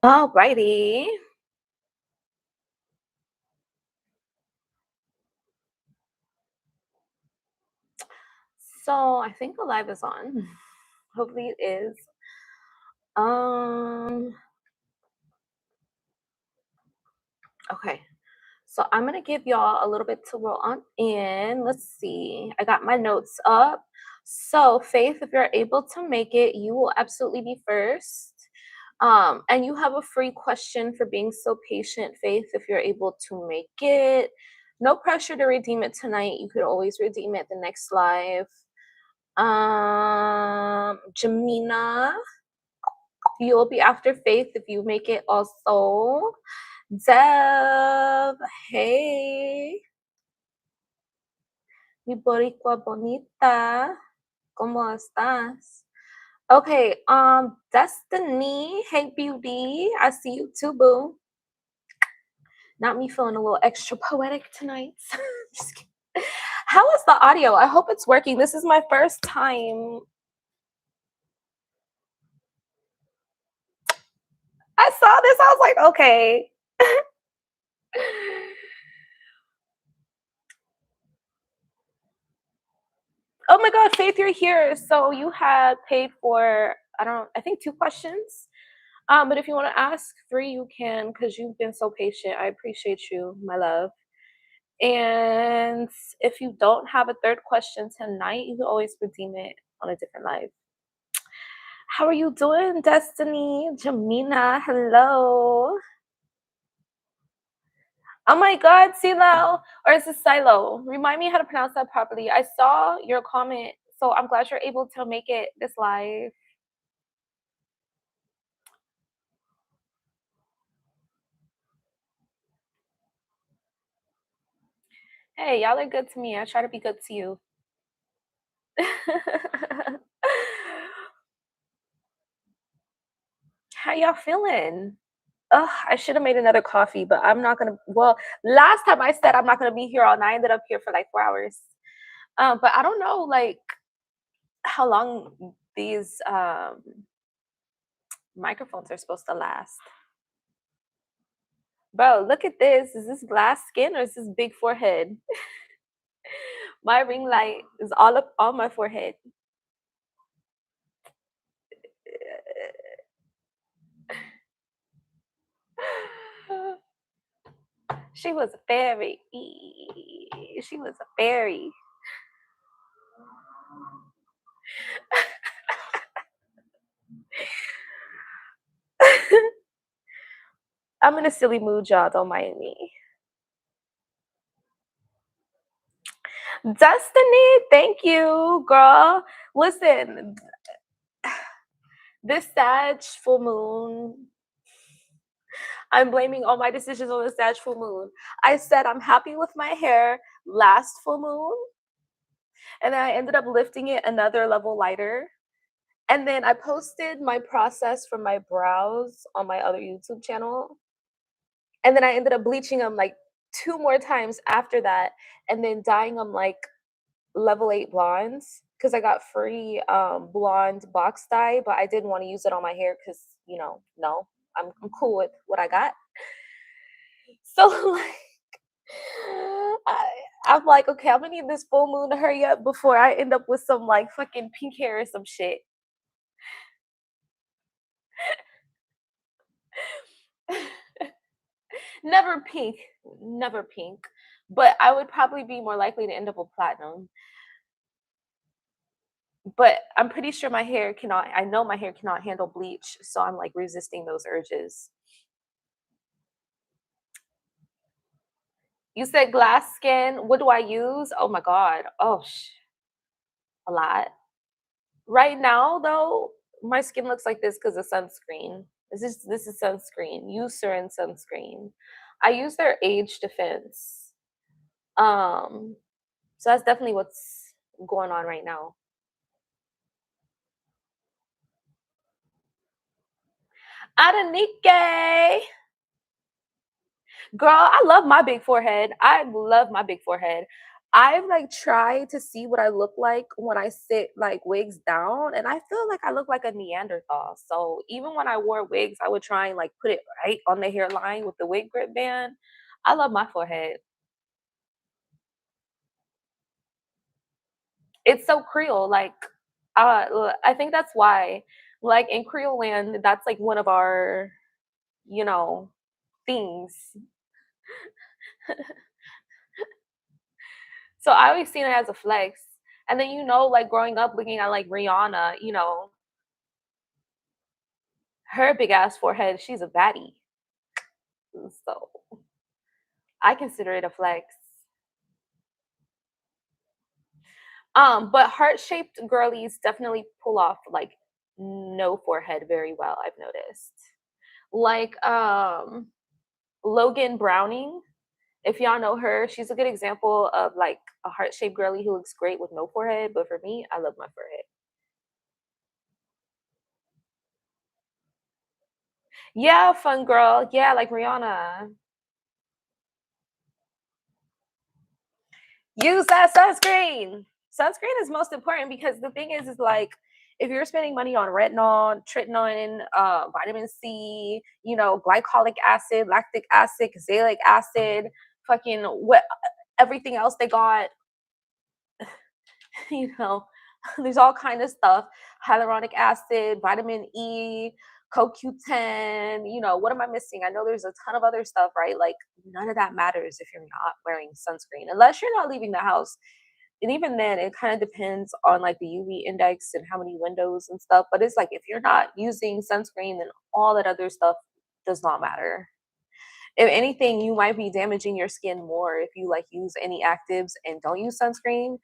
Alrighty. So I think the live is on. Hopefully it is. Um, okay. So I'm gonna give y'all a little bit to roll on in. Let's see. I got my notes up. So Faith, if you're able to make it, you will absolutely be first. And you have a free question for being so patient, Faith, if you're able to make it. No pressure to redeem it tonight. You could always redeem it the next live. Jamina, you'll be after Faith if you make it also. Deb, hey. Mi boricua bonita. ¿Cómo estás? Okay, Destiny, hey beauty. I see you too, boo. Not me feeling a little extra poetic tonight. Just kidding. How is the audio? I hope it's working. This is my first time. I saw this. I was like, okay. Oh my God, Faith, you're here. So you had paid for, I think two questions. But if you want to ask three, you can because you've been so patient. I appreciate you, my love. And if you don't have a third question tonight, you can always redeem it on a different live. How are you doing, Destiny? Jamina, hello. Oh my God, Silo, or is this Silo? Remind me how to pronounce that properly. I saw your comment, so I'm glad you're able to make it this live. Hey, y'all are good to me. I try to be good to you. How y'all feeling? Ugh, I should have made another coffee, but I'm not gonna. Well, last time I said I'm not gonna be here all night. I ended up here for like 4 hours. But I don't know, like how long these microphones are supposed to last. Bro, look at this. Is this glass skin or is this big forehead? My ring light is all up on my forehead. She was a fairy. She was a fairy. I'm in a silly mood, y'all. Don't mind me. Destiny, thank you, girl. Listen, this Sag full moon, I'm blaming all my decisions on the Sag full moon. I said I'm happy with my hair last full moon, and then I ended up lifting it another level lighter. And then I posted my process for my brows on my other YouTube channel. And then I ended up bleaching them like two more times after that, and then dyeing them like level 8 blondes because I got free blonde box dye, but I didn't want to use it on my hair because, no, I'm cool with what I got. So, like, I'm like, okay, I'm gonna need this full moon to hurry up before I end up with some like fucking pink hair or some shit. Never pink, never pink. But I would probably be more likely to end up with platinum. But I'm pretty sure my hair cannot, I know my hair cannot handle bleach, so I'm like resisting those urges. You said glass skin. What do I use? Oh my God. Oh, a lot. Right now, though, my skin looks like this because of sunscreen. This is sunscreen. Eucerin sunscreen. I use their age defense. Um, so that's definitely what's going on right now. Adanike. Girl, I love my big forehead. I love my big forehead. I've like tried to see what I look like when I sit like wigs down, and I feel like I look like a Neanderthal. So even when I wore wigs, I would try and like put it right on the hairline with the wig grip band. I love my forehead. It's so Creole, like I think that's why, like in Creole land, that's like one of our, you know, things. So I always seen it as a flex. And then like growing up looking at like Rihanna, her big ass forehead, she's a baddie. So I consider it a flex. But heart-shaped girlies definitely pull off like no forehead very well, I've noticed. Like Logan Browning, if y'all know her, she's a good example of like a heart-shaped girly who looks great with no forehead, but for me, I love my forehead. Yeah, fun girl. Yeah, like Rihanna. Use that sunscreen. Sunscreen is most important because the thing is like if you're spending money on retinol, tretinoin, vitamin C, glycolic acid, lactic acid, azelaic acid, fucking what everything else they got, you know, there's all kind of stuff. Hyaluronic acid, vitamin E, CoQ10, what am I missing? I know there's a ton of other stuff, right? Like none of that matters if you're not wearing sunscreen, unless you're not leaving the house. And even then, it kind of depends on like the UV index and how many windows and stuff. But it's like if you're not using sunscreen, then all that other stuff does not matter. If anything, you might be damaging your skin more if you like use any actives and don't use sunscreen.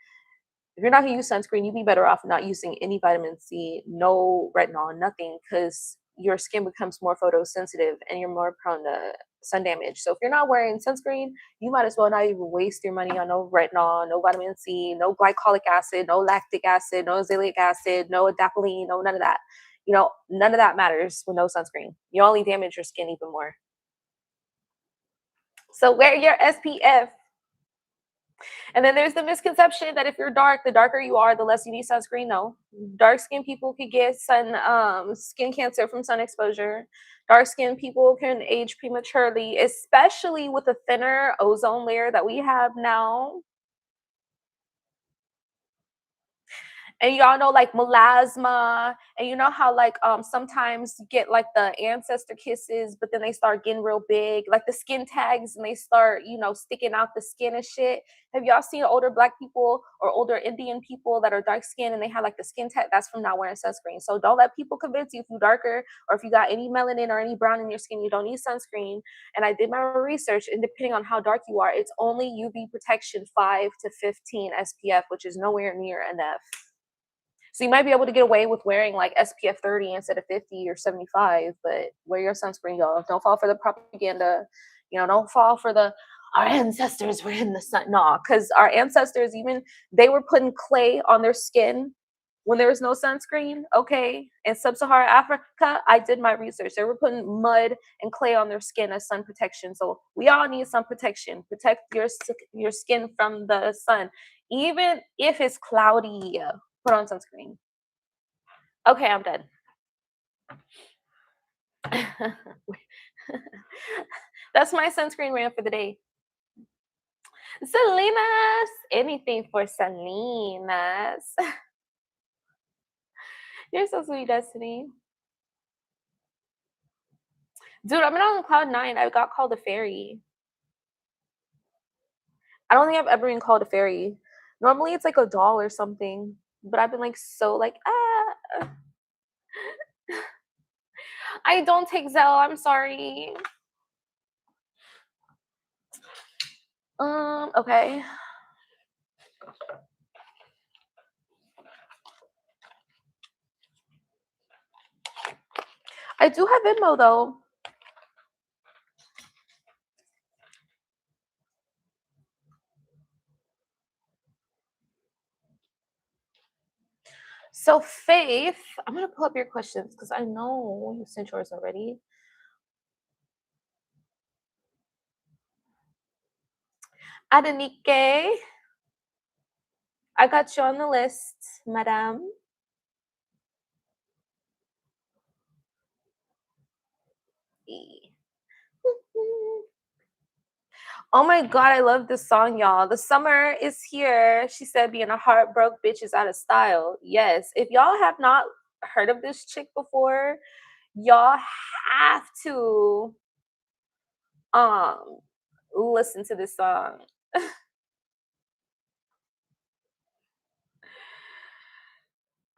If you're not gonna use sunscreen, you'd be better off not using any vitamin C, no retinol, nothing, because your skin becomes more photosensitive and you're more prone to sun damage. So if you're not wearing sunscreen, you might as well not even waste your money on no retinol, no vitamin C, no glycolic acid, no lactic acid, no azelaic acid, no adapalene, no none of that. None of that matters with no sunscreen. You only damage your skin even more. So wear your SPF. And then there's the misconception that if you're dark, the darker you are, the less you need sunscreen. No, dark skinned people could get skin cancer from sun exposure. Dark skinned people can age prematurely, especially with the thinner ozone layer that we have now. And y'all know like melasma, and you know how like sometimes you get like the ancestor kisses, but then they start getting real big, like the skin tags, and they start sticking out the skin and shit. Have y'all seen older black people or older Indian people that are dark skinned and they have like the skin tag? That's from not wearing sunscreen. So don't let people convince you if you're darker or if you got any melanin or any brown in your skin, you don't need sunscreen. And I did my research, and depending on how dark you are, it's only UV protection 5 to 15 SPF, which is nowhere near enough. So you might be able to get away with wearing like SPF 30 instead of 50 or 75, but wear your sunscreen, y'all. Don't fall for the propaganda. Don't fall for the our ancestors were in the sun. No, because our ancestors, even they were putting clay on their skin when there was no sunscreen. Okay. In sub-Saharan Africa, I did my research. They were putting mud and clay on their skin as sun protection. So we all need sun protection. Protect your skin from the sun. Even if it's cloudy, put on sunscreen. Okay, I'm done. That's my sunscreen rant for the day. Salinas, anything for Salinas. You're so sweet, Destiny. Dude, I've been on cloud nine. I got called a fairy. I don't think I've ever been called a fairy. Normally it's like a doll or something, but I've been like so like I don't take Zell. I'm sorry. Okay. I do have Venmo though. So Faith, I'm gonna pull up your questions because I know you sent yours already. Adenike, I got you on the list, madam. E. Oh my god, I love this song, y'all. The summer is here. She said, being a heartbroke bitch is out of style. Yes. If y'all have not heard of this chick before, y'all have to um listen to this song.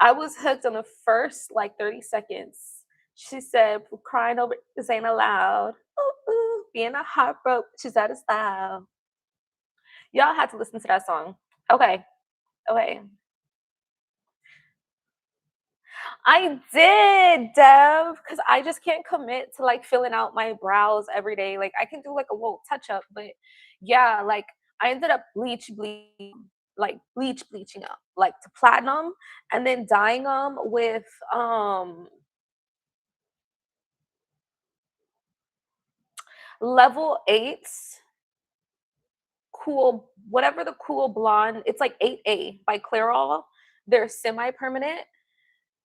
I was hooked on the first like 30 seconds. She said, crying over this ain't allowed. Ooh, ooh, being a heartbroke, she's out of style. Y'all had to listen to that song. Okay. Okay. I did, Dev, because I just can't commit to like filling out my brows every day. Like I can do like a little touch up, but yeah, like I ended up bleaching up like to platinum and then dyeing them with level 8's cool, whatever the cool blonde, it's like 8A by Clairol. They're semi-permanent.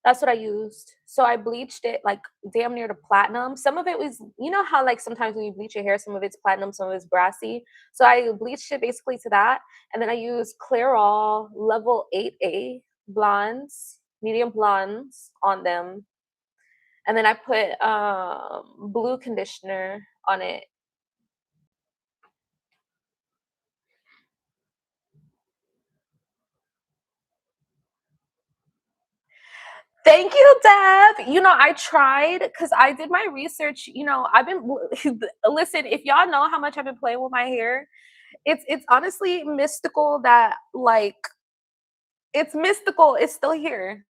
That's what I used. So I bleached it like damn near to platinum. Some of it was, you know how like sometimes when you bleach your hair, some of it's platinum, some of it's brassy. So I bleached it basically to that. And then I used Clairol level 8A blondes, medium blondes on them. And then I put blue conditioner on it. Thank you, Deb. You know, I tried because I did my research. You know, I've been listen. If y'all know how much I've been playing with my hair, it's honestly mystical that like it's mystical. It's still here.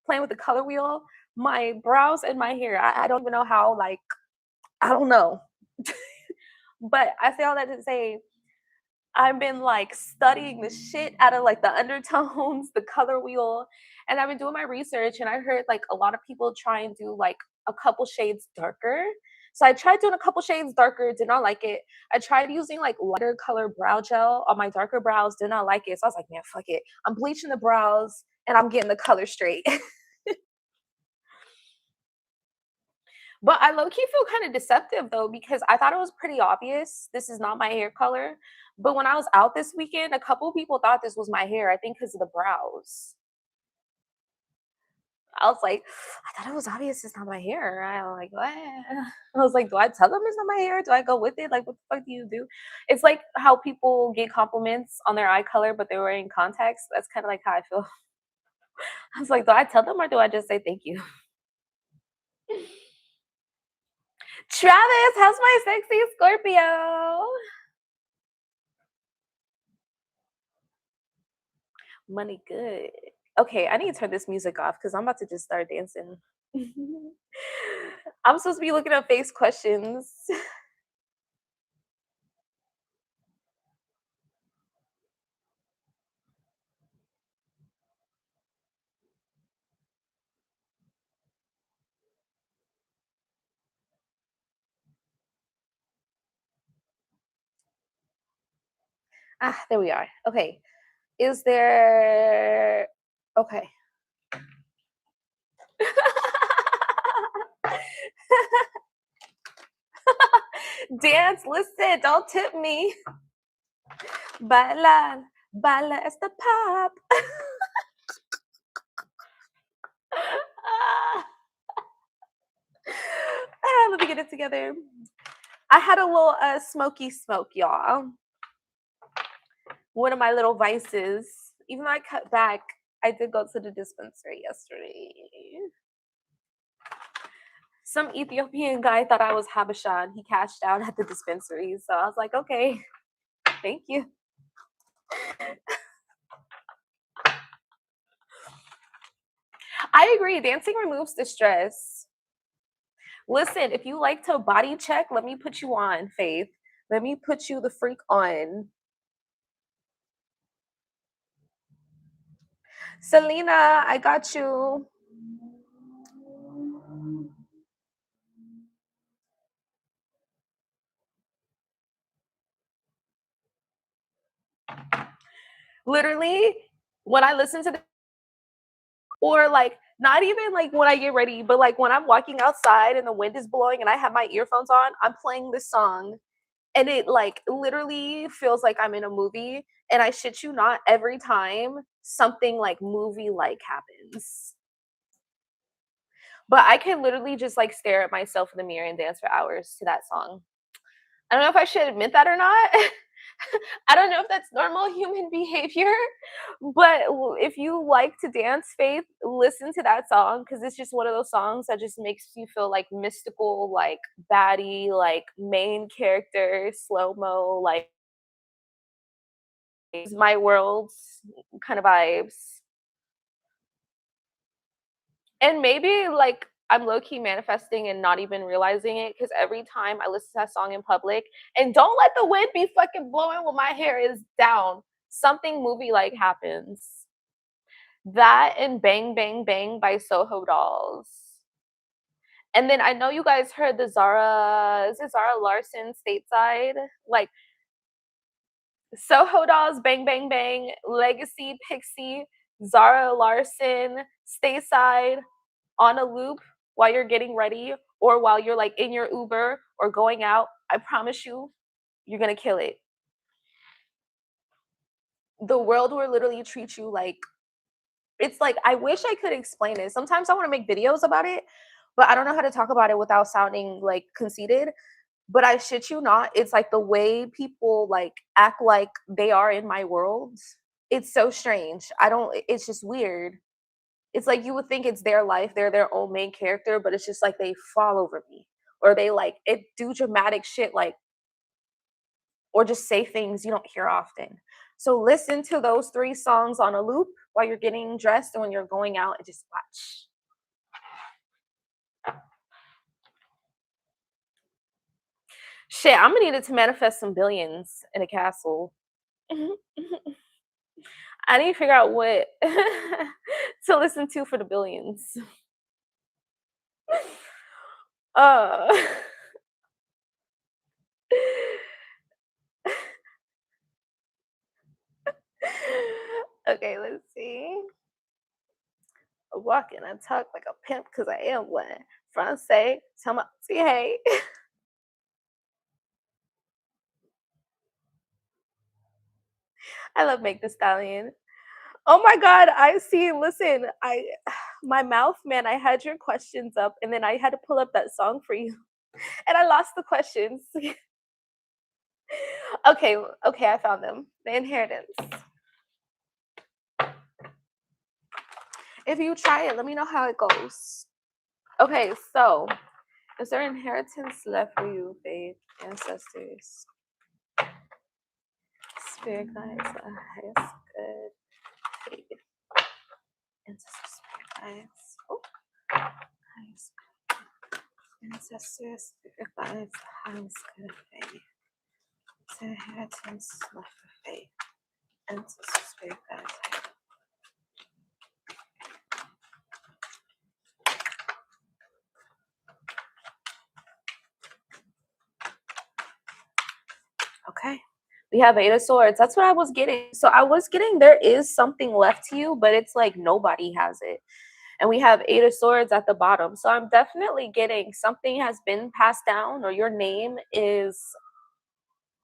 Playing with the color wheel, my brows and my hair. I don't even know how. Like I don't know, but I say all that to say I've been like studying the shit out of like the undertones, the color wheel, and I've been doing my research. And I heard like a lot of people try and do like a couple shades darker. So I tried doing a couple shades darker, did not like it. I tried using like lighter color brow gel on my darker brows, did not like it. So I was like, man, fuck it. I'm bleaching the brows and I'm getting the color straight. But I low key feel kind of deceptive though, because I thought it was pretty obvious this is not my hair color. But when I was out this weekend, a couple people thought this was my hair. I think because of the brows. I was like, I thought it was obvious it's not my hair. I was like, what? I was like, do I tell them it's not my hair? Do I go with it? Like, what the fuck do you do? It's like how people get compliments on their eye color, but they're wearing contacts. That's kind of like how I feel. I was like, do I tell them or do I just say thank you? Travis, how's my sexy Scorpio? Money good. Okay, I need to turn this music off because I'm about to just start dancing. I'm supposed to be looking up face questions. Ah, there we are. Okay. Is there okay. Dance, listen, don't tip me. Baila, baila esta pop. Let me get it together. I had a little smoky smoke, y'all. One of my little vices. Even though I cut back, I did go to the dispensary yesterday. Some Ethiopian guy thought I was Habesha. He cashed out at the dispensary. So I was like, okay, thank you. I agree. Dancing removes the stress. Listen, if you like to body check, let me put you on, Faith. Let me put you the freak on. Selena, I got you. Literally, when I listen to the or like not even like when I get ready, but like when I'm walking outside and the wind is blowing and I have my earphones on, I'm playing this song and it like literally feels like I'm in a movie. And I shit you not, every time something like movie like happens. But I can literally just like stare at myself in the mirror and dance for hours to that song. I don't know if I should admit that or not. I don't know if that's normal human behavior, but if you like to dance, Faith, listen to that song because it's just one of those songs that just makes you feel like mystical, like baddie, like main character, slow mo, like my worlds kind of vibes. And maybe like I'm low key manifesting and not even realizing it because every time I listen to that song in public, and don't let the wind be fucking blowing when my hair is down, something movie like happens. That and Bang Bang Bang by Soho Dolls. And then I know you guys heard the Zara, is it Zara Larson Stateside? Like Soho Dolls, Bang Bang Bang, Legacy, Pixie, Zara Larson, Stateside, on a loop while you're getting ready or while you're like in your Uber or going out, I promise you, you're gonna kill it. The world will literally treat you like it's like I wish I could explain it. Sometimes I want to make videos about it, but I don't know how to talk about it without sounding like conceited. But I shit you not, it's like the way people like act like they are in my world. It's so strange. I don't. It's just weird. It's like you would think it's their life, they're their own main character, but it's just like they fall over me or they like it do dramatic shit like or just say things you don't hear often. So listen to those 3 songs on a loop while you're getting dressed and when you're going out and just watch. Shit, I'm gonna need it to manifest some billions in a castle. I need to figure out what to listen to for the billions. Uh okay, let's see. Walk and I talk like a pimp because I am one. Francais, tell my see hey. I love Make the Stallion. Oh my god, I see. Listen, I my mouth, man, I had your questions up and then I had to pull up that song for you. And I lost the questions. Okay, okay, I found them. The Inheritance. If you try it, let me know how it goes. Okay, so is there inheritance left for you, babe? Ancestors. Spirit guides, highest good, faith. Ancestors, spirit guides. Oh, highest good. Ancestors, spirit guides, highest good, faith. Is there inheritance left for faith? Ancestors, spirit guides. Okay. We have Eight of Swords. That's what I was getting. So I was getting there is something left to you, but it's like nobody has it. And we have Eight of Swords at the bottom. So I'm definitely getting something has been passed down or your name is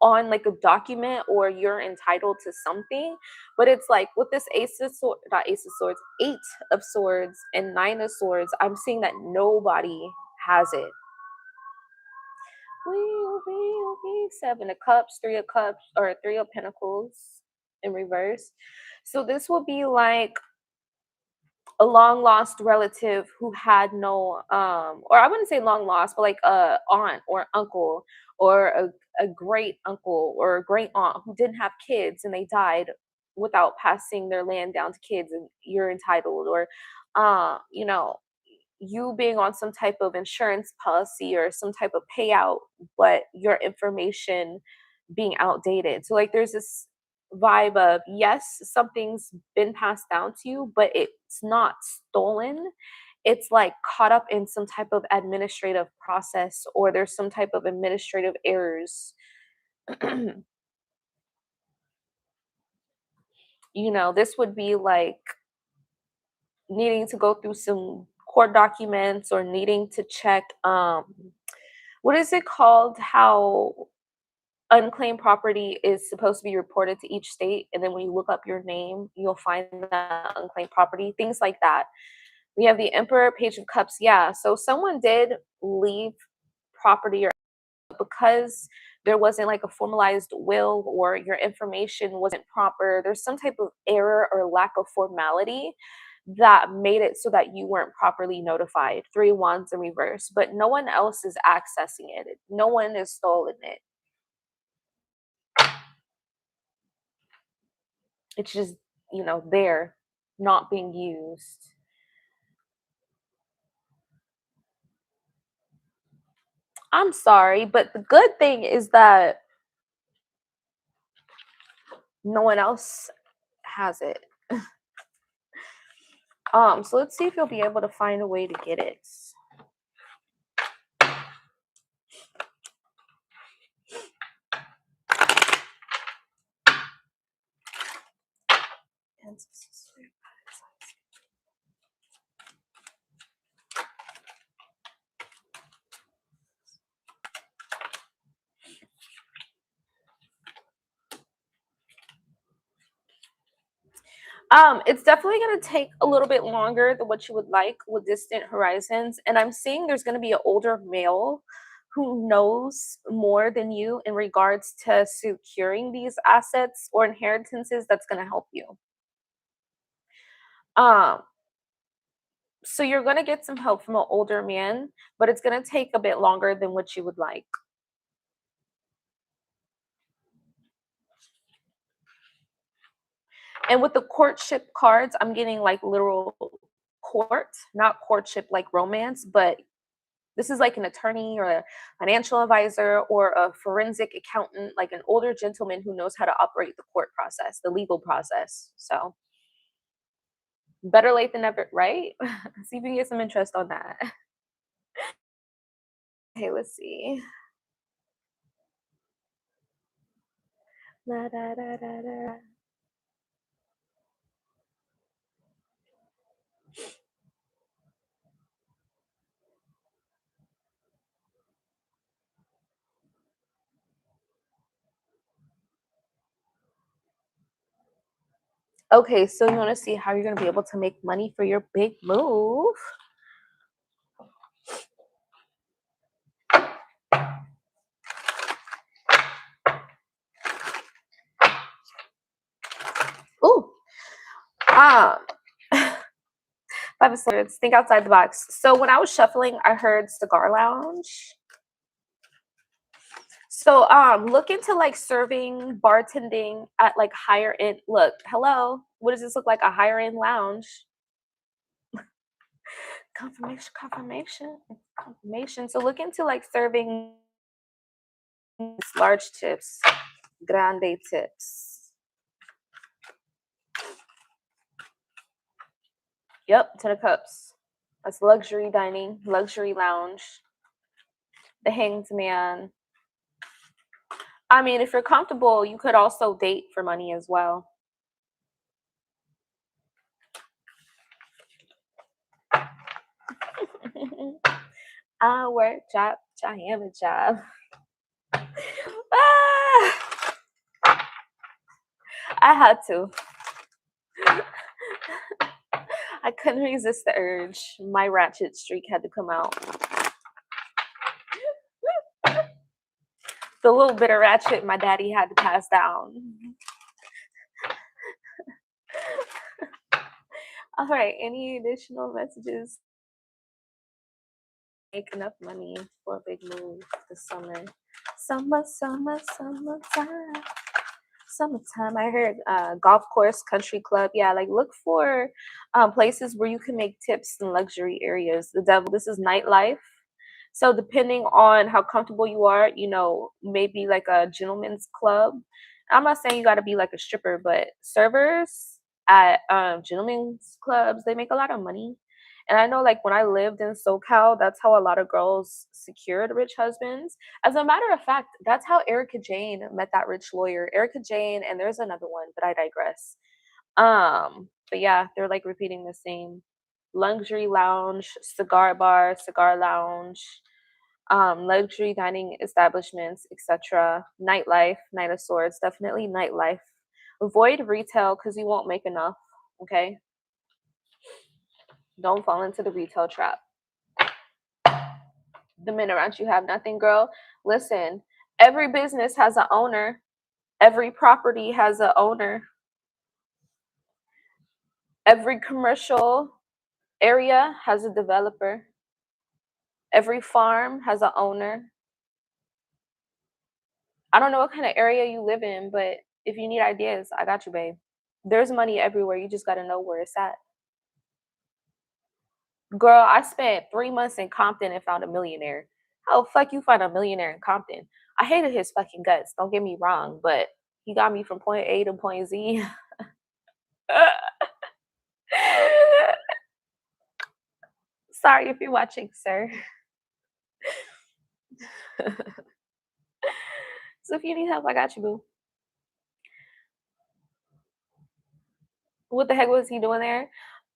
on like a document or you're entitled to something. But it's like with this Ace of Swords, not Ace of Swords, Eight of Swords and Nine of Swords, I'm seeing that nobody has it. Seven of Cups, Three of Cups, or Three of Pentacles in reverse. So this will be like a long lost relative who had no or I wouldn't say long lost, but like a aunt or uncle or a great uncle or a great aunt who didn't have kids and they died without passing their land down to kids and you're entitled or you know you being on some type of insurance policy or some type of payout, but your information being outdated. So like there's this vibe of yes, something's been passed down to you, but it's not stolen. It's like caught up in some type of administrative process or there's some type of administrative errors. This would be like needing to go through some court documents or needing to check what is it called, how unclaimed property is supposed to be reported to each state, and then when you look up your name you'll find that unclaimed property, things like that. We have the Emperor, Page of Cups. Yeah, so someone did leave property, or because there wasn't like a formalized will or your information wasn't proper, there's some type of error or lack of formality that made it so that you weren't properly notified. Three wands in reverse, but no one else is accessing it. No one is stolen it. It's just, there, not being used. I'm sorry, but the good thing is that no one else has it. So let's see if you'll be able to find a way to get it. It's definitely going to take a little bit longer than what you would like with Distant Horizons. And I'm seeing there's going to be an older male who knows more than you in regards to securing these assets or inheritances that's going to help you. Um, so you're going to get some help from an older man, but it's going to take a bit longer than what you would like. And with the courtship cards, I'm getting like literal court, not courtship like romance, but this is like an attorney or a financial advisor or a forensic accountant, like an older gentleman who knows how to operate the court process, the legal process. So better late than never, right? See if we can get some interest on that. Okay, let's see. La, da, da, da, da. Okay, so you want to see how you're going to be able to make money for your big move. Ooh. Um, Five of Swords, think outside the box. So when I was shuffling, I heard Cigar Lounge. So look into like serving, bartending at like higher end. Look, hello. What does this look like? A higher end lounge. Confirmation, confirmation, confirmation. So look into like serving large tips, grande tips. Yep, 10 of cups. That's luxury dining, luxury lounge. The Hanged Man. I mean, if you're comfortable, you could also date for money as well. I work job, I am a job. Ah, I had to. I couldn't resist the urge. My ratchet streak had to come out. The little bit of ratchet my daddy had to pass down. All right, any additional messages? Make enough money for a big move this summer. Summer, summer, summertime. Summertime. I heard golf course, country club. Yeah, like look for places where you can make tips in luxury areas. The devil, this is nightlife. So depending on how comfortable you are, maybe like a gentleman's club. I'm not saying you got to be like a stripper, but servers at gentlemen's clubs, they make a lot of money. And I know like when I lived in SoCal, that's how a lot of girls secured rich husbands. As a matter of fact, that's how Erica Jane met that rich lawyer. Erica Jane, and there's another one, but I digress. But yeah, they're like repeating the same luxury lounge, cigar bar, cigar lounge, luxury dining establishments, etc. Nightlife, Night of Swords, definitely nightlife. Avoid retail because you won't make enough. Okay, don't fall into the retail trap. The men around you have nothing, girl. Listen, every business has an owner. Every property has an owner. Every commercial area has a developer. Every farm has an owner. I don't know what kind of area you live in, but if you need ideas, I got you, babe. There's money everywhere. You just got to know where it's at. Girl, I spent 3 months in Compton and found a millionaire. How the fuck you find a millionaire in Compton? I hated his fucking guts. Don't get me wrong, but he got me from point A to point Z. Sorry if you're watching, sir. So if you need help, I got you, boo. What the heck was he doing there?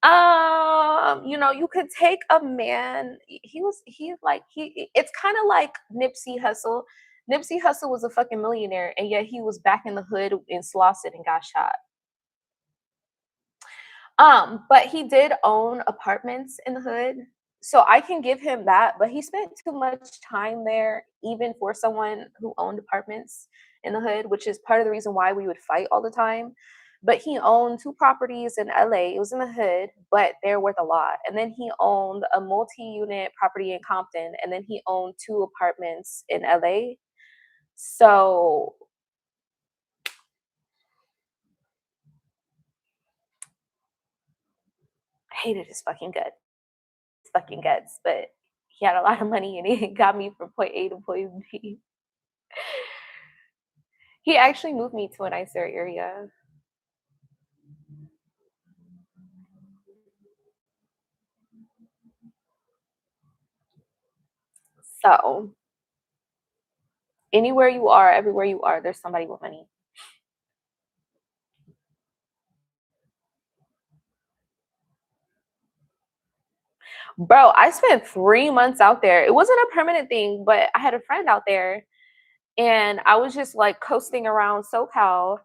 You could take a man. It's kind of like Nipsey Hussle. Nipsey Hussle was a fucking millionaire, and yet he was back in the hood in Slauson and got shot. But he did own apartments in the hood. So I can give him that, but he spent too much time there, even for someone who owned apartments in the hood, which is part of the reason why we would fight all the time. But he owned two properties in LA. It was in the hood, but they're worth a lot. And then he owned a multi-unit property in Compton, and then he owned two apartments in LA. So I hated his fucking guts, but he had a lot of money and he got me from point A to point B. He actually moved me to a nicer area. So anywhere you are, everywhere you are, there's somebody with money. Bro, I spent 3 months out there. It wasn't a permanent thing, but I had a friend out there and I was just like coasting around SoCal.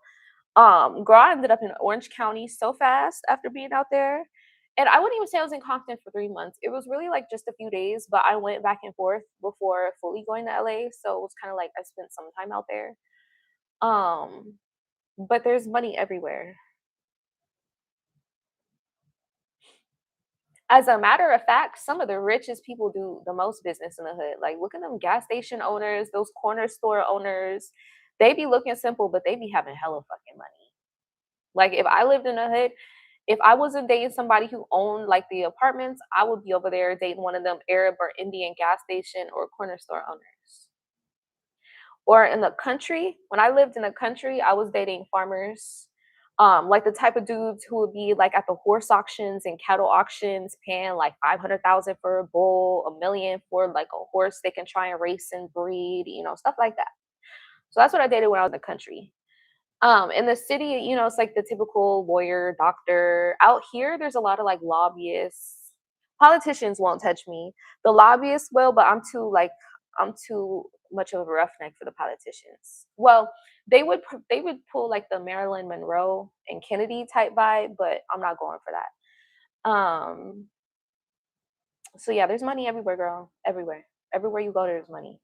Girl, I ended up in Orange County so fast after being out there. And I wouldn't even say I was in Compton for 3 months. It was really like just a few days, but I went back and forth before fully going to LA. So it was kind of like I spent some time out there. Um, but there's money everywhere. As a matter of fact, some of the richest people do the most business in the hood. Like, look at them gas station owners, those corner store owners. They be looking simple, but they be having hella fucking money. Like, if I lived in the hood, if I wasn't dating somebody who owned like the apartments, I would be over there dating one of them Arab or Indian gas station or corner store owners. Or in the country, when I lived in the country, I was dating farmers, like the type of dudes who would be like at the horse auctions and cattle auctions, paying like 500,000 for a bull, 1 million for like a horse they can try and race and breed, stuff like that. So that's what I dated when I was in the country. In the city, it's like the typical lawyer, doctor. Out here, there's a lot of like lobbyists. Politicians won't touch me. The lobbyists will, but I'm too much of a roughneck for the politicians. Well, they would pull like the Marilyn Monroe and Kennedy type vibe, but I'm not going for that. So yeah, there's money everywhere, girl. Everywhere. Everywhere you go, there's money.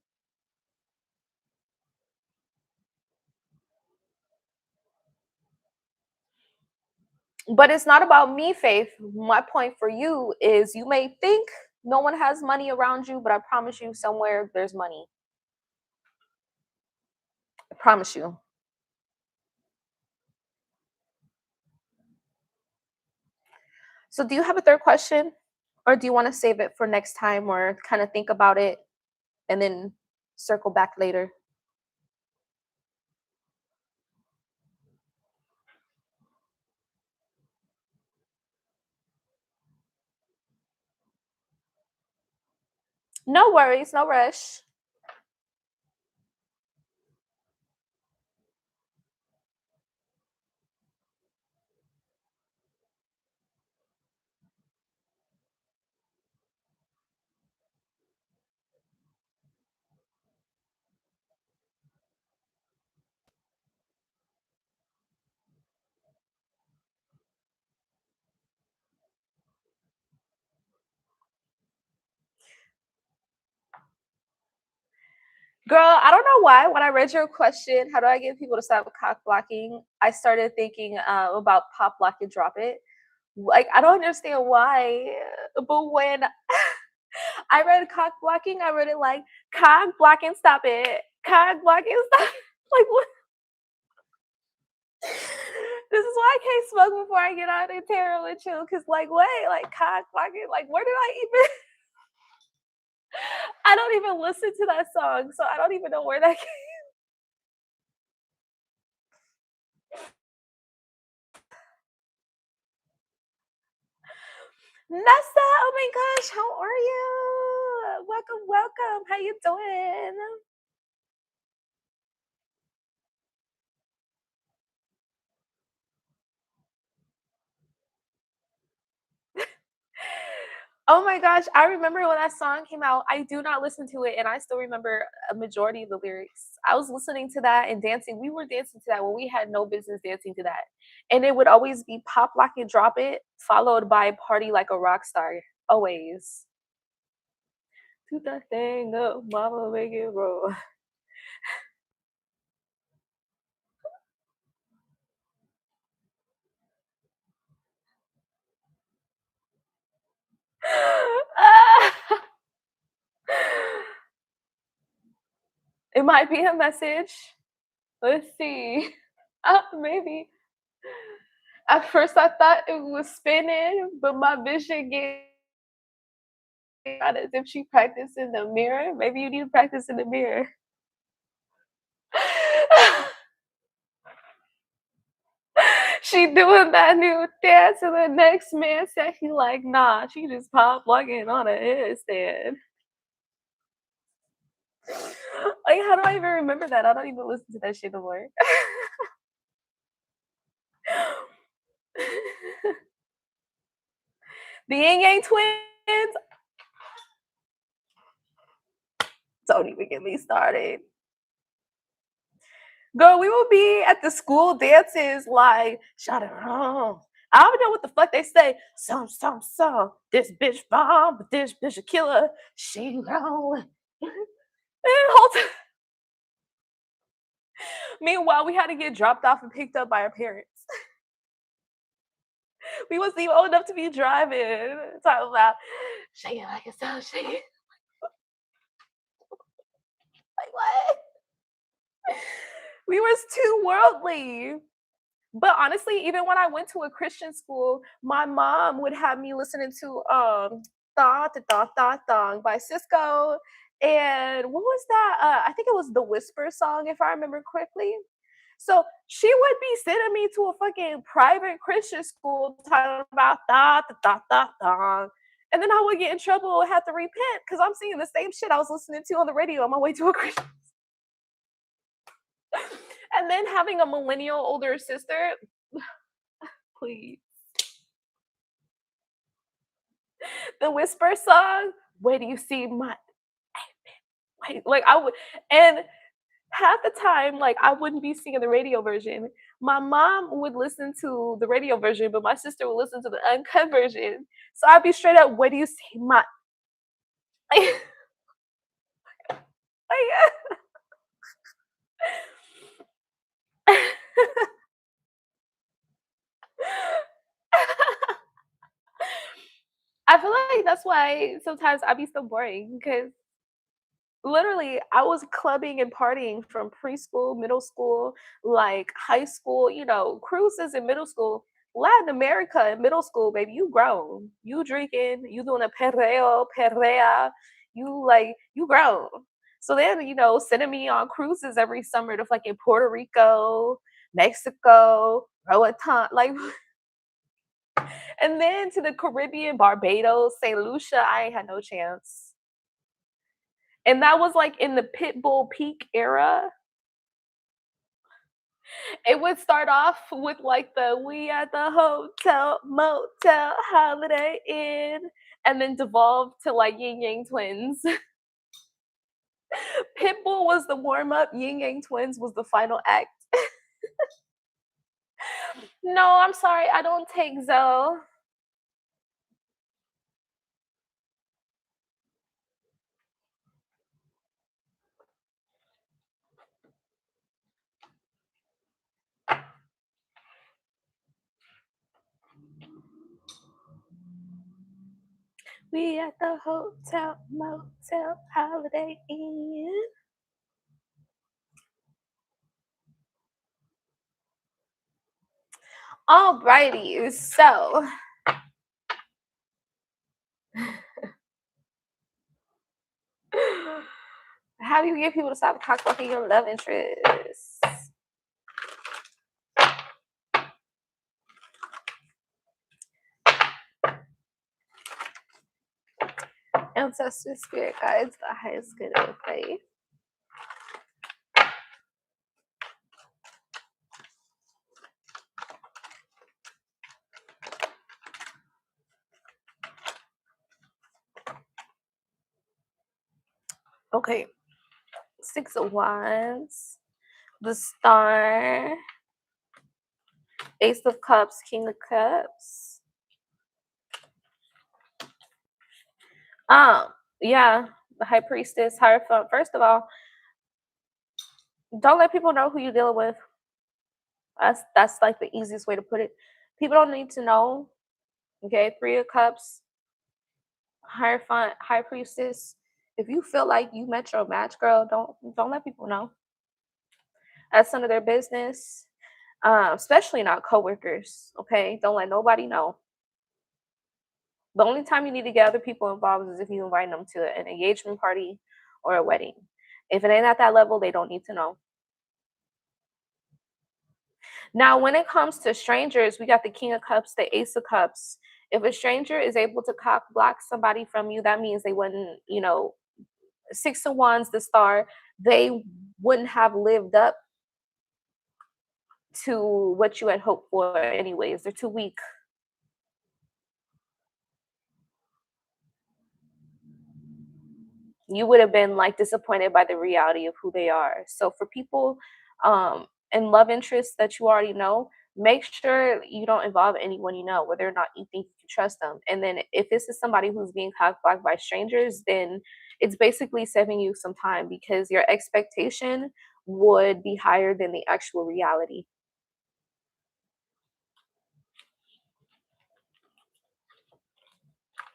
But it's not about me, Faith. My point for you is you may think no one has money around you, but I promise you somewhere there's money. I promise you. So do you have a third question? Or do you want to save it for next time or kind of think about it and then circle back later? No worries, no rush. Girl, I don't know why. When I read your question, how do I get people to stop cock blocking? I started thinking about pop block and drop it. Like, I don't understand why, but when I read cock blocking, I read it like cock blocking, stop it, cock blocking, stop. Like, what? This is why I can't smoke before I get out of tarot with you. Cause like, wait, like cock blocking, like where did I even? I don't even listen to that song, so I don't even know where that came. Nessa, oh my gosh, how are you? Welcome, welcome. How you doing? Oh my gosh, I remember when that song came out. I do not listen to it, and I still remember a majority of the lyrics. I was listening to that and dancing. We were dancing to that when we had no business dancing to that. And it would always be Pop, Lock, and Drop It, followed by Party Like a Rock Star. Always. Do that thing up, mama, make it roll. It might be a message. Let's see. Maybe. At first, I thought it was spinning, but my vision gave out as if she practiced in the mirror. Maybe you need to practice in the mirror. She doing that new dance, and the next man said he like, nah, she just pop plugging on a headstand. Like, how do I even remember that? I don't even listen to that shit no more. The Yang Yang twins. Don't even get me started. Girl, we will be at the school dances like, shut it wrong. I don't know what the fuck they say. Some. This bitch bomb, but this bitch a killer. She wrong. Meanwhile, we had to get dropped off and picked up by our parents. We wasn't even old enough to be driving. Talking about shake it like it's so shake it. Like what? We was too worldly. But honestly, even when I went to a Christian school, my mom would have me listening to "Da Da Da Da Da" by Cisco, and what was that? I think it was the Whisper song, if I remember correctly. So she would be sending me to a fucking private Christian school talking about "Da Da Da Da Da," and then I would get in trouble and have to repent because I'm seeing the same shit I was listening to on the radio on my way to a Christian. And then having a millennial older sister, please. The Whisper song, "Where do you see my wait," like, I would and half the time, like, I wouldn't be singing the radio version. My mom would listen to the radio version, but my sister would listen to the uncut version. So I'd be straight up, "Where do you see my" like, I feel like that's why sometimes I be so boring because literally, I was clubbing and partying from preschool, middle school, like high school, cruises in middle school. Latin America in middle school, baby, you grown. You drinking, you doing a perreo, perrea, you grown. So then, sending me on cruises every summer to fucking Puerto Rico, Mexico, Roatan, like, and then to the Caribbean, Barbados, St. Lucia, I ain't had no chance. And that was, like, in the Pitbull peak era. It would start off with, like, the "We at the hotel, motel, Holiday Inn," and then devolve to, like, Ying Yang Twins. Pitbull was the warm-up, Ying Yang Twins was the final act. No, I'm sorry, I don't take Zoe. We at the hotel, motel, Holiday Inn. Alrighty, so how do you get people to stop cockblocking your love interests? Ancestor spirit guides, the highest good of faith. Okay, Six of Wands, the Star, Ace of Cups, King of Cups. Um, yeah, the High Priestess, Hierophant. First of all, don't let people know who you're dealing with. That's like the easiest way to put it. People don't need to know. Okay, Three of Cups, Hierophant, High Priestess. If you feel like you met your match, girl, don't let people know. That's none of their business. Especially not coworkers. Okay, don't let nobody know. The only time you need to get other people involved is if you invite them to an engagement party or a wedding. If it ain't at that level, they don't need to know. Now, when it comes to strangers, we got the King of Cups, the Ace of Cups. If a stranger is able to cock block somebody from you, that means they wouldn't, Six of Wands, the Star, they wouldn't have lived up to what you had hoped for, anyways. They're too weak. You would have been like disappointed by the reality of who they are. So for people and love interests that you already know, make sure you don't involve anyone you know, whether or not you think you can trust them. And then if this is somebody who's being cockblocked by strangers, then it's basically saving you some time because your expectation would be higher than the actual reality.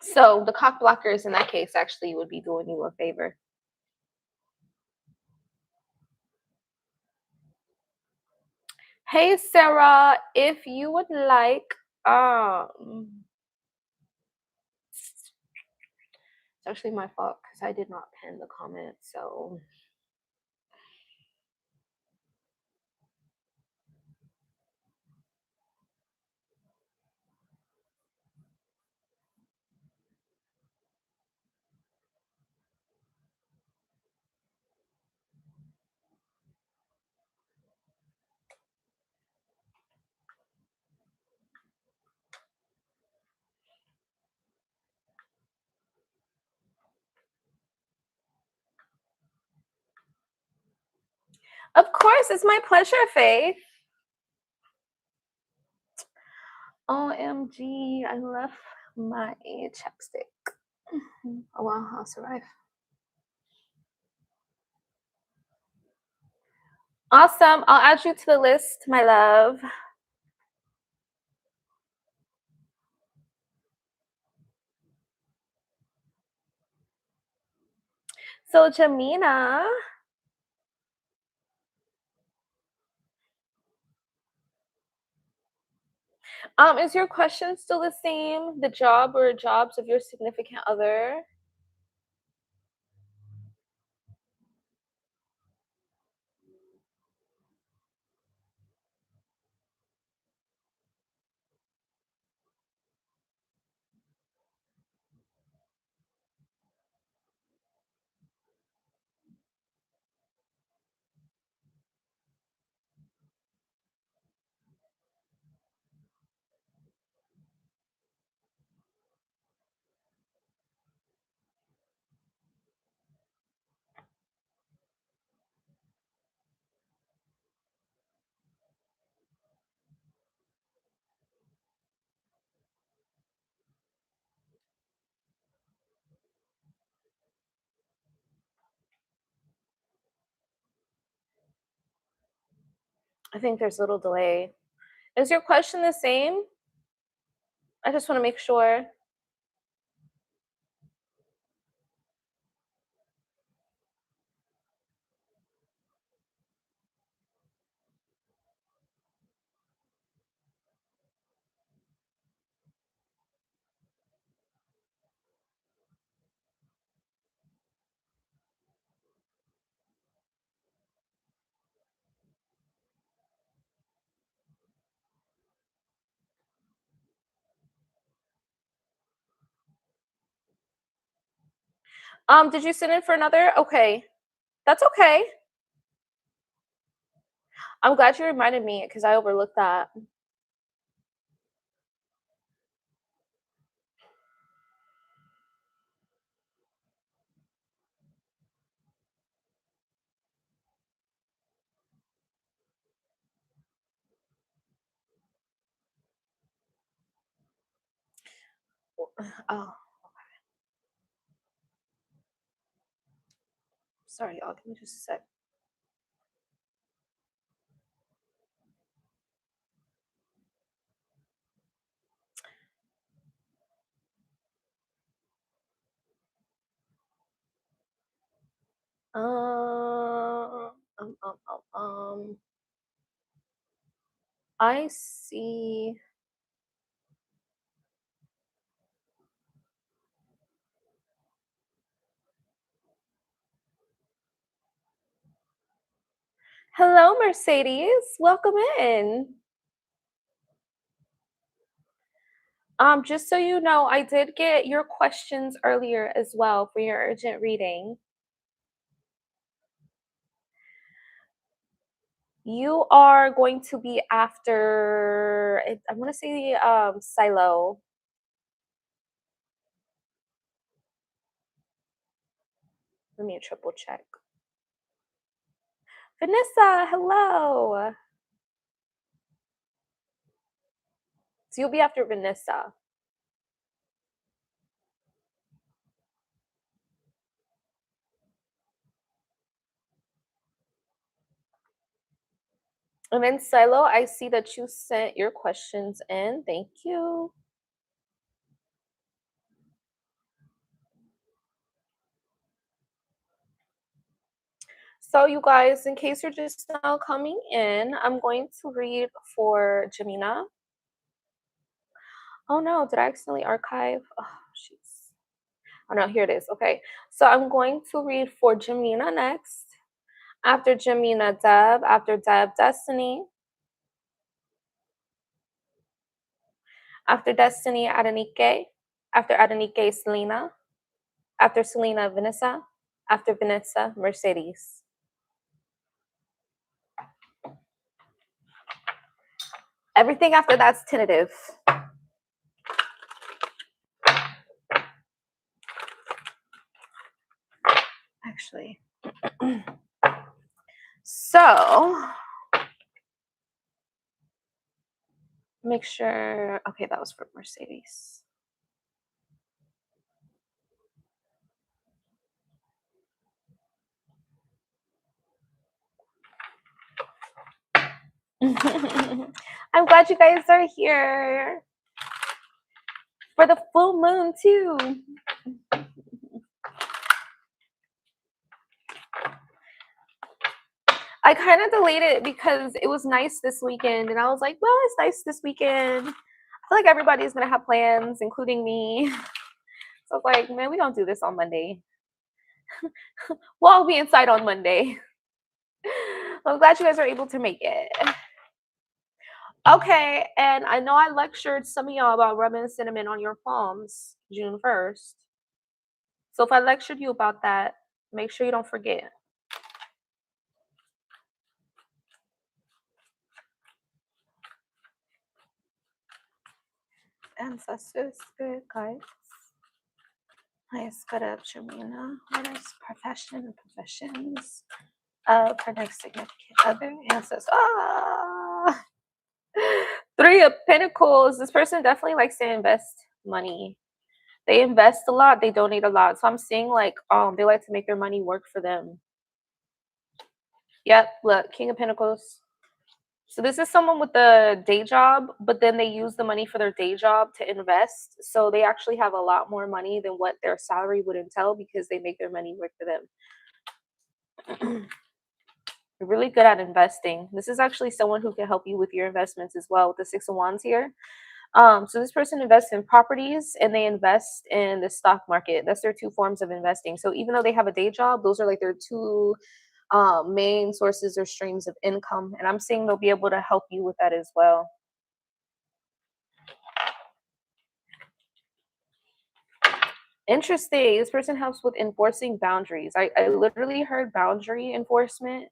So the cock blockers in that case actually would be doing you a favor. Hey Sarah, if you would like it's actually my fault because I did not pin the comment. So of course, it's my pleasure, Faith. OMG, I left my chapstick. Oh wow, I'll survive. Awesome. I'll add you to the list, my love. So Jamina, is your question still the same? The job or jobs of your significant other? I think there's a little delay. Is your question the same? I just want to make sure. Did you send in for another? Okay. That's okay. I'm glad you reminded me because I overlooked that. Oh, sorry, y'all. Give me just a sec. Um, um, um, um. I see. Hello, Mercedes. Welcome in. Just so you know, I did get your questions earlier as well for your urgent reading. You are going to be after, I'm going to say Silo. Let me triple check. Vanessa, hello. So you'll be after Vanessa. And then Silo, I see that you sent your questions in. Thank you. So you guys, in case you're just now coming in, I'm going to read for Jamina. Oh no, did I accidentally archive? Oh, jeez. Oh no, here it is. Okay. So I'm going to read for Jamina next. After Jamina, Deb. After Deb, Destiny. After Destiny, Adenike. After Adenike, Selena. After Selena, Vanessa. After Vanessa, Mercedes. Everything after that's tentative. Actually. So make sure. Okay, that was for Mercedes. I'm glad you guys are here for the full moon too. I kind of delayed it because it was nice this weekend, and I was like, well, it's nice this weekend. I feel like everybody's gonna have plans, including me. So I was like, man, we don't do this on Monday. We'll all be inside on Monday. I'm glad you guys are able to make it. Okay, and I know I lectured some of y'all about rubbing cinnamon on your palms June 1st. So if I lectured you about that, make sure you don't forget. Ancestors, spirit guides. Highest good of Jamina. What is profession and professions of her next significant other? Ancestors. Ah! Three of Pentacles. This person definitely likes to invest money. They invest a lot. They donate a lot. So I'm seeing like they like to make their money work for them. Yep. Look, King of Pentacles. So this is someone with a day job, but then they use the money for their day job to invest. So they actually have a lot more money than what their salary would entail because they make their money work for them. They're really good at investing. This is actually someone who can help you with your investments as well with the Six of Wands here. So this person invests in properties and they invest in the stock market. That's their two forms of investing. So even though they have a day job, those are like their two main sources or streams of income. And I'm seeing they'll be able to help you with that as well. Interesting. This person helps with enforcing boundaries. I literally heard boundary enforcement.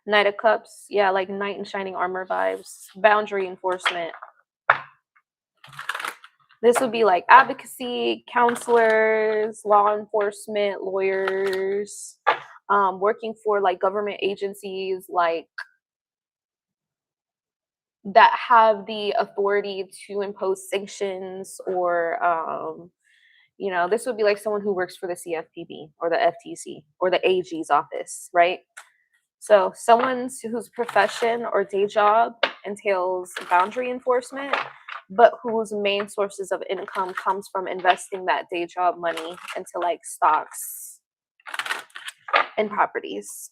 Knight of Cups. Yeah, like knight in shining armor vibes. Boundary enforcement. This would be like advocacy, counselors, law enforcement, lawyers, working for like government agencies like that have the authority to impose sanctions or this would be like someone who works for the CFPB or the FTC or the AG's office, right? So someone whose profession or day job entails boundary enforcement, but whose main sources of income comes from investing that day job money into like stocks and properties.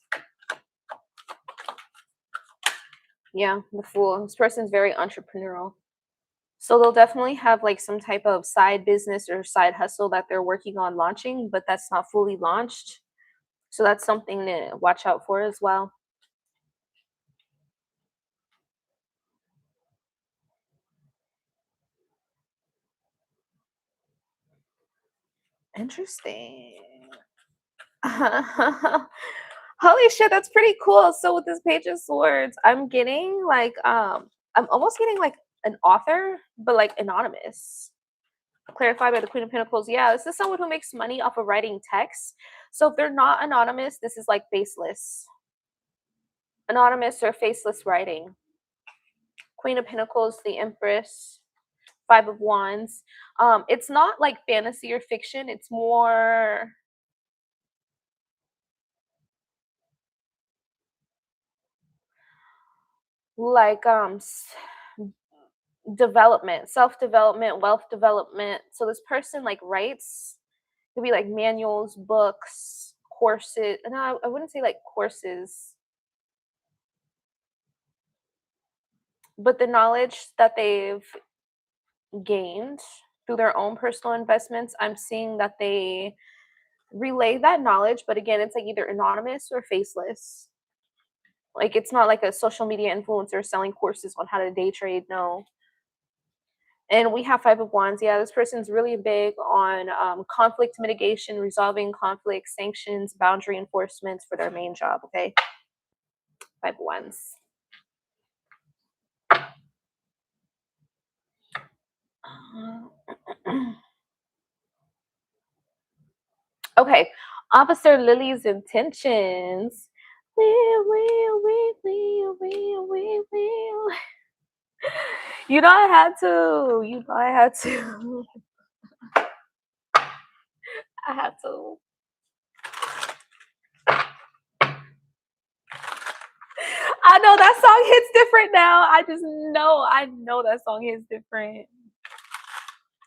Yeah, the Fool. This person's very entrepreneurial. So they'll definitely have like some type of side business or side hustle that they're working on launching, but that's not fully launched. So that's something to watch out for as well. Interesting. Holy shit, that's pretty cool. So with this Page of Swords, I'm getting like I'm almost getting like an author, but like anonymous. Clarified by the Queen of Pentacles. Yeah, this is someone who makes money off of writing text. So if they're not anonymous, this is like faceless. Anonymous or faceless writing. Queen of Pentacles, the Empress, Five of Wands. It's not like fantasy or fiction, it's more like development, self-development, wealth development. So this person like writes, it could be like manuals, books, courses. No, I wouldn't say like courses, but the knowledge that they've gained through their own personal investments, I'm seeing that they relay that knowledge, but again, it's like either anonymous or faceless. Like it's not like a social media influencer selling courses on how to day trade. No. And we have Five of Wands. Yeah, this person's really big on conflict mitigation, resolving conflict, sanctions, boundary enforcements for their main job. Okay. Five of Wands. Okay. Officer Lily's intentions. We. You know I had to. You know I had to. I had to. I know that song hits different now. I know that song hits different.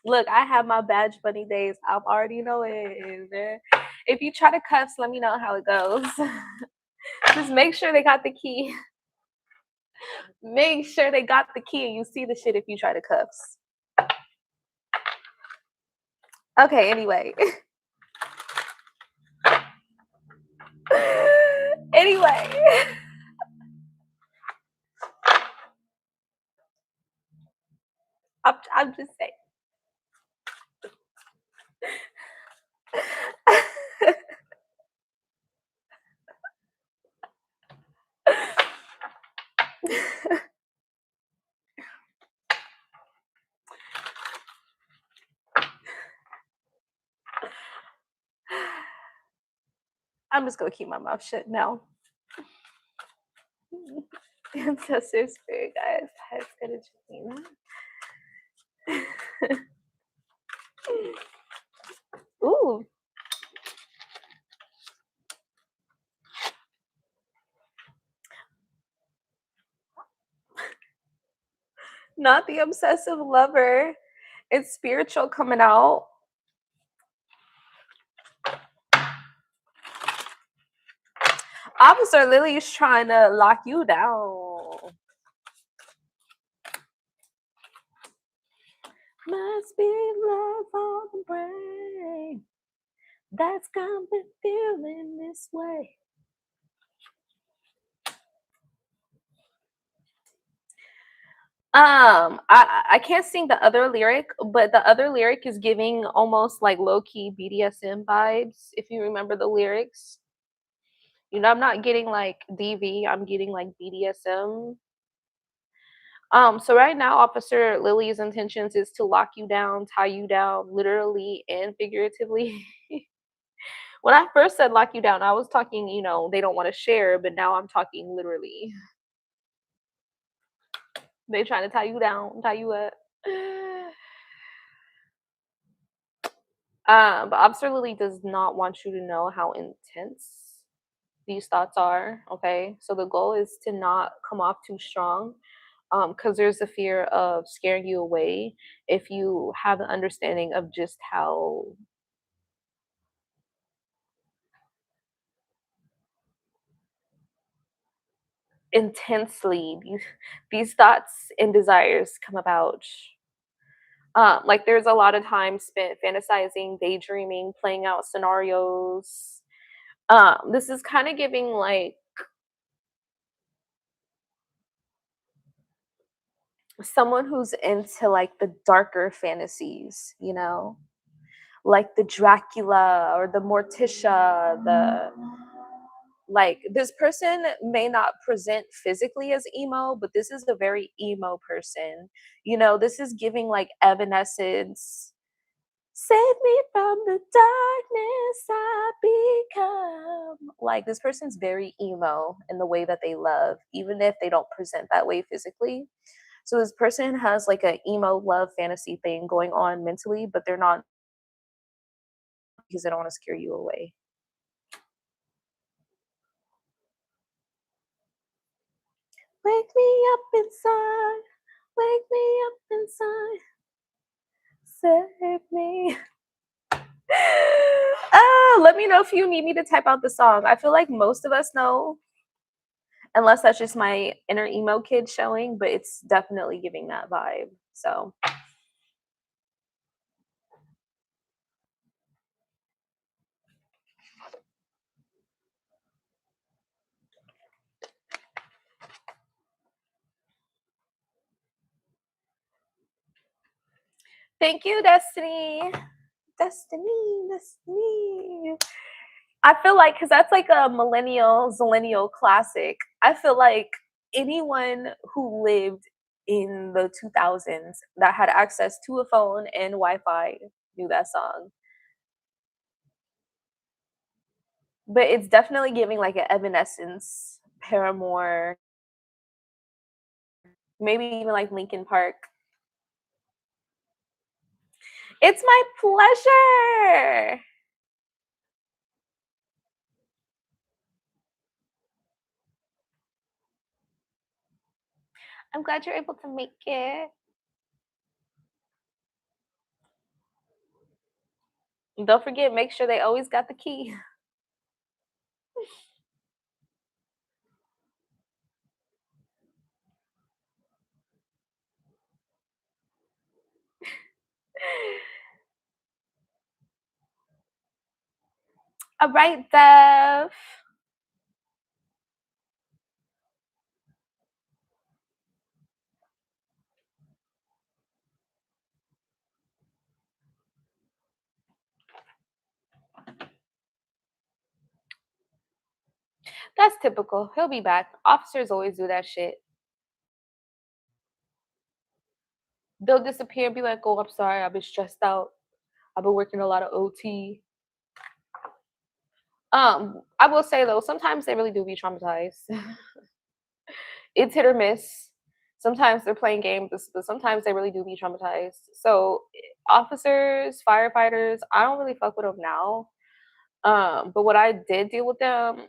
Look, I have my Badge Bunny days. I already know it. If you try to cuffs, let me know how it goes. Just make sure they got the key. Make sure they got the key and you see the shit if you try to cuffs. Okay, anyway. Anyway. I'm just saying. I'm just gonna keep my mouth shut now. Ancestor spirit guys, it's gonna just Ooh. Not the obsessive lover. It's spiritual coming out. Officer Lily's trying to lock you down. Must be love on the brain that's got me feeling this way. I can't sing the other lyric, but the other lyric is giving almost like low key BDSM vibes. If you remember the lyrics, I'm not getting like DV. I'm getting like BDSM. So right now, Officer Lily's intentions is to lock you down, tie you down, literally and figuratively. When I first said lock you down, I was talking, they don't want to share, but now I'm talking literally. They trying to tie you down, tie you up. But Officer Lily does not want you to know how intense these thoughts are. Okay, so the goal is to not come off too strong, because there's a fear of scaring you away if you have an understanding of just how intensely these thoughts and desires come about. Like there's a lot of time spent fantasizing, daydreaming, playing out scenarios. This is kind of giving like someone who's into like the darker fantasies, like the Dracula or the Morticia, the like this person may not present physically as emo, but this is a very emo person. This is giving like Evanescence. Save me from the darkness I become. Like this person's very emo in the way that they love, even if they don't present that way physically. So this person has like a emo love fantasy thing going on mentally, but they're not because they don't want to scare you away. Wake me up inside. Wake me up inside. Save me. Let me know if you need me to type out the song. I feel like most of us know, unless that's just my inner emo kid showing, but it's definitely giving that vibe. So thank you, Destiny. Destiny. I feel like because that's like a zillennial classic. I feel like anyone who lived in the 2000s that had access to a phone and Wi-Fi knew that song. But it's definitely giving like an Evanescence, Paramore, maybe even like Linkin Park. It's my pleasure. I'm glad you're able to make it. And don't forget, make sure they always got the key. All right, Dev. That's typical. He'll be back. Officers always do that shit. They'll disappear and be like, "Oh, I'm sorry. I've been stressed out. I've been working a lot of OT." I will say though, sometimes they really do be traumatized. It's hit or miss. Sometimes they're playing games, but sometimes they really do be traumatized. So, officers, firefighters, I don't really fuck with them now. But what I did deal with them,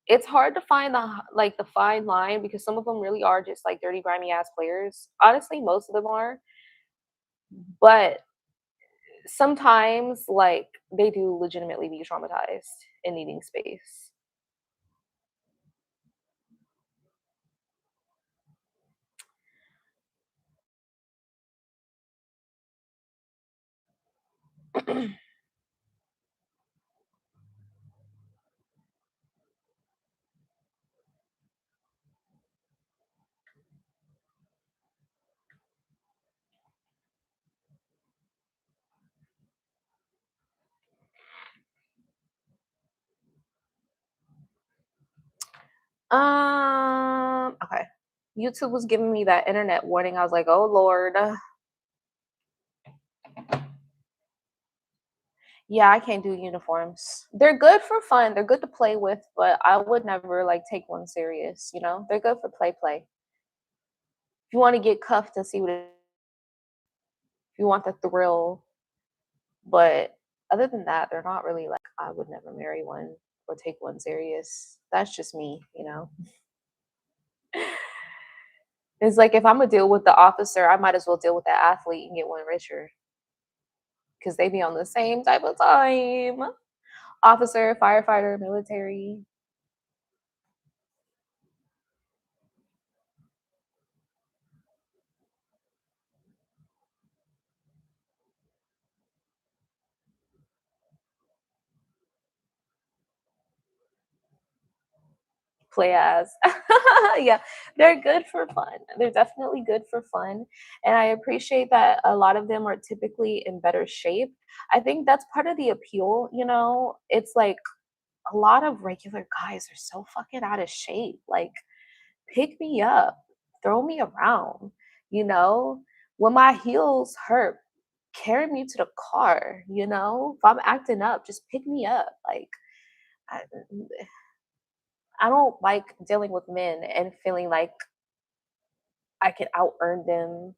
it's hard to find the fine line because some of them really are just like dirty, grimy ass players. Honestly, most of them are, but sometimes like they do legitimately be traumatized and needing space. Okay. YouTube was giving me that internet warning. I was like, oh Lord. Yeah, I can't do uniforms. They're good for fun. They're good to play with, but I would never like take one serious, you know? They're good for play. If you want to get cuffed and see what if you want the thrill, but other than that, they're not really like I would never marry one or take one serious. That's just me, you know. It's like if I'm gonna deal with the officer, I might as well deal with the athlete and get one richer because they be on the same type of time. Officer, firefighter, military. Play as. Yeah, they're good for fun. They're definitely good for fun. And I appreciate that a lot of them are typically in better shape. I think that's part of the appeal, you know? It's like a lot of regular guys are so fucking out of shape. Like, pick me up, throw me around, you know? When my heels hurt, carry me to the car, you know? If I'm acting up, just pick me up. Like, I, I don't like dealing with men and feeling like I can out earn them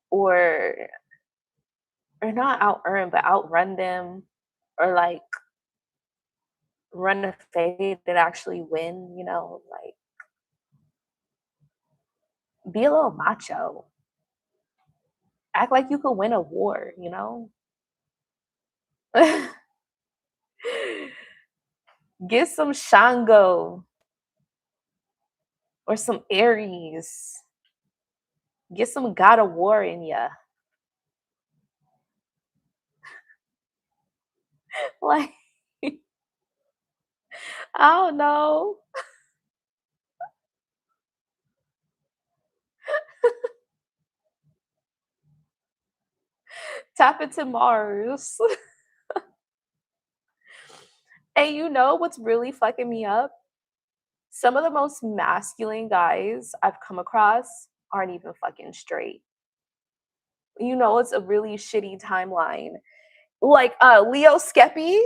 or not out earn, but outrun them or like run a fade and actually win, you know, like be a little macho. Act like you could win a war, you know? Get some Shango or some Aries. Get some God of War in ya. Like, I don't know. Tap into Mars. And you know what's really fucking me up? Some of the most masculine guys I've come across aren't even fucking straight. You know, it's a really shitty timeline. Like Leo Skeppy,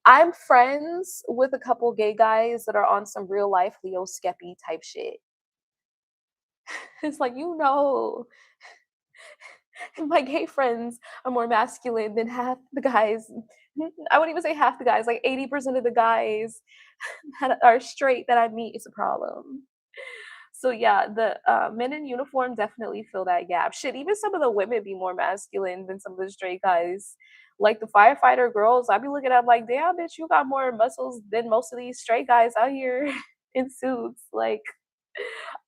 I'm friends with a couple gay guys that are on some real life Leo Skeppy type shit. It's like, you know, my gay friends are more masculine than half the guys. I wouldn't even say half the guys, like 80% of the guys that are straight that I meet is a problem. So yeah, the men in uniform definitely fill that gap. Shit, even some of the women be more masculine than some of the straight guys. Like the firefighter girls, I be looking at 'em like, damn, bitch, you got more muscles than most of these straight guys out here in suits. Like,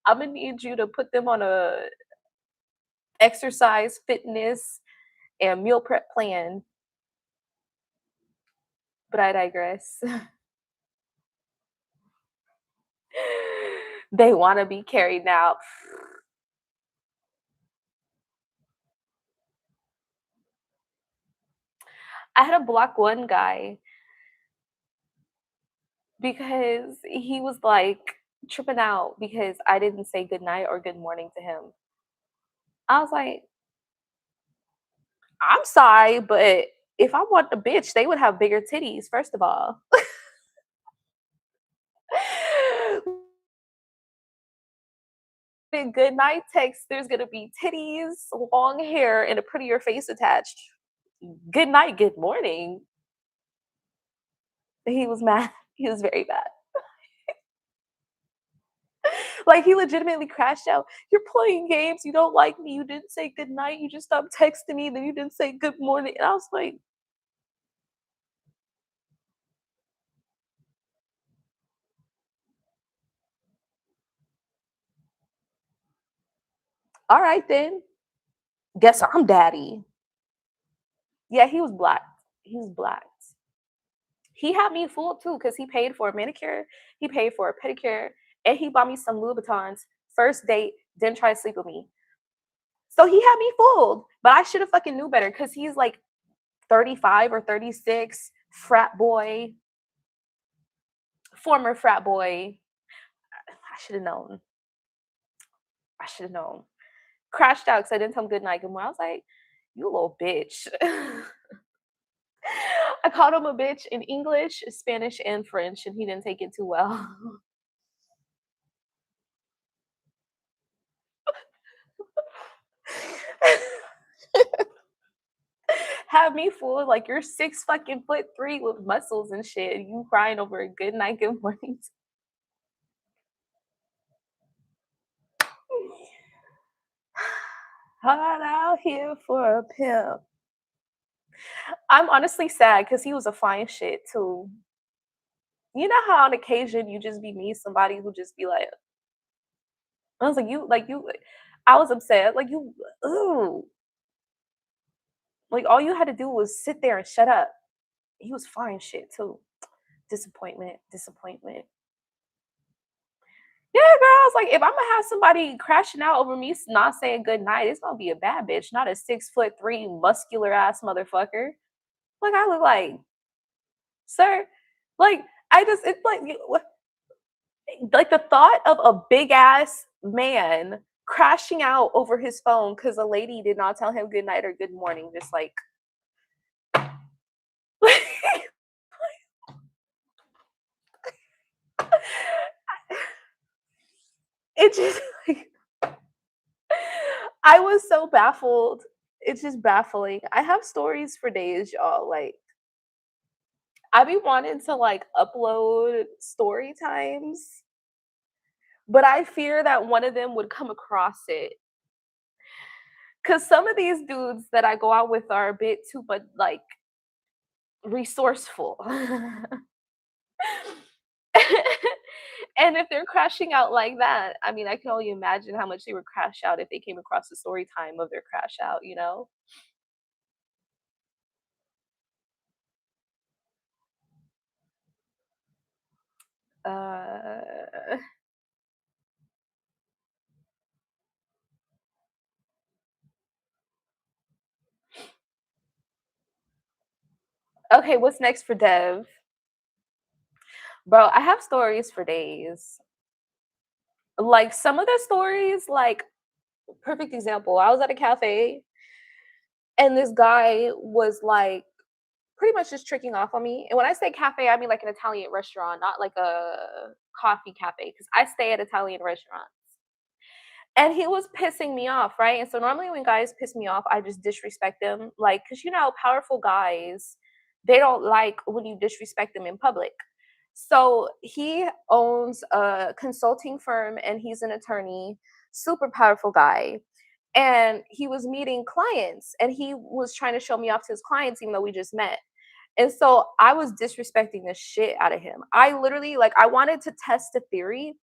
I'm gonna need you to put them on a exercise, fitness, and meal prep plan. But I digress. They want to be carried out. I had to block one guy because he was like tripping out because I didn't say good night or good morning to him. I was like, I'm sorry, but if I want a bitch, they would have bigger titties, first of all. In good night text, there's gonna be titties, long hair, and a prettier face attached. Good night, good morning. He was mad. He was very mad. Like he legitimately crashed out. You're playing games. You don't like me. You didn't say good night. You just stopped texting me. Then you didn't say good morning. And I was like, all right then. Guess I'm daddy. Yeah, he was black. He was black. He had me fooled too because he paid for a manicure, he paid for a pedicure, and he bought me some Louboutins. First date, didn't try to sleep with me. So he had me fooled, but I should have fucking knew better because he's like 35 or 36, frat boy, former frat boy. I should have known. I should have known. Crashed out because I didn't tell him good night, good morning. I was like, you little bitch. I called him a bitch in English, Spanish, and French, and he didn't take it too well. Have me fooled like you're 6 fucking foot 3 with muscles and shit. And you crying over a good night, good morning. Hard out here for a pimp. I'm honestly sad because he was a fine shit too. You know how on occasion you just be meet somebody who just be I was like you, I was upset. Like you, ooh, like all you had to do was sit there and shut up. He was fine shit too. Disappointment, disappointment. Yeah, girl. I was like, if I'm gonna have somebody crashing out over me not saying good night, it's gonna be a bad bitch, not a 6'3" muscular ass motherfucker. Like I look like, sir. Like I just, it's like, like the thought of a big ass man crashing out over his phone because a lady did not tell him good night or good morning. Just like, it just like I was so baffled. It's just baffling. I have stories for days, y'all. Like I be wanting to like upload story times, but I fear that one of them would come across it. Cause some of these dudes that I go out with are a bit too but like resourceful. And if they're crashing out like that, I mean, I can only imagine how much they would crash out if they came across the story time of their crash out, you know? Uh, okay, what's next for Dev? Bro, I have stories for days. Like some of the stories, like perfect example. I was at a cafe and this guy was like pretty much just tricking off on me. And when I say cafe, I mean like an Italian restaurant, not like a coffee cafe, because I stay at Italian restaurants. And he was pissing me off, right? And so normally when guys piss me off, I just disrespect them. Like, cause you know, powerful guys, they don't like when you disrespect them in public. So he owns a consulting firm and he's an attorney, super powerful guy. And he was meeting clients and he was trying to show me off to his clients, even though we just met. And so I was disrespecting the shit out of him. I literally, like, I wanted to test a theory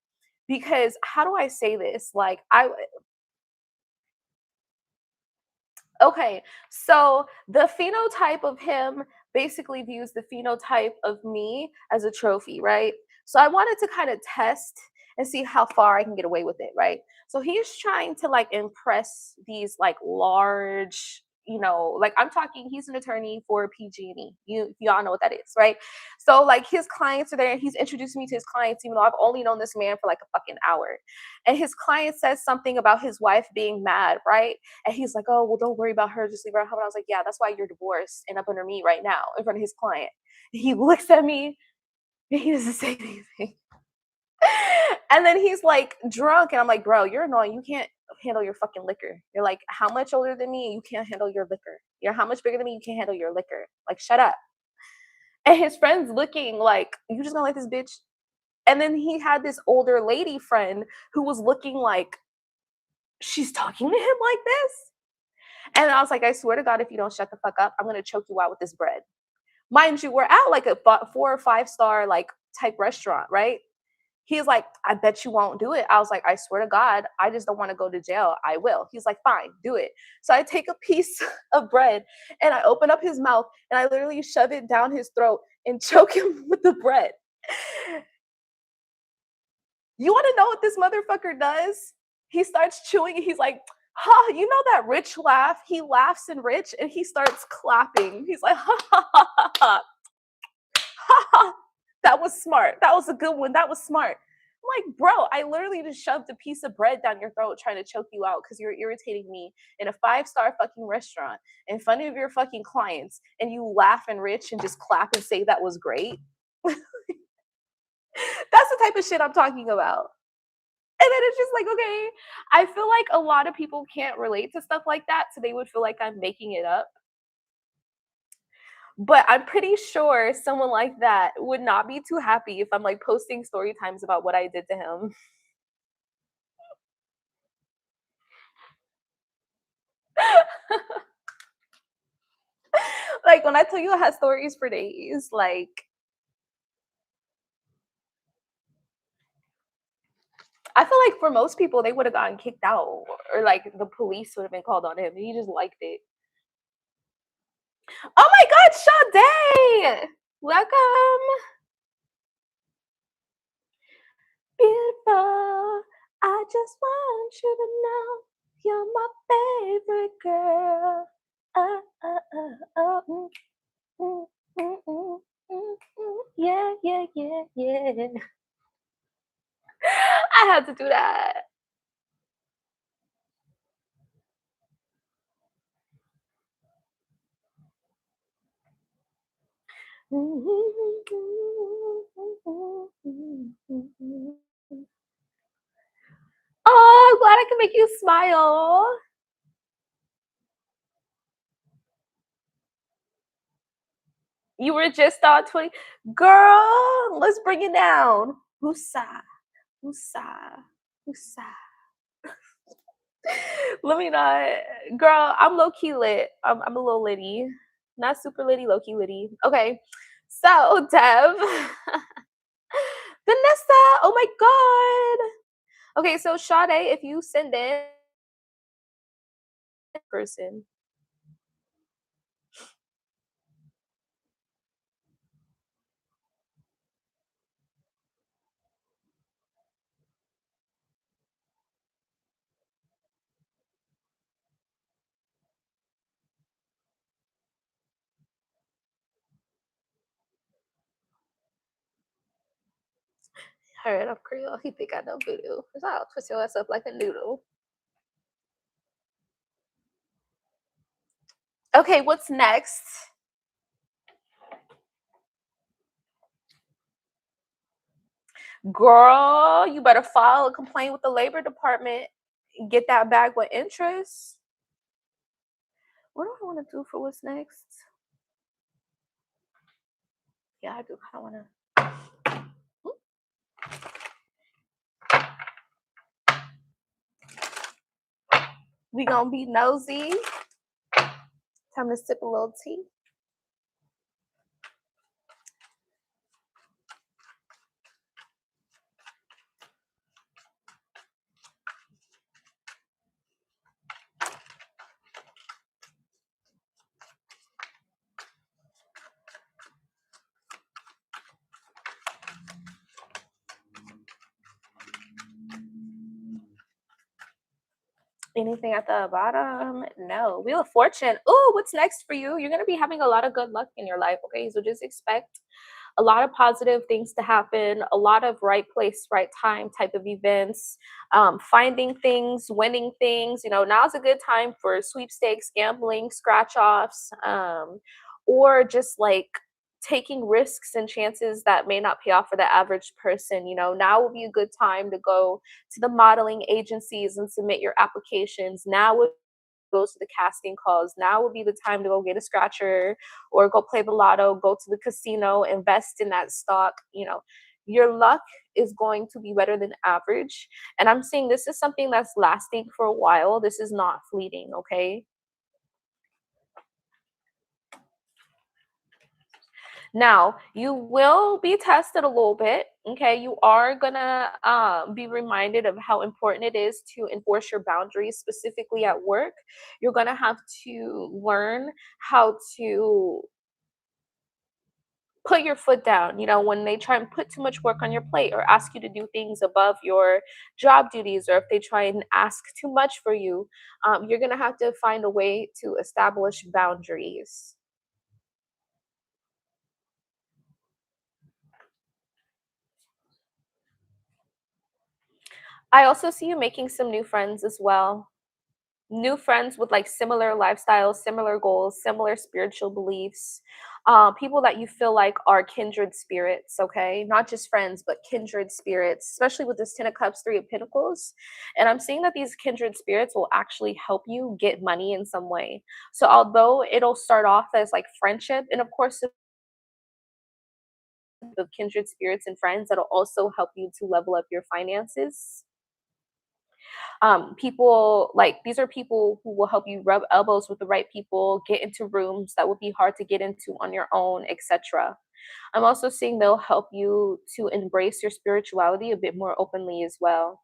because how do I say this? Like, okay, so the phenotype of him basically views the phenotype of me as a trophy, right? So I wanted to kind of test and see how far I can get away with it, right? So he's trying to like impress these like large, you know, like I'm talking, he's an attorney for PG&E. Y'all know what that is, right? So like his clients are there and he's introducing me to his clients, even though I've only known this man for like a fucking hour. And his client says something about his wife being mad, right? And he's like, oh, well, don't worry about her. Just leave her at home. And I was like, yeah, that's why you're divorced and up under me right now in front of his client. He looks at me and he doesn't say anything. And then he's like drunk. And I'm like, bro, you're annoying. You can't handle your fucking liquor. You're like, how much older than me? You can't handle your liquor. You're how much bigger than me? You can't handle your liquor. Like, shut up. And his friend's looking like, you just gonna let this bitch? And then he had this older lady friend who was looking like, she's talking to him like this? And I was like, I swear to God, if you don't shut the fuck up, I'm gonna choke you out with this bread. Mind you, we're at like a 4 or 5 star like type restaurant, right? He's like, I bet you won't do it. I was like, I swear to God, I just don't want to go to jail. I will. He's like, fine, do it. So I take a piece of bread and I open up his mouth and I literally shove it down his throat and choke him with the bread. You want to know what this motherfucker does? He starts chewing and he's like, ha, you know that Rich laugh? He laughs in Rich and he starts clapping. He's like, ha ha ha ha ha ha. That was smart. That was a good one. That was smart. I'm like, bro, I literally just shoved a piece of bread down your throat trying to choke you out because you're irritating me in a five-star fucking restaurant in front of your fucking clients, and you laugh and rich and just clap and say that was great. That's the type of shit I'm talking about. And then it's just like, okay, I feel like a lot of people can't relate to stuff like that, so they would feel like I'm making it up. But I'm pretty sure someone like that would not be too happy if I'm like posting story times about what I did to him. Like when I tell you I had stories for days, like I feel like for most people they would have gotten kicked out or like the police would have been called on him. He just liked it. Oh my god, Sade! Welcome. Beautiful. I just want you to know you're my favorite girl. Mm, mm, mm, mm, yeah, yeah, yeah, yeah. I had to do that. Oh, I'm glad I can make you smile. You were just on 20. Girl, let's bring it down. Woosah, woosah, woosah. Let me not. Girl, I'm low key lit. I'm a little litty. Not super litty, low key litty. Okay. So, Dev. Vanessa, oh my God. Okay, so Sade, if you send in person. Heard of Creole. He think I know voodoo. Cause I'll twist your ass up like a noodle. Okay, what's next? Girl, you better file a complaint with the labor department and get that bag with interest. What do I want to do for what's next? Yeah, I do kind of want to. We gonna be nosy. Time to sip a little tea. Anything at the bottom? No. Wheel of Fortune. Ooh, what's next for you? You're gonna be having a lot of good luck in your life. Okay, so just expect a lot of positive things to happen, a lot of right place, right time type of events, finding things, winning things. You know, now's a good time for sweepstakes, gambling, scratch offs, or just like taking risks and chances that may not pay off for the average person. You know, now would be a good time to go to the modeling agencies and submit your applications. Now would goes to the casting calls. Now would be the time to go get a scratcher or go play the lotto, go to the casino, invest in that stock. You know, your luck is going to be better than average. And I'm saying this is something that's lasting for a while. This is not fleeting, okay? Now, you will be tested a little bit. Okay, you are gonna be reminded of how important it is to enforce your boundaries, specifically at work. You're gonna have to learn how to put your foot down. You know, when they try and put too much work on your plate or ask you to do things above your job duties, or if they try and ask too much for you, you're gonna have to find a way to establish boundaries. I also see you making some new friends as well. New friends with like similar lifestyles, similar goals, similar spiritual beliefs, people that you feel like are kindred spirits, okay? Not just friends, but kindred spirits, especially with this 10 of Cups, 3 of Pentacles. And I'm seeing that these kindred spirits will actually help you get money in some way. So, although it'll start off as like friendship, and of course, of kindred spirits and friends that'll also help you to level up your finances. People like these are people who will help you rub elbows with the right people, get into rooms that would be hard to get into on your own, etc. I'm also seeing they'll help you to embrace your spirituality a bit more openly as well.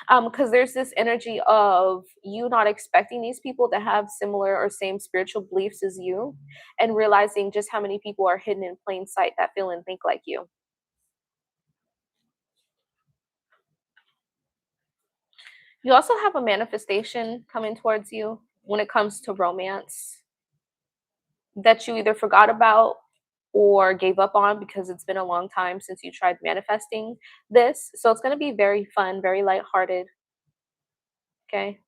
Because there's this energy of you not expecting these people to have similar or same spiritual beliefs as you, and realizing just how many people are hidden in plain sight that feel and think like you. You also have a manifestation coming towards you when it comes to romance that you either forgot about or gave up on because it's been a long time since you tried manifesting this. So it's going to be very fun, very lighthearted. Okay.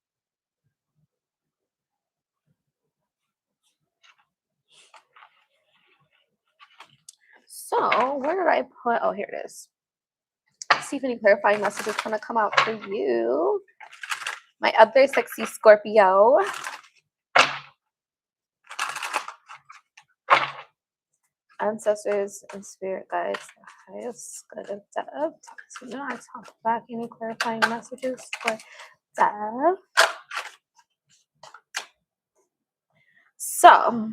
So where did I put? Oh, here it is. Let's see if any clarifying messages going to come out for you. My other sexy Scorpio. Ancestors and spirit guides, the highest good of Dev. So now I talk back any clarifying messages for Dev. So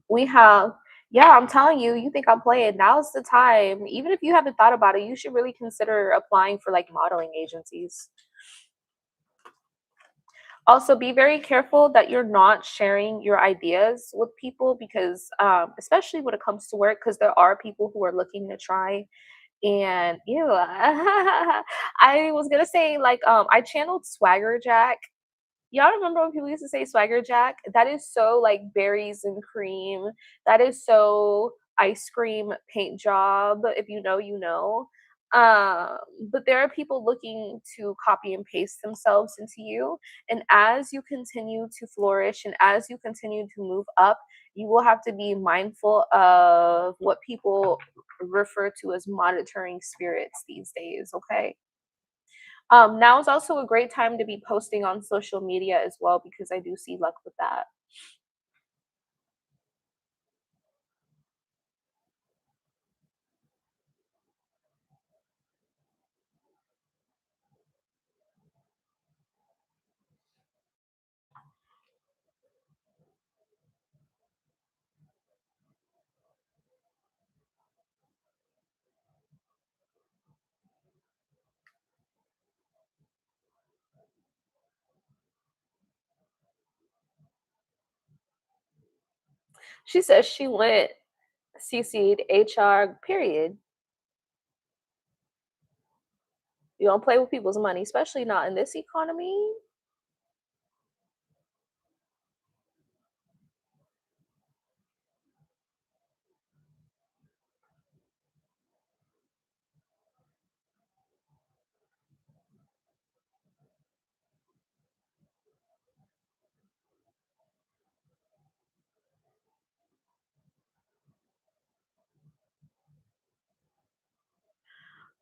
we have, yeah, I'm telling you, you think I'm playing. Now's the time. Even if you haven't thought about it, you should really consider applying for like modeling agencies. Also, be very careful that you're not sharing your ideas with people because, especially when it comes to work, because there are people who are looking to try. And ew, I was gonna say like I channeled Swagger Jack. Y'all remember when people used to say Swagger Jack? That is so like berries and cream. That is so ice cream paint job. If you know, you know. But there are people looking to copy and paste themselves into you. And as you continue to flourish and as you continue to move up, you will have to be mindful of what people refer to as monitoring spirits these days, okay? Now is also a great time to be posting on social media as well because I do see luck with that. She says she went CC'd HR, period. You don't play with people's money, especially not in this economy.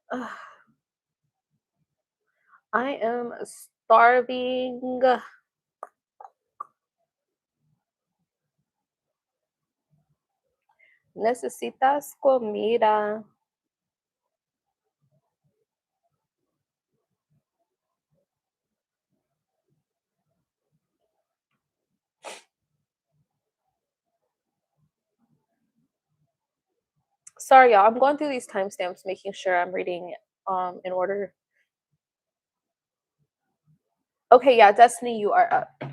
Ugh, I am starving. Necesitas comida. Sorry, y'all. I'm going through these timestamps, making sure I'm reading in order. Okay, yeah, Destiny, you are up. Did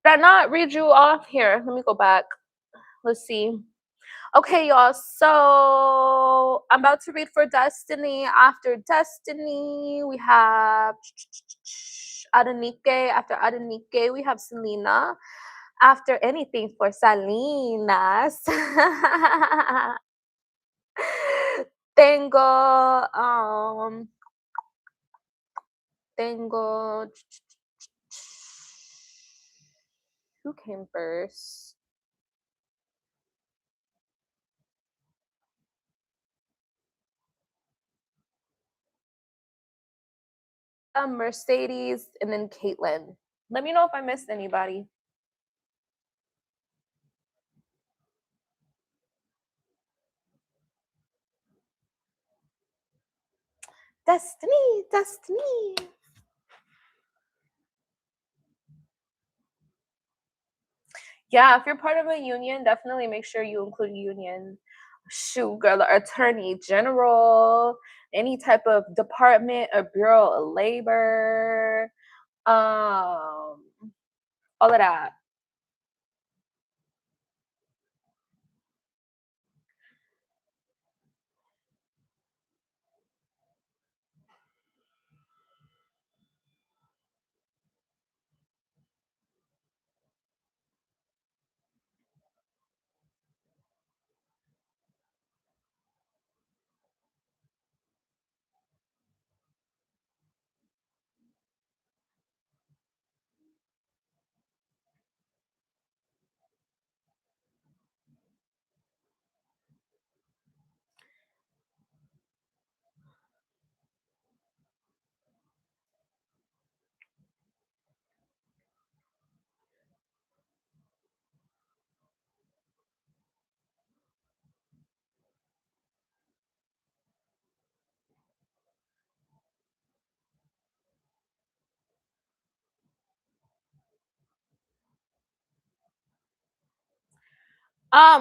I not read you off here? Let me go back. Let's see. Okay, y'all. So I'm about to read for Destiny. After Destiny, we have Adenike. After Adenike, we have Selena. after anything for Salinas. Tengo, tengo. Who came first? Mercedes, and then Caitlin. Let me know if I missed anybody. Destiny, Destiny. Yeah, if you're part of a union, definitely make sure you include union. Shoot, girl, attorney general, any type of department or bureau of labor, all of that.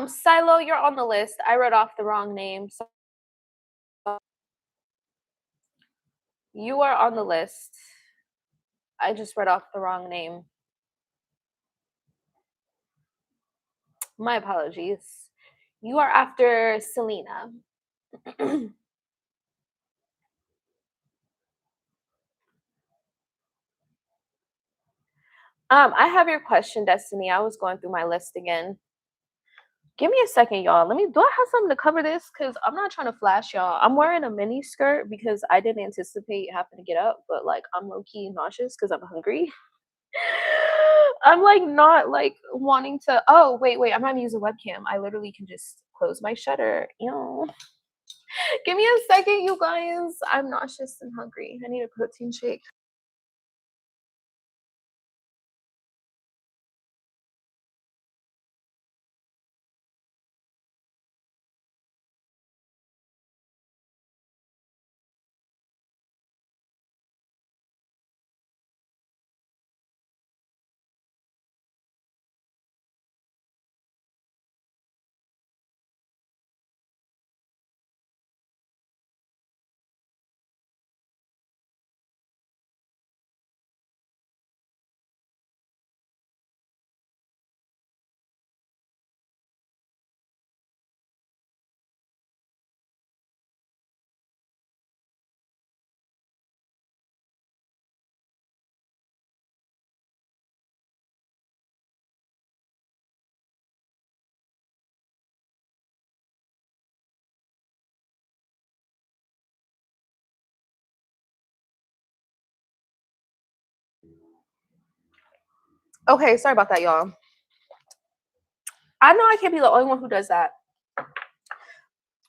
Silo, you're on the list. I read off the wrong name. So you are on the list. I just read off the wrong name. My apologies. You are after Selena. I have your question, Destiny. I was going through my list again. Give me a second, y'all. Do I have something to cover this? Because I'm not trying to flash y'all. I'm wearing a mini skirt because I didn't anticipate having to get up, but like I'm low key nauseous because I'm hungry. I'm like not like wanting to. Oh, wait. I'm not using webcam. I literally can just close my shutter. Give me a second, you guys. I'm nauseous and hungry. I need a protein shake. Okay, sorry about that, y'all. I know I can't be the only one who does that.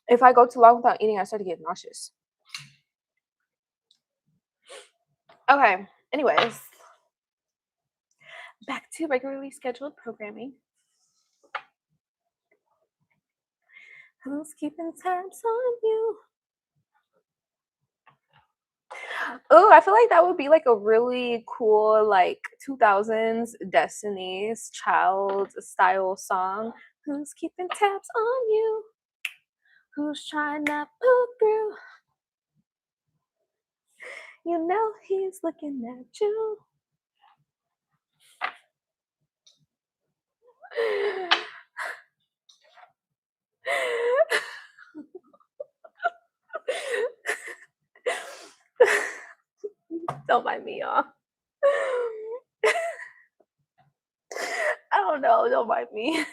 If I go too long without eating, I start to get nauseous. Okay, anyways, back to regularly scheduled programming. Who's keeping tabs on you? Oh, I feel like that would be like a really cool, like 2000s Destiny's Child style song. Who's keeping tabs on you? Who's trying to pull through? You know he's looking at you. Don't mind me, y'all. don't know. Don't mind me.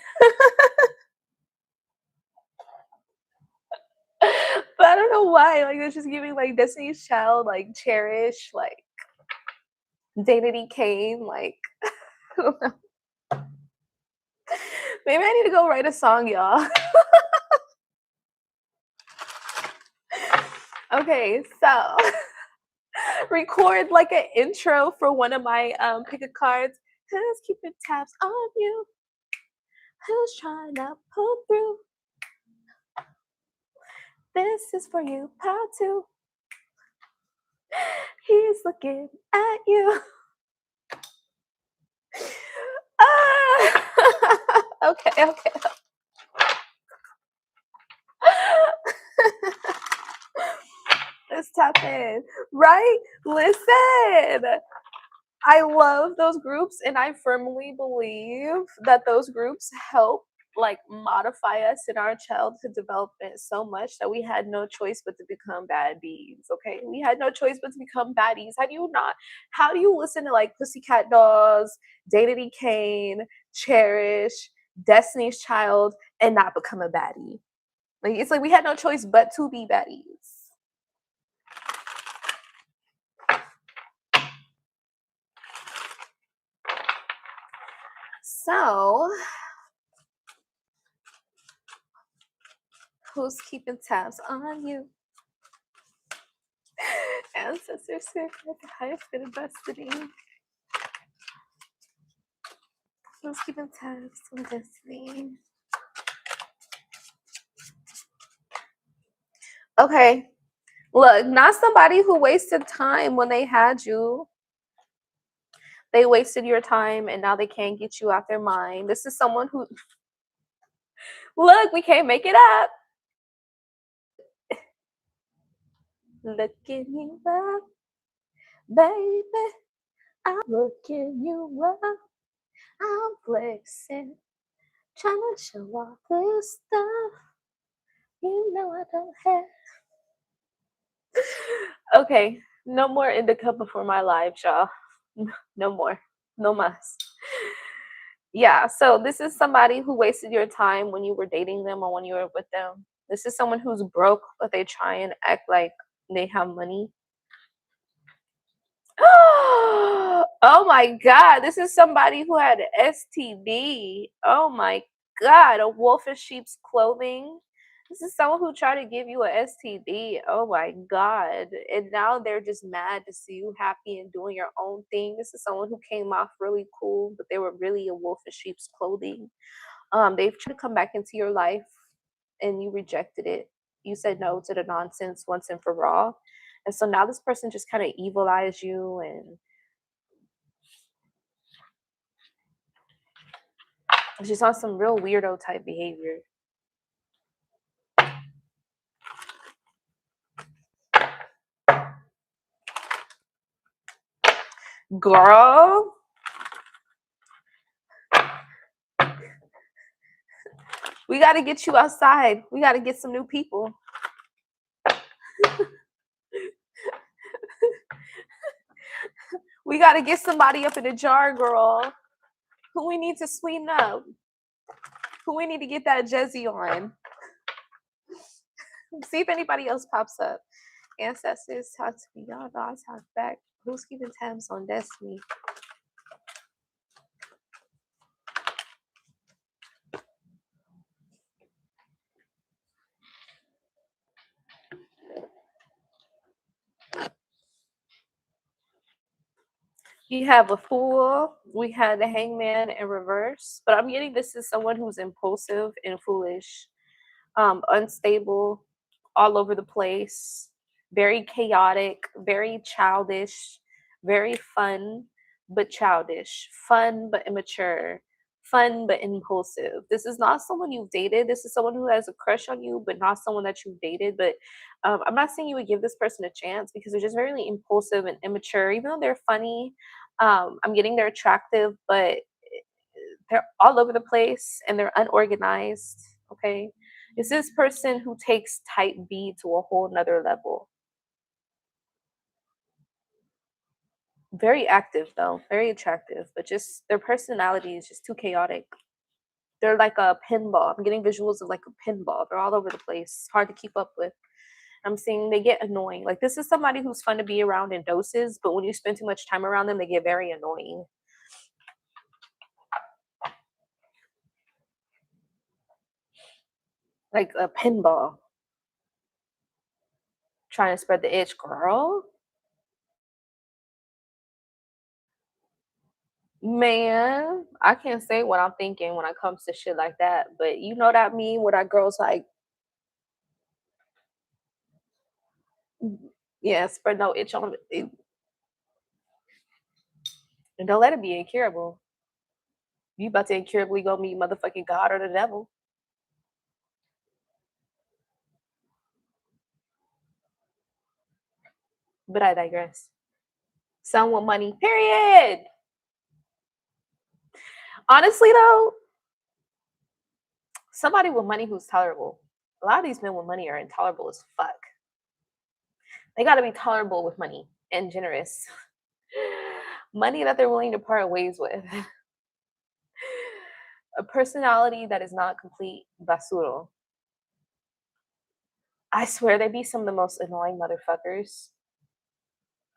But I don't know why. Like it's just giving like Destiny's Child, like Cherish, like Danity Kane, like I don't know. Maybe I need to go write a song, y'all. Okay, so record like an intro for one of my pick a cards. Who's keeping tabs on you? Who's trying to pull through? This is for you, part two. He's looking at you. Ah! Okay, okay. Let's tap in, right? Listen, I love those groups, and I firmly believe that those groups help like modify us in our childhood development so much that we had no choice but to become bad bees. Okay, we had no choice but to become baddies. How do you not? How do you listen to like Pussycat Dolls, Danity Kane, Cherish, Destiny's Child, and not become a baddie? Like it's like we had no choice but to be baddies. So, who's keeping tabs on you? Ancestors here at the highest good of destiny. Who's keeping tabs on destiny? Okay. Look, not somebody who wasted time when they had you. They wasted your time and now they can't get you out their mind. This is someone who, look, we can't make it up. Looking you up, baby. I'm looking you up. I'm flexing, trying to show off this stuff. You know I don't have. Okay, no more indica before my live, y'all. No more. No must. Yeah, so this is somebody who wasted your time when you were dating them or when you were with them. This is someone who's broke, but they try and act like they have money. Oh my God, this is somebody who had an STD. Oh my God, a wolf in sheep's clothing. This is someone who tried to give you a STD. Oh my God. And now they're just mad to see you happy and doing your own thing. This is someone who came off really cool, but they were really a wolf in sheep's clothing. They've tried to come back into your life and you rejected it. You said no to the nonsense once and for all. And so now this person just kind of evil eyes you and just on some real weirdo type behavior. Girl, we got to get you outside. We got to get some new people. We got to get somebody up in the jar, girl. Who we need to sweeten up? Who we need to get that Jezzy on? See if anybody else pops up. Ancestors, talk to me. Y'all know I talk back. Who's keeping tabs on destiny? You have a fool. We had the hangman in reverse, but I'm getting this is someone who's impulsive and foolish, unstable, all over the place, very chaotic, very childish, very fun but childish, fun but immature, fun but impulsive. This is not someone you've dated. This is someone who has a crush on you, but not someone that you've dated. But I'm not saying you would give this person a chance because they're just very impulsive and immature. Even though they're funny, I'm getting they're attractive, but they're all over the place and they're unorganized. Okay, it's this person who takes type B to a whole nother level. Very active though, very attractive, but just their personality is just too chaotic. They're like a pinball. I'm getting visuals of like a pinball. They're all over the place. Hard to keep up with. I'm seeing they get annoying. Like this is somebody who's fun to be around in doses, but when you spend too much time around them, they get very annoying. Like a pinball. Trying to spread the itch, girl. Man, I can't say what I'm thinking when it comes to shit like that, but you know that meme where that girl's like, yeah, spread no itch on it, and don't let it be incurable. You about to incurably go meet motherfucking God or the devil. But I digress. Some with money, period. Honestly though, somebody with money who's tolerable. A lot of these men with money are intolerable as fuck. They gotta be tolerable with money and generous. Money that they're willing to part ways with. A personality that is not complete basuro. I swear they be some of the most annoying motherfuckers.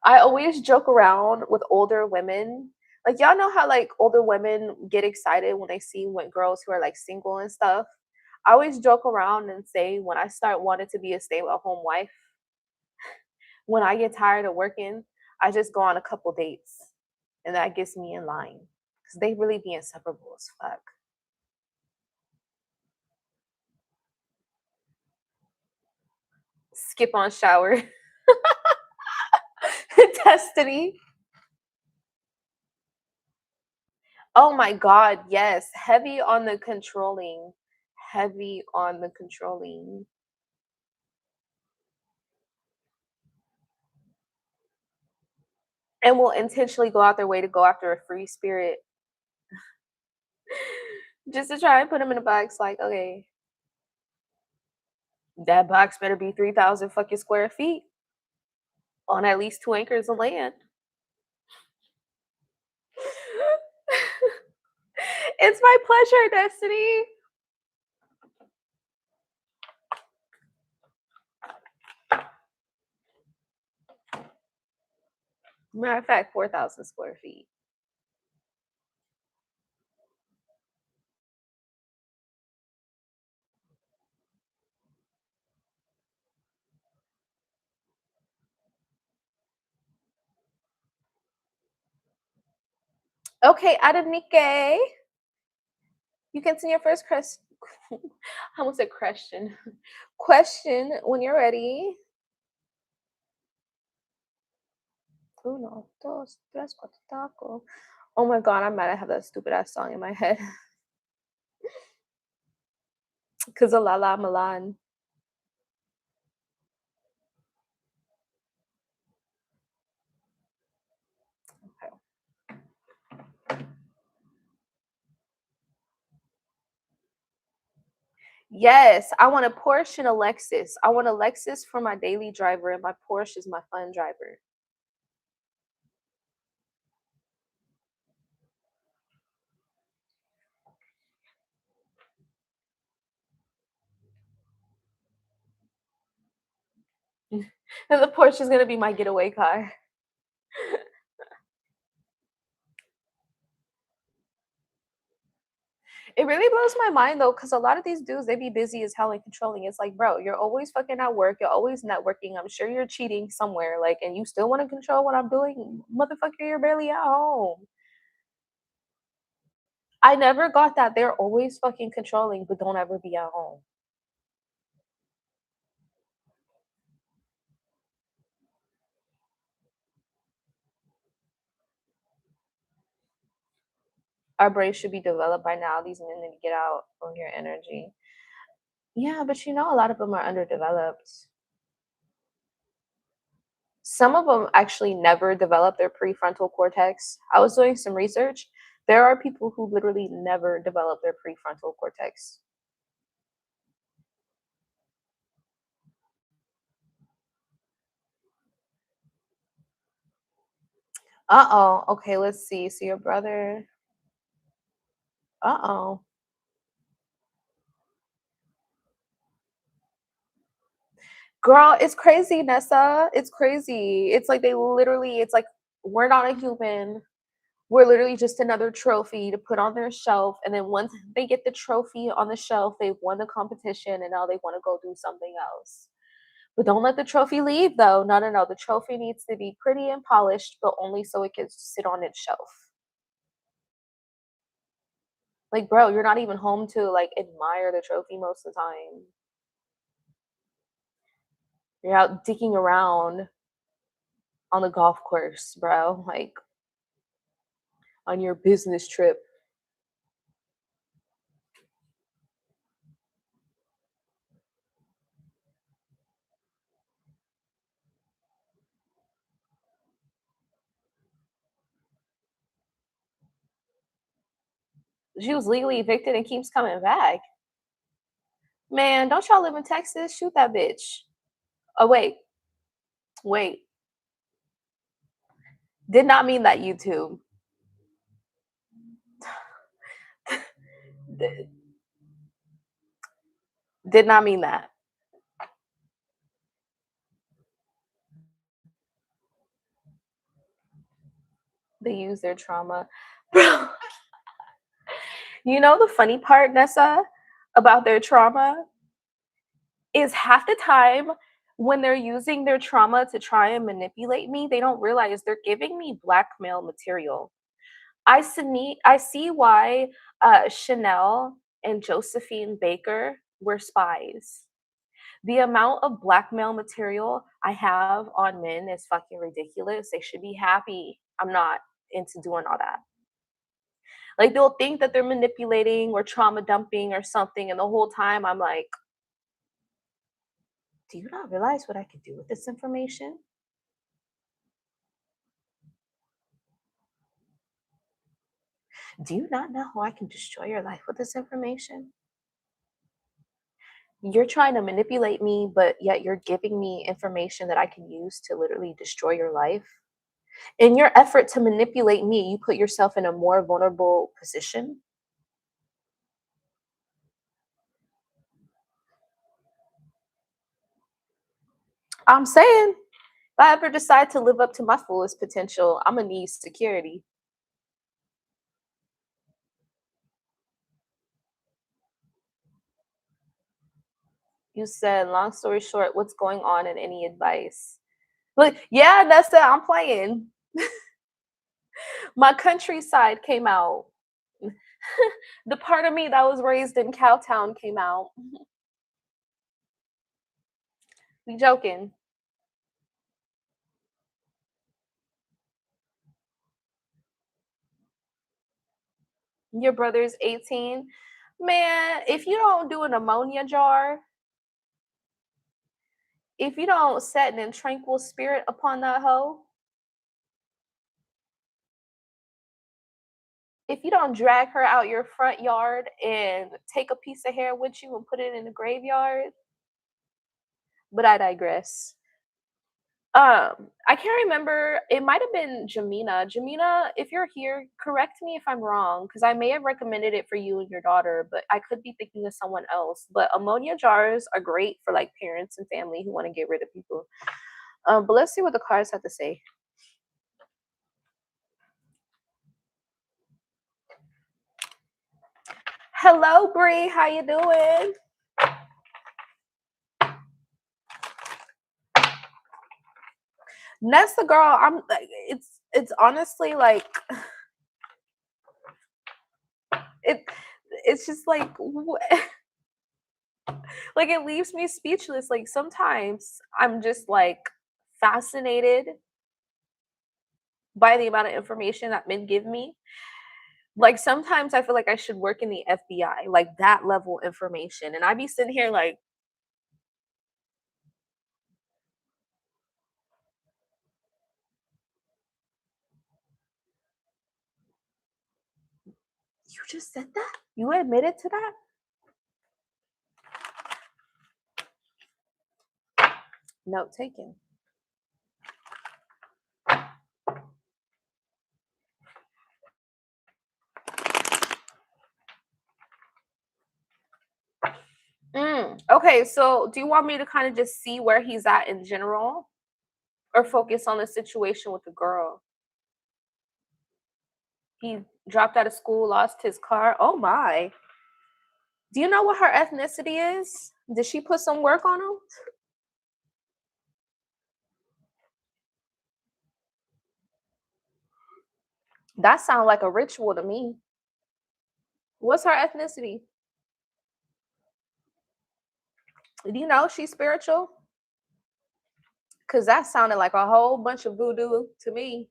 I always joke around with older women. Like y'all know how like older women get excited when they see what girls who are like single and stuff. I always joke around and say when I start wanting to be a stay-at-home wife, when I get tired of working, I just go on a couple dates and that gets me in line. Cause they really be inseparable as fuck. Skip on shower. Destiny. Oh my god, yes. Heavy on the controlling. Heavy on the controlling. And will intentionally go out their way to go after a free spirit just to try and put them in a box like, okay, that box better be 3,000 fucking square feet on at least 2 acres of land. It's my pleasure, Destiny. Matter of fact, 4,000 square feet. Okay, Adenike, you can send your first question. I almost said question. Question when you're ready. Uno, dos, tres, cuatro, taco. Oh my god, I'm mad I have that stupid ass song in my head. Cause of Lala Milan. Okay. Yes, I want a Porsche and a Lexus. I want a Lexus for my daily driver, and my Porsche is my fun driver. And the Porsche is gonna be my getaway car. It really blows my mind though, because a lot of these dudes they be busy as hell and controlling. It's like, bro, you're always fucking at work. You're always networking. I'm sure you're cheating somewhere. Like, and you still want to control what I'm doing, motherfucker. You're barely at home. I never got that. They're always fucking controlling, but don't ever be at home. Our brains should be developed by now. These men need to get out on your energy. Yeah, but you know, a lot of them are underdeveloped. Some of them actually never develop their prefrontal cortex. I was doing some research. There are people who literally never develop their prefrontal cortex. Uh-oh. Okay, let's see. So your brother. Uh-oh. Girl, it's crazy, Nessa. It's crazy. It's like they literally, it's like we're not a human. We're literally just another trophy to put on their shelf. And then once they get the trophy on the shelf, they've won the competition and now they want to go do something else. But don't let the trophy leave though. No, no, no. The trophy needs to be pretty and polished, but only so it can sit on its shelf. Like, bro, you're not even home to like admire the trophy most of the time. You're out digging around on the golf course, bro. Like on your business trip. She was legally evicted and keeps coming back. Man, don't y'all live in Texas? Shoot that bitch. Oh wait, wait. Did not mean that YouTube. D- did not mean that. They use their trauma. Bro, you know the funny part, Nessa, about their trauma is half the time when they're using their trauma to try and manipulate me, they don't realize they're giving me blackmail material. I see why Chanel and Josephine Baker were spies. The amount of blackmail material I have on men is fucking ridiculous. They should be happy. I'm not into doing all that. Like they'll think that they're manipulating or trauma dumping or something, and the whole time I'm like, do you not realize what I could do with this information? Do you not know how I can destroy your life with this information? You're trying to manipulate me, but yet you're giving me information that I can use to literally destroy your life. In your effort to manipulate me, you put yourself in a more vulnerable position. I'm saying, if I ever decide to live up to my fullest potential, I'm gonna need security. You said, long story short, what's going on and any advice? But yeah, that's it. I'm playing. My countryside came out. The part of me that was raised in Cowtown came out. We joking. Your brother's 18. Man, if you don't do an ammonia jar, if you don't set an tranquil spirit upon that hoe, if you don't drag her out your front yard and take a piece of hair with you and put it in the graveyard, but I digress. I can't remember. It might have been Jamina. Jamina, if you're here, correct me if I'm wrong, because I may have recommended it for you and your daughter, but I could be thinking of someone else. But ammonia jars are great for like parents and family who want to get rid of people. But let's see what the cards have to say. Hello, Bree. How you doing? Nessa, girl. I'm. It's honestly like it. It's just like like it leaves me speechless. Like sometimes I'm just like fascinated by the amount of information that men give me. Like sometimes I feel like I should work in the FBI, like that level information. And I be sitting here like, you just said that? You admitted to that? Note taken. Okay, so do you want me to kind of just see where he's at in general or focus on the situation with the girl? He dropped out of school, lost his car. Oh my. Do you know what her ethnicity is? Did she put some work on him? That sounds like a ritual to me. What's her ethnicity? Do you know she's spiritual? Because that sounded like a whole bunch of voodoo to me.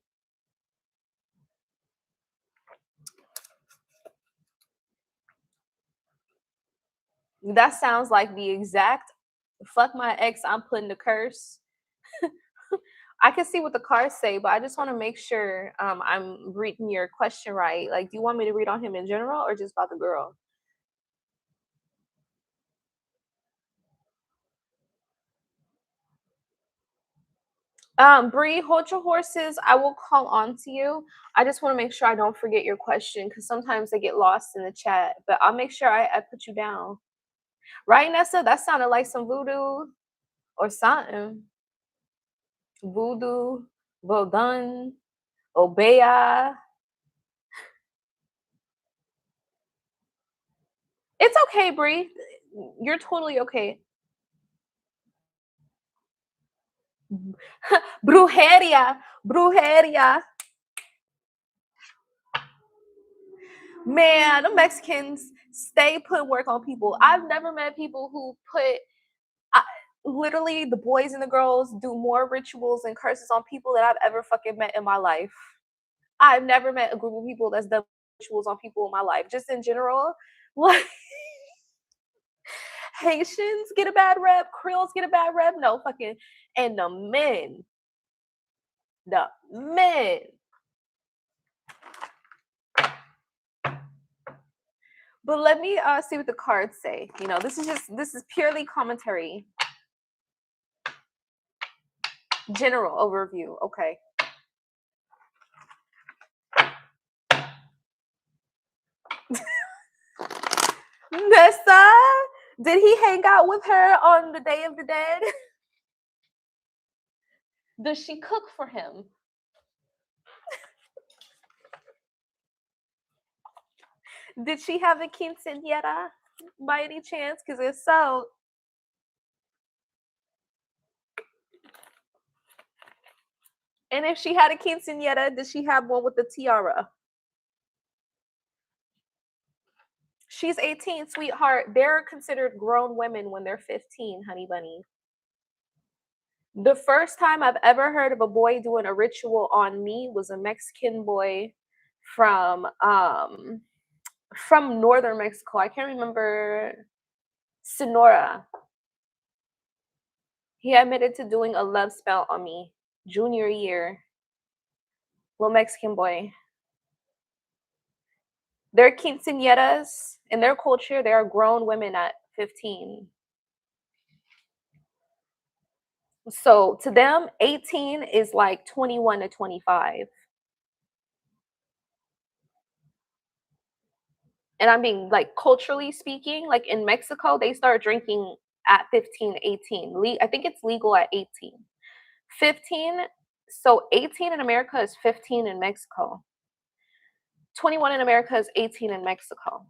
That sounds like the exact fuck my ex, I'm putting the curse. I can see what the cards say, but I just want to make sure I'm reading your question right. Like, do you want me to read on him in general or just about the girl? Bree, hold your horses. I will call on to you. I just want to make sure I don't forget your question because sometimes they get lost in the chat. But I'll make sure I put you down. Right, Nessa? That sounded like some voodoo or something. Voodoo, Vodun, Obeya. It's okay, Bree. You're totally okay. Brujeria, brujeria. Man, the Mexicans stay put work on people. I've never met people who put I, literally the boys and the girls do more rituals and curses on people that I've ever fucking met in my life. I've never met a group of people that's done rituals on people in my life. Just in general, like Haitians get a bad rep, Creoles get a bad rep. No fucking, and the men. But let me see what the cards say. You know, this is purely commentary. General overview. Okay. Nessa, did he hang out with her on the Day of the Dead? Does she cook for him? Did she have a quinceañera by any chance? Because if so, and if she had a quinceañera, did she have one with the tiara? She's 18, sweetheart. They're considered grown women when they're 15, honey bunny. The first time I've ever heard of a boy doing a ritual on me was a Mexican boy from northern Mexico. I can't remember Sonora. He admitted to doing a love spell on me junior year. Little Mexican boy. They're quinceañeras. In their culture, they are grown women at 15. So to them, 18 is like 21 to 25. And I'm being like culturally speaking, like in Mexico, they start drinking at 15, 18. I think it's legal at 18. 15, so 18 in America is 15 in Mexico. 21 in America is 18 in Mexico.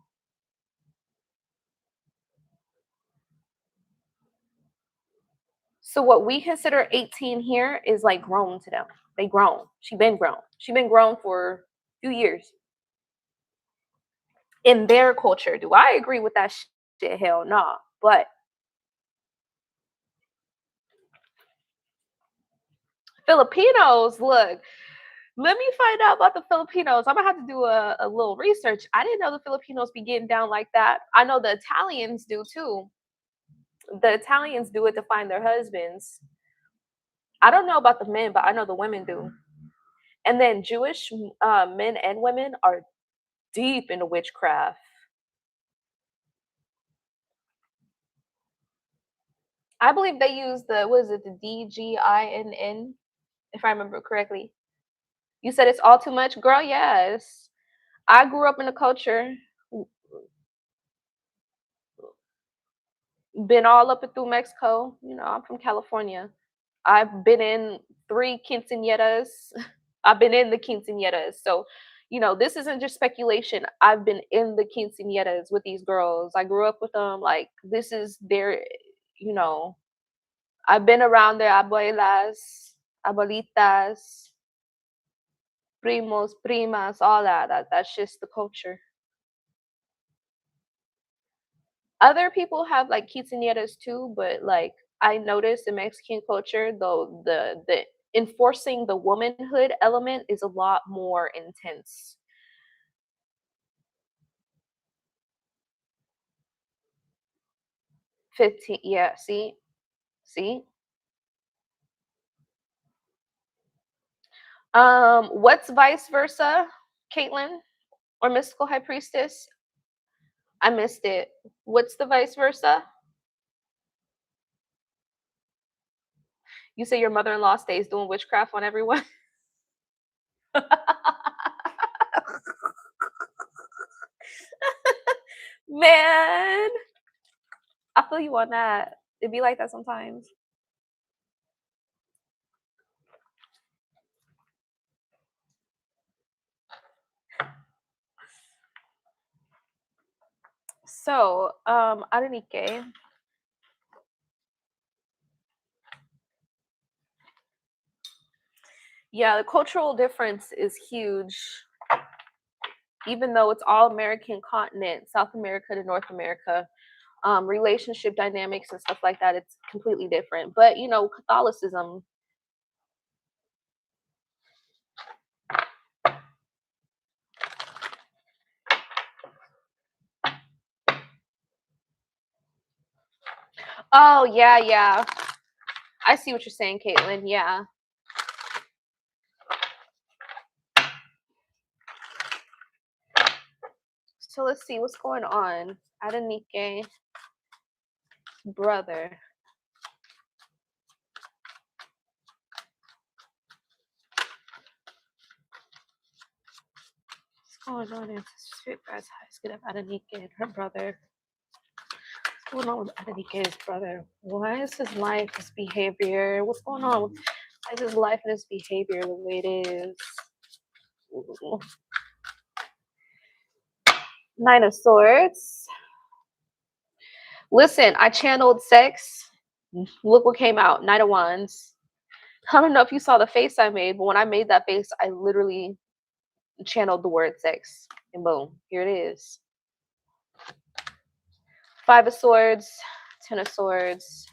So what we consider 18 here is like grown to them. They grown. She been grown. She been grown for a few years. In their culture, do I agree with that shit? Hell no. Nah. But Filipinos, look, let me find out about the Filipinos. I'm gonna have to do a little research. I didn't know the Filipinos be getting down like that. I know the Italians do too. The Italians do it to find their husbands. I don't know about the men, but I know the women do. And then Jewish men and women are deep into witchcraft. I believe they use the what is it, the DGINN, if I remember correctly. You said it's all too much, girl. Yes, I grew up in a culture. Been all up and through Mexico. You know, I'm from California. I've been in 3 quinceañeras. I've been in the quinceañeras. So, you know, this isn't just speculation. I've been in the quinceañeras with these girls. I grew up with them. Like, this is their, you know, I've been around their abuelas, abuelitas, primos, primas, all that. That's just the culture. Other people have like quinceañeras too, but like I noticed in Mexican culture, though the enforcing the womanhood element is a lot more intense. 15, yeah, see. What's vice versa, Caitlin or mystical high priestess? I missed it. What's the vice versa? You say your mother-in-law stays doing witchcraft on everyone. Man, I feel you on that. It be like that sometimes. So, Adenike, yeah, the cultural difference is huge. Even though it's all American continent, South America to North America, relationship dynamics and stuff like that, it's completely different. But you know, Catholicism. Oh yeah, yeah. I see what you're saying, Caitlin. Yeah. So let's see what's going on. Adenike, brother. What's going on in Spirit Guys High School of Adenike and her brother? What's going on with Adenike's brother? Why is his life, his behavior? What's going on? Why is his life and his behavior the way it is? Ooh. Nine of Swords. Listen, I channeled sex. Look what came out. Knight of Wands. I don't know if you saw the face I made, but when I made that face, I literally channeled the word sex. And boom, here it is. Five of Swords, Ten of Swords,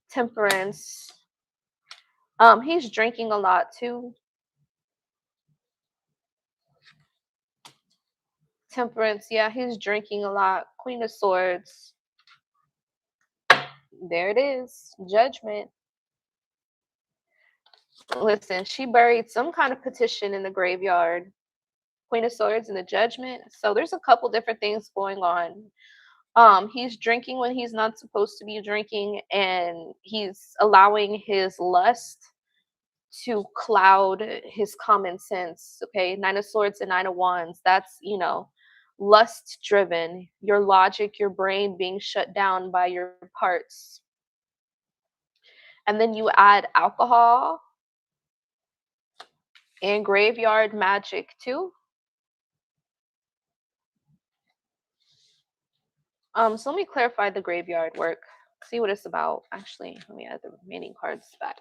Temperance. He's drinking a lot too. Temperance, yeah, he's drinking a lot. Queen of Swords. There it is. Judgment. Listen, she buried some kind of petition in the graveyard. Queen of Swords and the Judgment. So there's a couple different things going on. He's drinking when he's not supposed to be drinking, and he's allowing his lust to cloud his common sense. Okay, Nine of Swords and Nine of Wands. That's, you know, lust driven. Your logic, your brain being shut down by your parts. And then you add alcohol and graveyard magic too. So let me clarify the graveyard work. See what it's about. Actually, let me add the remaining cards back.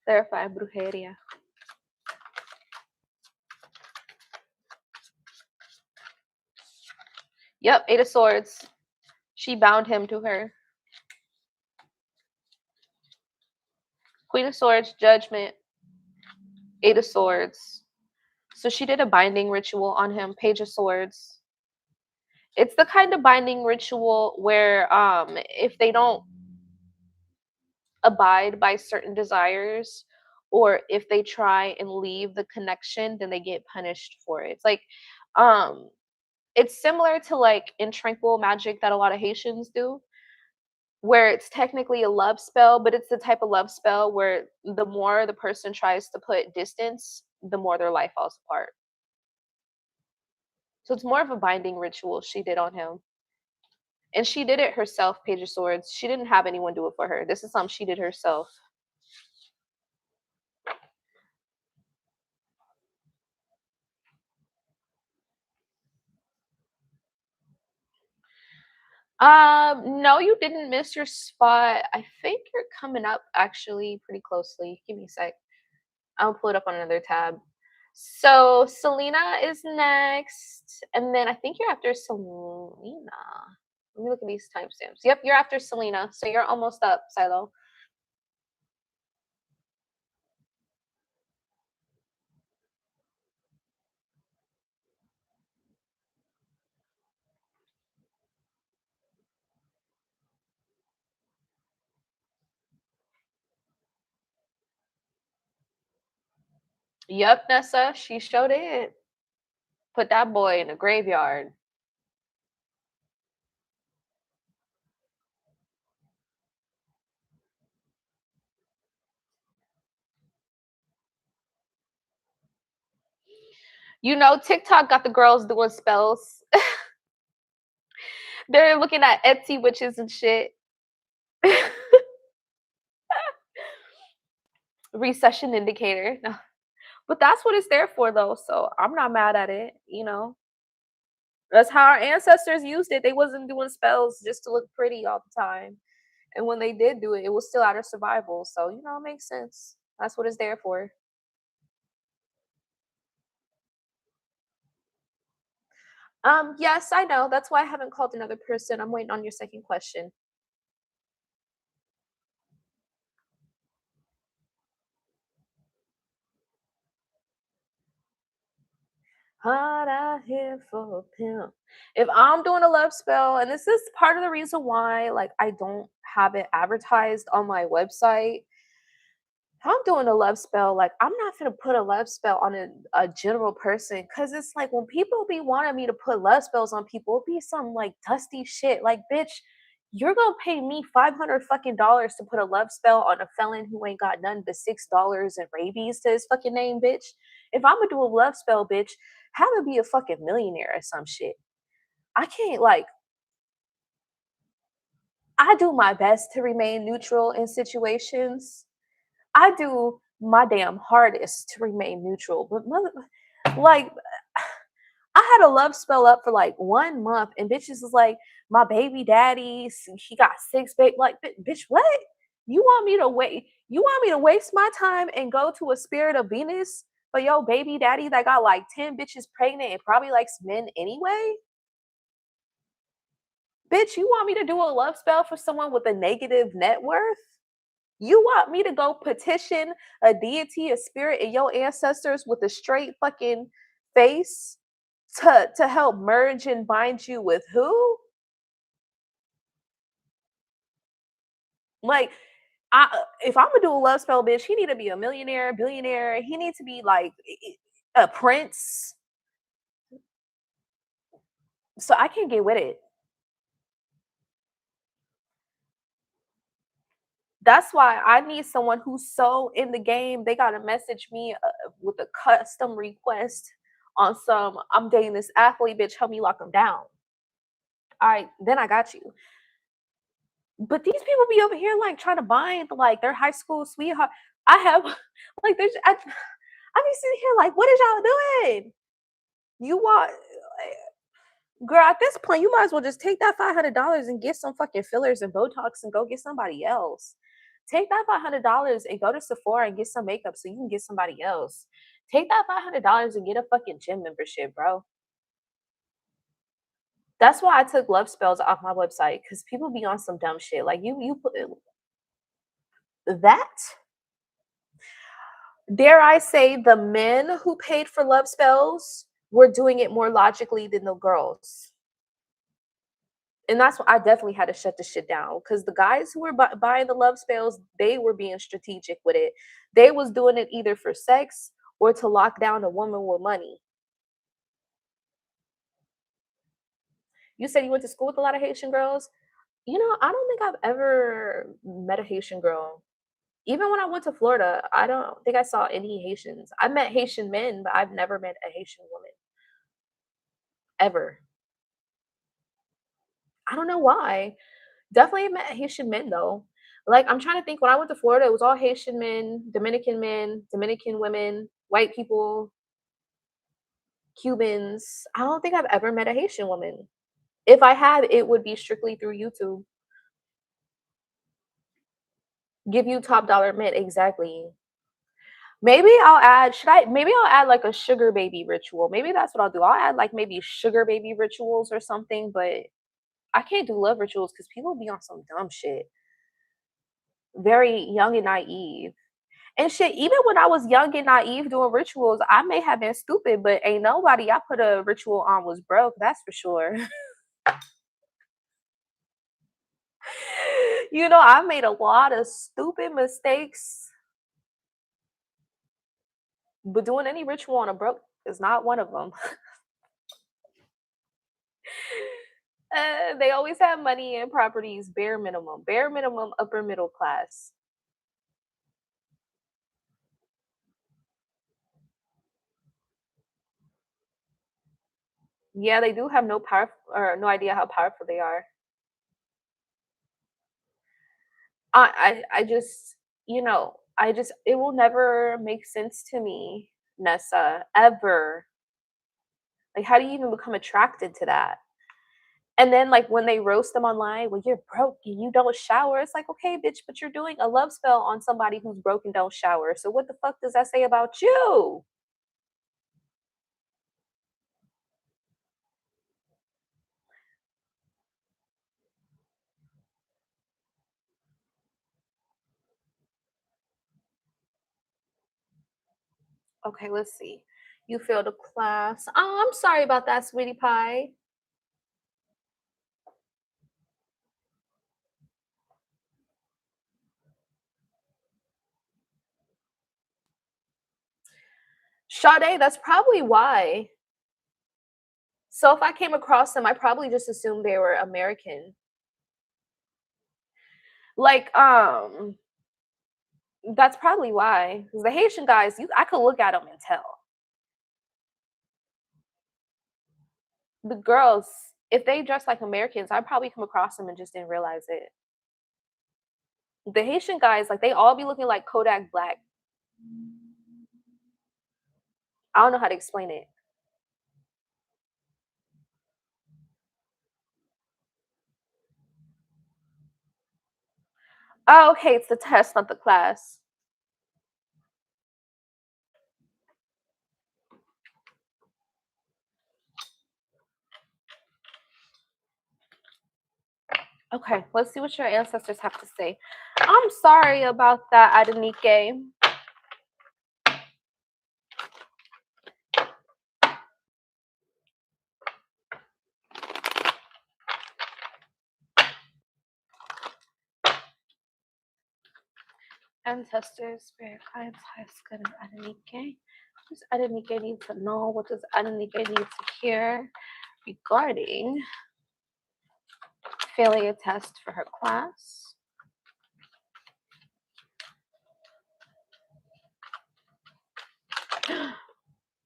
Clarify brujeria. Yep, Eight of Swords. She bound him to her. Queen of Swords, Judgment, Eight of Swords. So she did a binding ritual on him, Page of Swords. It's the kind of binding ritual where if they don't abide by certain desires, or if they try and leave the connection, then they get punished for it. It's like um it's similar to like in tranquil magic that a lot of Haitians do, where it's technically a love spell, but it's the type of love spell where the more the person tries to put distance, the more their life falls apart. So it's more of a binding ritual she did on him. And she did it herself, Page of Swords. She didn't have anyone do it for her. This is something she did herself. No, you didn't miss your spot. I think you're coming up actually pretty closely. Give me a sec. I'll pull it up on another tab. So Selena is next, and then I think you're after Selena. Let me look at these timestamps. Yep, you're after Selena, so you're almost up, Silo. Yep, Nessa, she showed it. Put that boy in the graveyard. You know, TikTok got the girls doing spells. They're looking at Etsy witches and shit. Recession indicator. No. But that's what it's there for, though. So I'm not mad at it. That's how our ancestors used it. They wasn't doing spells just to look pretty all the time. And when they did do it, it was still out of survival. So, it makes sense. That's what it's there for. Yes, I know. That's why I haven't called another person. I'm waiting on your second question. Hot out here for a pimp. If I'm doing a love spell, and this is part of the reason why, like, I don't have it advertised on my website. If I'm doing a love spell, like, I'm not gonna put a love spell on a general person because it's like when people be wanting me to put love spells on people, it be some like dusty shit. Like, bitch, you're gonna pay me $500 to put a love spell on a felon who ain't got none but $6 and rabies to his fucking name, bitch. If I'm gonna do a love spell, bitch, have it be a fucking millionaire or some shit. I can't like I do my best to remain neutral in situations. I do my damn hardest to remain neutral, but like I had a love spell up for like 1 month, and bitches was like, my baby daddy, he got six baby. Like, bitch, what? You want me to wait? You want me to waste my time and go to a spirit of Venus for your baby daddy that got like 10 bitches pregnant and probably likes men anyway? Bitch, you want me to do a love spell for someone with a negative net worth? You want me to go petition a deity, a spirit, and your ancestors with a straight fucking face to help merge and bind you with who? Like, if I'm gonna do a love spell, bitch, he need to be a millionaire, billionaire. He needs to be like a prince. So I can't get with it. That's why I need someone who's so in the game. They gotta message me with a custom request on some. I'm dating this athlete, bitch. Help me lock him down. All right, then I got you. But these people be over here like trying to bind like their high school sweetheart. I have like I be sitting here like, what is y'all doing? You want girl at this point, you might as well just take that $500 and get some fucking fillers and Botox and go get somebody else. Take that $500 and go to Sephora and get some makeup so you can get somebody else. Take that $500 and get a fucking gym membership, bro. That's why I took love spells off my website because people be on some dumb shit. Like you put that. Dare I say the men who paid for love spells were doing it more logically than the girls. And that's what I definitely had to shut the shit down because the guys who were buying the love spells, they were being strategic with it. They was doing it either for sex or to lock down a woman with money. You said you went to school with a lot of Haitian girls. I don't think I've ever met a Haitian girl. Even when I went to Florida, I don't think I saw any Haitians. I met Haitian men, but I've never met a Haitian woman. ever. I don't know why. Definitely met Haitian men though. Like, I'm trying to think, when I went to Florida, it was all Haitian men, Dominican women, white people, Cubans. I don't think I've ever met a Haitian woman. If I had, it would be strictly through YouTube. Give you top dollar men, exactly. Maybe I'll add, maybe I'll add like a sugar baby ritual. Maybe that's what I'll do. I'll add like maybe sugar baby rituals or something, but I can't do love rituals because people be on some dumb shit. Very young and naive. And shit, even when I was young and naive doing rituals, I may have been stupid, but ain't nobody I put a ritual on was broke, that's for sure. I made a lot of stupid mistakes, but doing any ritual on a broke is not one of them. They always have money and properties, bare minimum, upper middle class. Yeah, they do have no power or no idea how powerful they are. I just, it will never make sense to me, Nessa, ever. Like, how do you even become attracted to that? And then, like, when they roast them online, "Well, you're broke and you don't shower." It's like, "Okay, bitch, but you're doing a love spell on somebody who's broke and don't shower. So what the fuck does that say about you?" Okay, let's see. You failed a class. Oh, I'm sorry about that, sweetie pie. Sade, that's probably why. So if I came across them, I probably just assumed they were American. Like, that's probably why. 'Cause the Haitian guys, I could look at them and tell. The girls, if they dress like Americans, I'd probably come across them and just didn't realize it. The Haitian guys, like, they all be looking like Kodak Black. I don't know how to explain it. Oh, okay, it's the test, not the class. Okay, let's see what your ancestors have to say. I'm sorry about that, Adenike. Ancestors, spirit guides, highest good of Adenike. What does Adenike need to know? What does Adenike need to hear regarding failing a test for her class?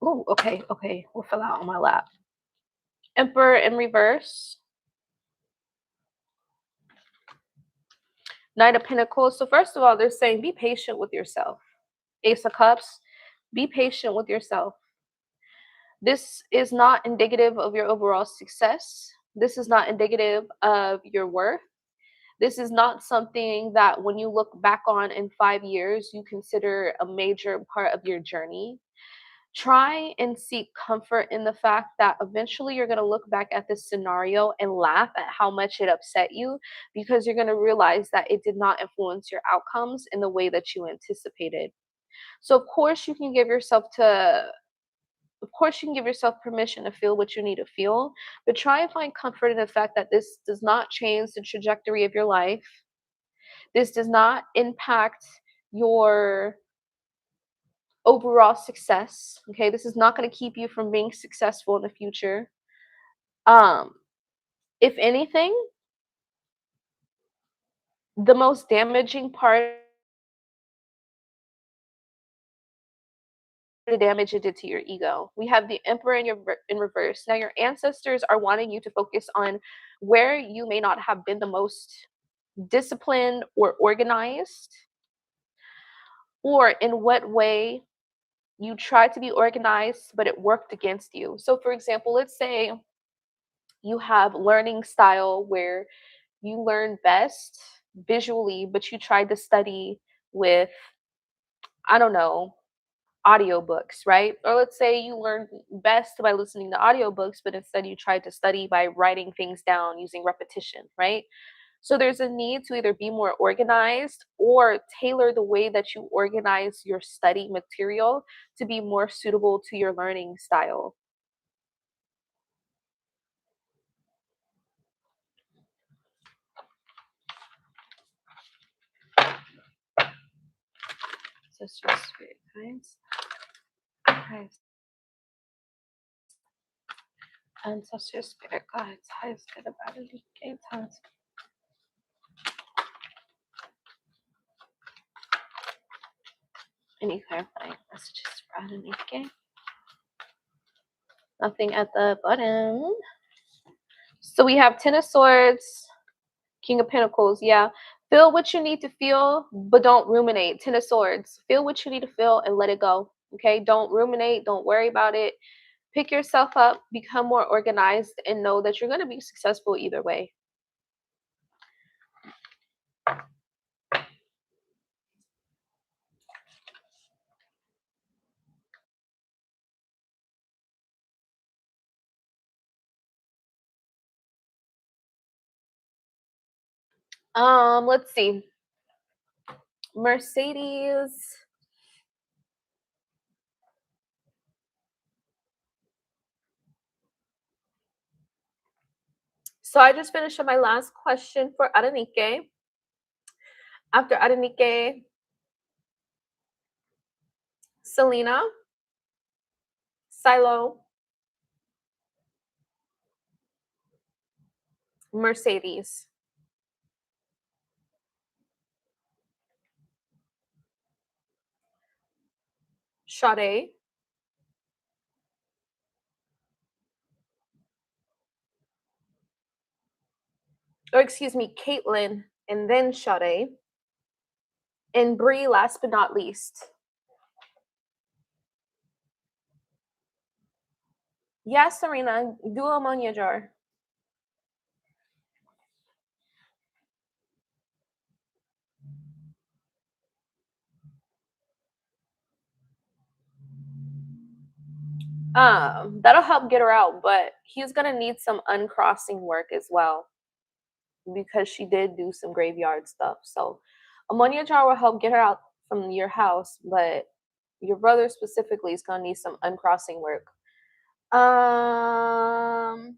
Oh, okay, okay. We'll fill out on my lap. Emperor in reverse. Knight of Pentacles. So first of all, they're saying be patient with yourself. Ace of Cups. Be patient with yourself. This is not indicative of your overall success. This is not indicative of your worth. This is not something that when you look back on in 5 years, you consider a major part of your journey. Try and seek comfort in the fact that eventually you're going to look back at this scenario and laugh at how much it upset you because you're going to realize that it did not influence your outcomes in the way that you anticipated. So of course you can give yourself permission to feel what you need to feel, but try and find comfort in the fact that this does not change the trajectory of your life. This does not impact your overall success. Okay, this is not going to keep you from being successful in the future. Um, if anything, the most damaging part the damage it did to your ego. We have the Emperor in reverse. Now, your ancestors are wanting you to focus on where you may not have been the most disciplined or organized, or in what way you tried to be organized, but it worked against you. So, for example, let's say you have learning style where you learn best visually, but you tried to study with, I don't know, audiobooks, right? Or let's say you learn best by listening to audiobooks, but instead you tried to study by writing things down using repetition, right? So there's a need to either be more organized or tailor the way that you organize your study material to be more suitable to your learning style. So it's just spirit guides, guides, ancestors, spirit guides, highest good ability, gates, any clarifying messages for Adenike? Nothing at the bottom. So we have Ten of Swords, King of Pentacles. Yeah. Feel what you need to feel, but don't ruminate. Ten of Swords. Feel what you need to feel and let it go. Okay. Don't ruminate. Don't worry about it. Pick yourself up, become more organized, and know that you're going to be successful either way. Let's see. Mercedes. So I just finished up my last question for Adenike. After Adenike, Selena, Silo, Mercedes. Sade, or excuse me, Caitlyn, and then Sade, and Brie, last but not least. Yes, Serena, do ammonia jar. That'll help get her out, but he's gonna need some uncrossing work as well because she did do some graveyard stuff. So ammonia jar will help get her out from your house, but your brother specifically is gonna need some uncrossing work. Um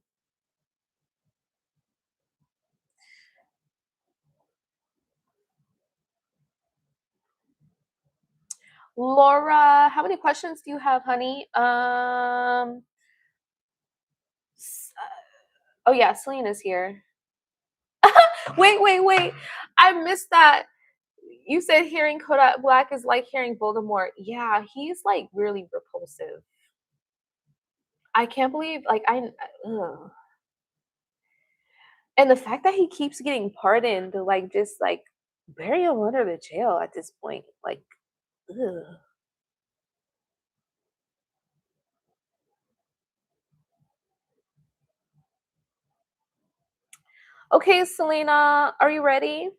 Laura, how many questions do you have, honey? Oh yeah, Selena's here. Wait. I missed that. You said hearing Kodak Black is like hearing Voldemort. Yeah, he's like really repulsive. I can't believe like ugh. And the fact that he keeps getting pardoned to like just like bury him under the jail at this point. Like, ugh. Okay, Selena, are you ready?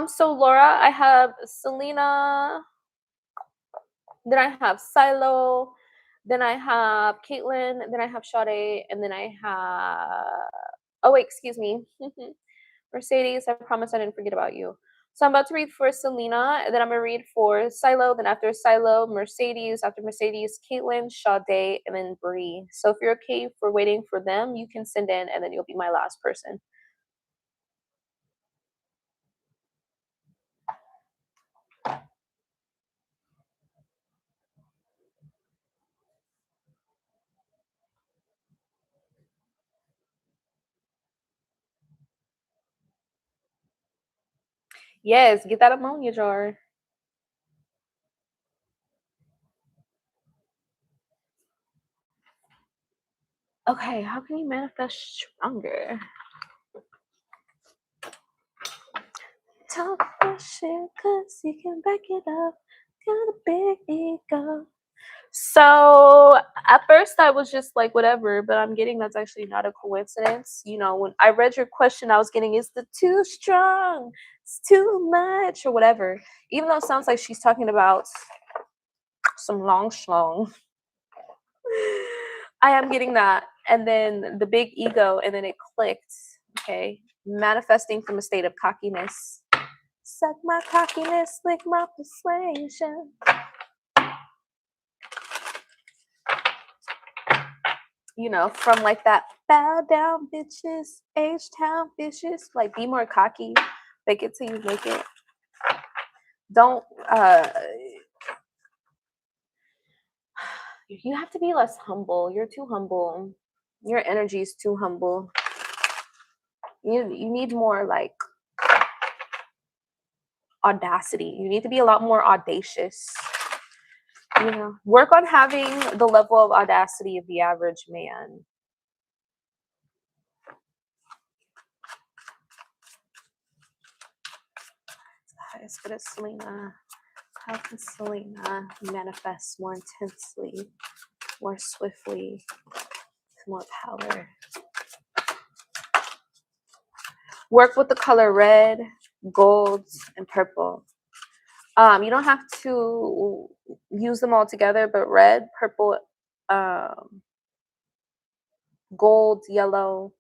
So Laura, I have Selena, then I have Silo, then I have Caitlyn, then I have Sade, and then I have oh wait, excuse me. Mercedes, I promise I didn't forget about you. So I'm about to read for Selena, and then I'm gonna read for Silo, then after Silo, Mercedes, after Mercedes, Caitlyn, Sade, and then Bree. So if you're okay for waiting for them, you can send in and then you'll be my last person. Yes, get that ammonia jar. Okay, how can you manifest stronger? Talk that shit, cause you can back it up. Got a big ego. So at first I was just like whatever, but I'm getting that's actually not a coincidence. You know, when I read your question, I was getting is the too strong, it's too much, or whatever. Even though it sounds like she's talking about some long schlong. I am getting that. And then the big ego, and then it clicked. Okay. Manifesting from a state of cockiness. Suck my cockiness, lick my persuasion. You know, from like that bow down bitches, H Town bitches. Like be more cocky. Fake it till you make it. Don't you have to be less humble. You're too humble. Your energy is too humble. You need more like audacity. You need to be a lot more audacious. You know, work on having the level of audacity of the average man. It's good as Selena. How can Selena manifest more intensely, more swiftly, with more power? Work with the color red, gold, and purple. You don't have to use them all together, but red, purple, gold, yellow,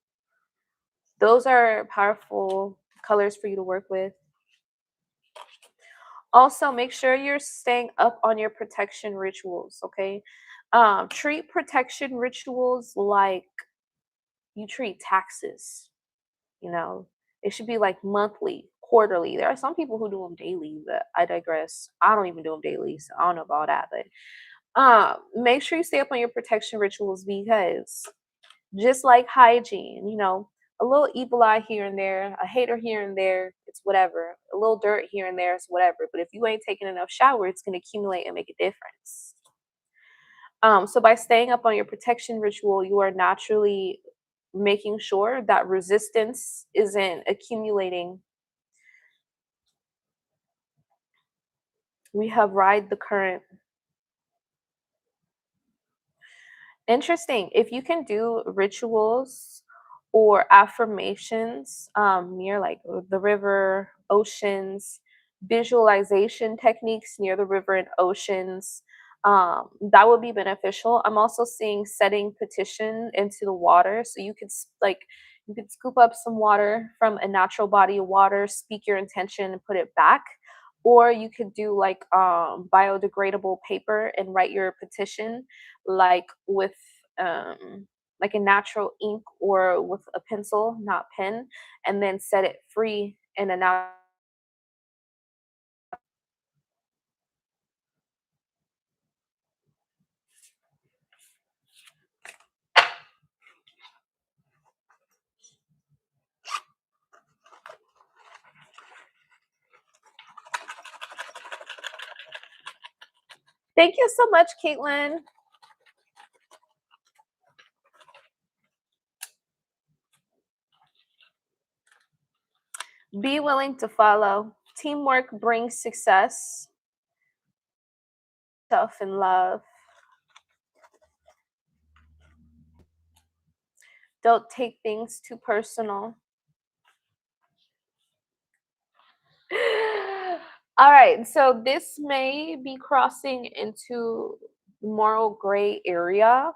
those are powerful colors for you to work with. Also, make sure you're staying up on your protection rituals, okay? Treat protection rituals like you treat taxes, you know? It should be like monthly, quarterly. There are some people who do them daily, but I digress. I don't even do them daily, so I don't know about that. But make sure you stay up on your protection rituals because just like hygiene, you know, a little evil eye here and there, a hater here and there, it's whatever. A little dirt here and there, it's whatever. But if you ain't taking enough shower, it's going to accumulate and make a difference. So by staying up on your protection ritual, you are naturally making sure that resistance isn't accumulating. We have ride the current. Interesting. If you can do rituals or affirmations near like the river, oceans, visualization techniques near the river and oceans, that would be beneficial. I'm also seeing setting petition into the water, so you could like you could scoop up some water from a natural body of water, speak your intention, and put it back. Or you could do like biodegradable paper and write your petition like with like a natural ink or with a pencil, not pen, and then set it free in a now. Thank you so much, Caitlin. Be willing to follow. Teamwork brings success. Tough in love. Don't take things too personal. All right, so this may be crossing into moral gray area.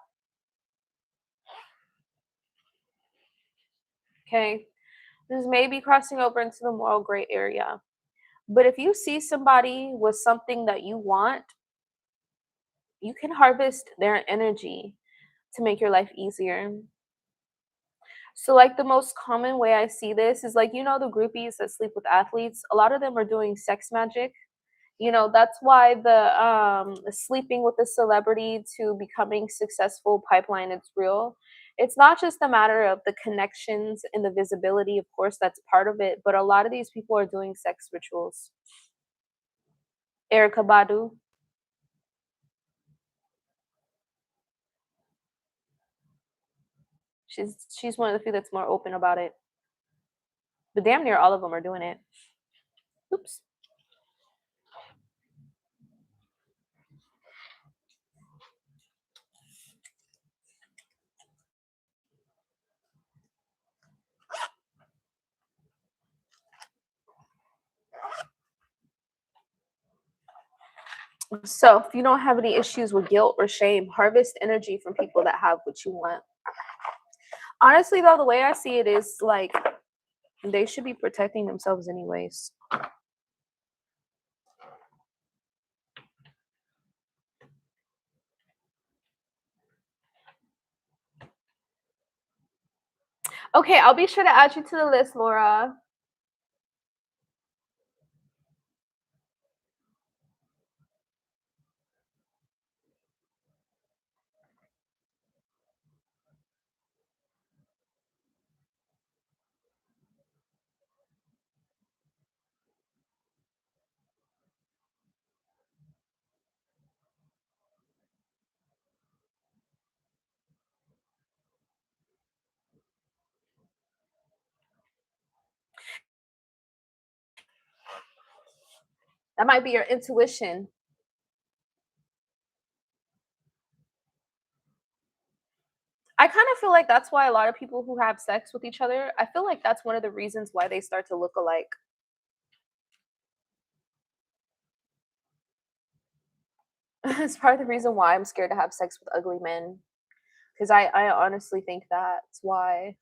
Okay, this may be crossing over into the moral gray area. But if you see somebody with something that you want, you can harvest their energy to make your life easier. So, like, the most common way I see this is like, you know, the groupies that sleep with athletes, a lot of them are doing sex magic. You know, that's why the sleeping with a celebrity to becoming successful pipeline, it's real. It's not just a matter of the connections and the visibility, of course, that's part of it, but a lot of these people are doing sex rituals. Erica Badu. She's one of the few that's more open about it. But damn near all of them are doing it. Oops. So, if you don't have any issues with guilt or shame, harvest energy from people that have what you want. Honestly, though, the way I see it is like they should be protecting themselves anyways. Okay, I'll be sure to add you to the list, Laura. That might be your intuition. I kind of feel like that's why a lot of people who have sex with each other, I feel like that's one of the reasons why they start to look alike. It's part of the reason why I'm scared to have sex with ugly men. Because I honestly think that's why.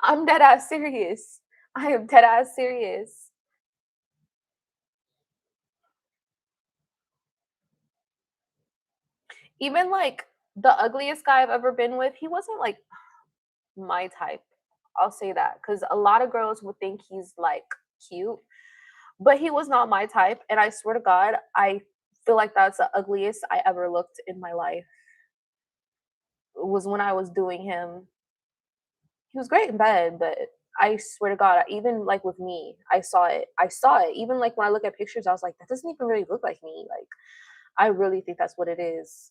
I'm dead ass serious. I am dead ass serious. Even like the ugliest guy I've ever been with, he wasn't like my type. I'll say that because a lot of girls would think he's like cute, but he was not my type. And I swear to God, I feel like that's the ugliest I ever looked in my life. Was when I was doing him. He was great in bed, but I swear to God, even like with me, I saw it. I saw it. Even like when I look at pictures, I was like, that doesn't even really look like me. Like, I really think that's what it is.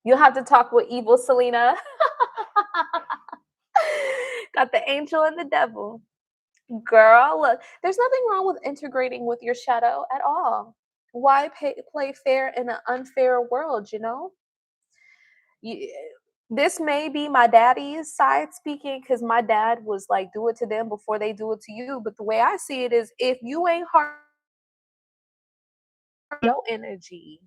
You'll have to talk with evil Selena. Got the angel and the devil. Girl, look, there's nothing wrong with integrating with your shadow at all. Why play fair in an unfair world, you know? You, this may be my daddy's side speaking because my dad was like, do it to them before they do it to you. But the way I see it is if you ain't hard your energy,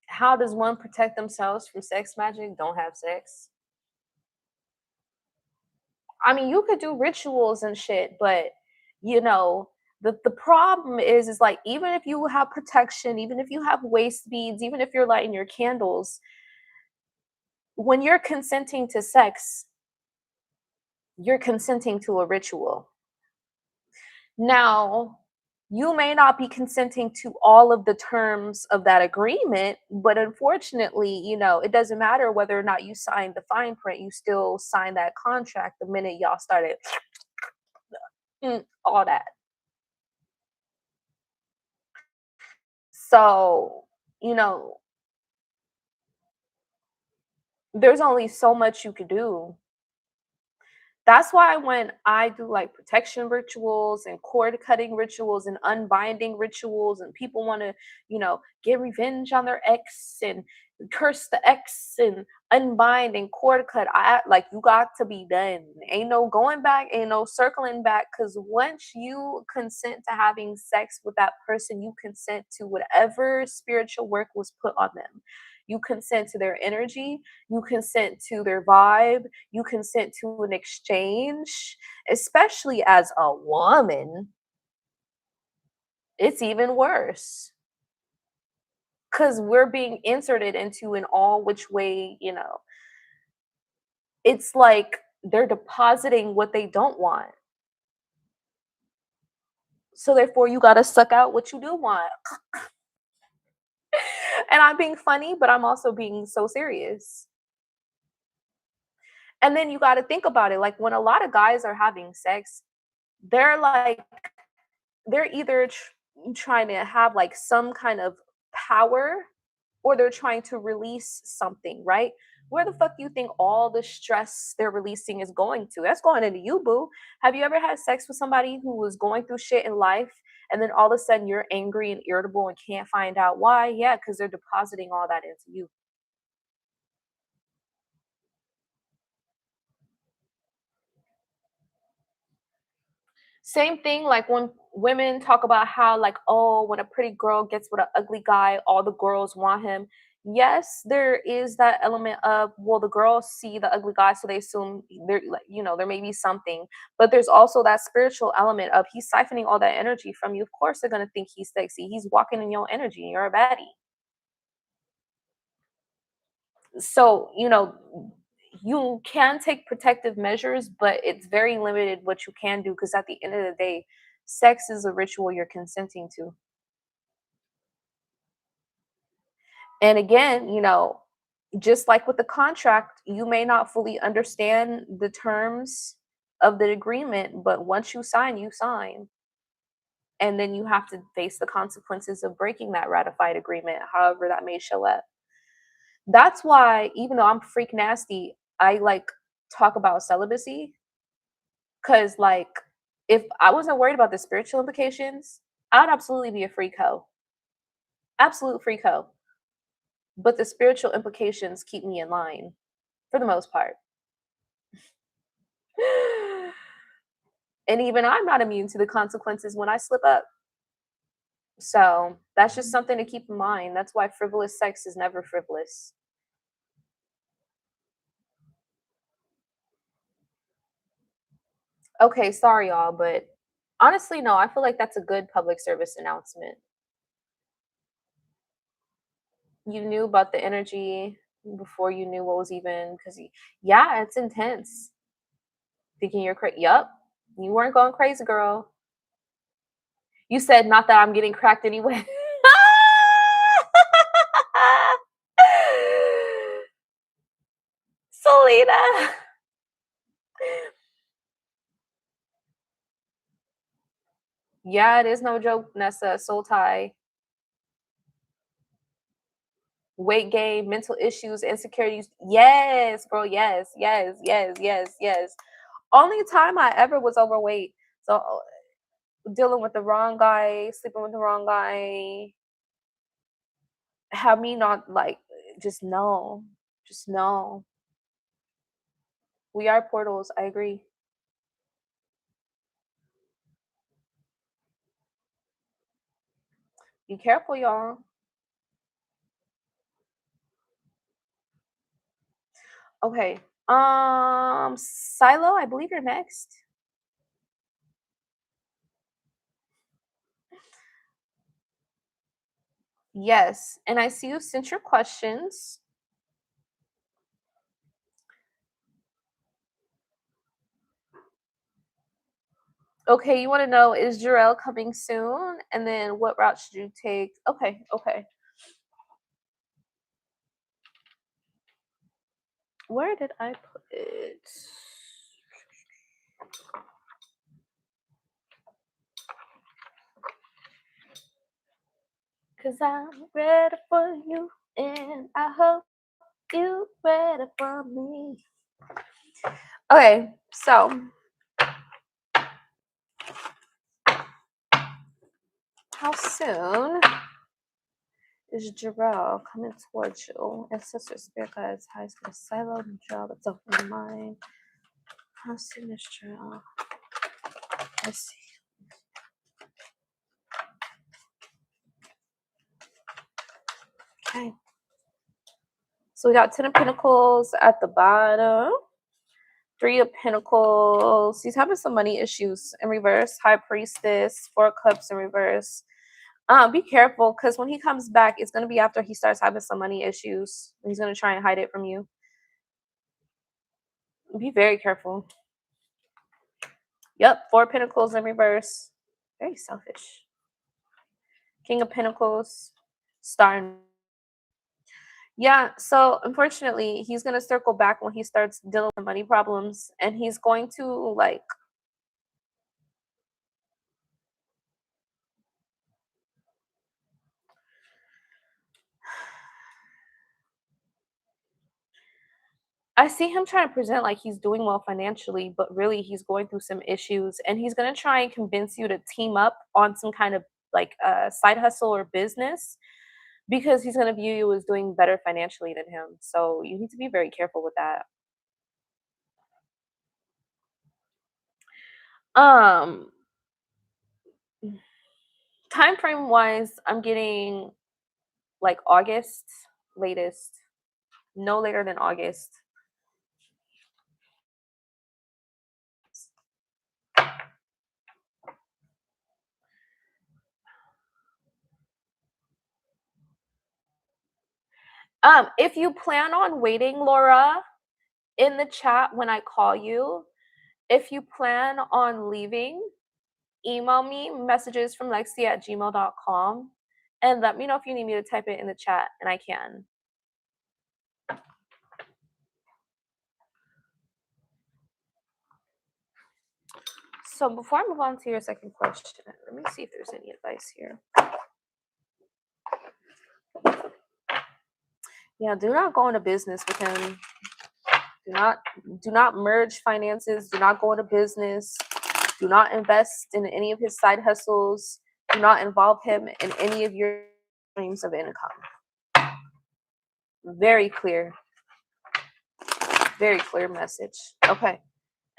how does one protect themselves from sex magic? Don't have sex. I mean, you could do rituals and shit, but you know, the problem is like even if you have protection, even if you have waist beads, even if you're lighting your candles, when you're consenting to sex, you're consenting to a ritual. Now, you may not be consenting to all of the terms of that agreement, but unfortunately, you know, it doesn't matter whether or not you signed the fine print, you still sign that contract the minute y'all started all that. So, you know, there's only so much you could do. That's why when I do like protection rituals and cord cutting rituals and unbinding rituals, and people want to, you know, get revenge on their ex and curse the ex and unbind and cord cut, I like you got to be done. Ain't no going back, ain't no circling back. Because once you consent to having sex with that person, you consent to whatever spiritual work was put on them. You consent to their energy, you consent to their vibe, you consent to an exchange, especially as a woman, it's even worse. because we're being inserted into in all which way, it's like they're depositing what they don't want. So therefore, you got to suck out what you do want. And I'm being funny, but I'm also being so serious. And then you got to think about it. Like when a lot of guys are having sex, they're like, they're either trying to have like some kind of power or they're trying to release something, right? Where the fuck do you think all the stress they're releasing is going to? That's going into you, boo. Have you ever had sex with somebody who was going through shit in life and then all of a sudden you're angry and irritable and can't find out why? Yeah, because they're depositing all that into you. Same thing like when women talk about how like, oh, when a pretty girl gets with an ugly guy, all the girls want him. Yes, there is that element of, well, the girls see the ugly guy, so they assume there, like, there may be something. But there's also that spiritual element of he's siphoning all that energy from you. Of course, they're gonna think he's sexy. He's walking in your energy, and you're a baddie. So you can take protective measures, but it's very limited what you can do because at the end of the day, sex is a ritual you're consenting to. And again, just like with the contract, you may not fully understand the terms of the agreement, but once you sign, you sign. And then you have to face the consequences of breaking that ratified agreement, however that may show up. That's why, even though I'm freak nasty, I like talk about celibacy. Cause like if I wasn't worried about the spiritual implications, I'd absolutely be a freak hoe. Absolute freak hoe. But the spiritual implications keep me in line for the most part. And even I'm not immune to the consequences when I slip up. So that's just something to keep in mind. That's why frivolous sex is never frivolous. Okay, sorry, y'all, but honestly, no, I feel like that's a good public service announcement. You knew about the energy before you knew what was even, because, yeah, it's intense. Thinking you're crazy. Yup. You weren't going crazy, girl. You said, not that I'm getting cracked anyway. Selena. Yeah, it is no joke, Nessa. Soul tie, weight gain, mental issues, insecurities. Yes, bro. Yes, yes, yes, yes, yes. Only time I ever was overweight. So dealing with the wrong guy, sleeping with the wrong guy, have me not like just know. Just know. We are portals. I agree. Be careful, y'all. Okay. Silo, I believe you're next. Yes. And I see you sent your questions. Okay, you want to know, is Jarrell coming soon? And then what route should you take? Okay, okay. Where did I put it? Cause I'm ready for you, and I hope you ready for me. Okay, so how soon is Jarrell coming towards you? Ancestor spirit guides, high school silo, Jarrell, that's open mind. How soon is Jarrell? Let's see. Okay. So we got 10 of Pentacles at the bottom. 3 of Pentacles. He's having some money issues in reverse. High Priestess. 4 of Cups in reverse. Be careful because when he comes back, it's gonna be after he starts having some money issues. He's gonna try and hide it from you. Be very careful. Yep, Four Pentacles in reverse. Very selfish. King of Pentacles, Star. Yeah, so unfortunately, he's gonna circle back when he starts dealing with money problems, and he's going to like. I see him trying to present like he's doing well financially, but really he's going through some issues, and he's gonna try and convince you to team up on some kind of like side hustle or business because he's gonna view you as doing better financially than him. So you need to be very careful with that. Um, time frame wise, I'm getting like August latest, no later than August. If you plan on waiting, Laura, in the chat when I call you, if you plan on leaving, email me messages from lexi@gmail.com and let me know if you need me to type it in the chat, and I can. So before I move on to your second question, let me see if there's any advice here. Yeah, do not go into business with him. Do not merge finances. Do not go into business. Do not invest in any of his side hustles. Do not involve him in any of your streams of income. Very clear. Very clear message. Okay.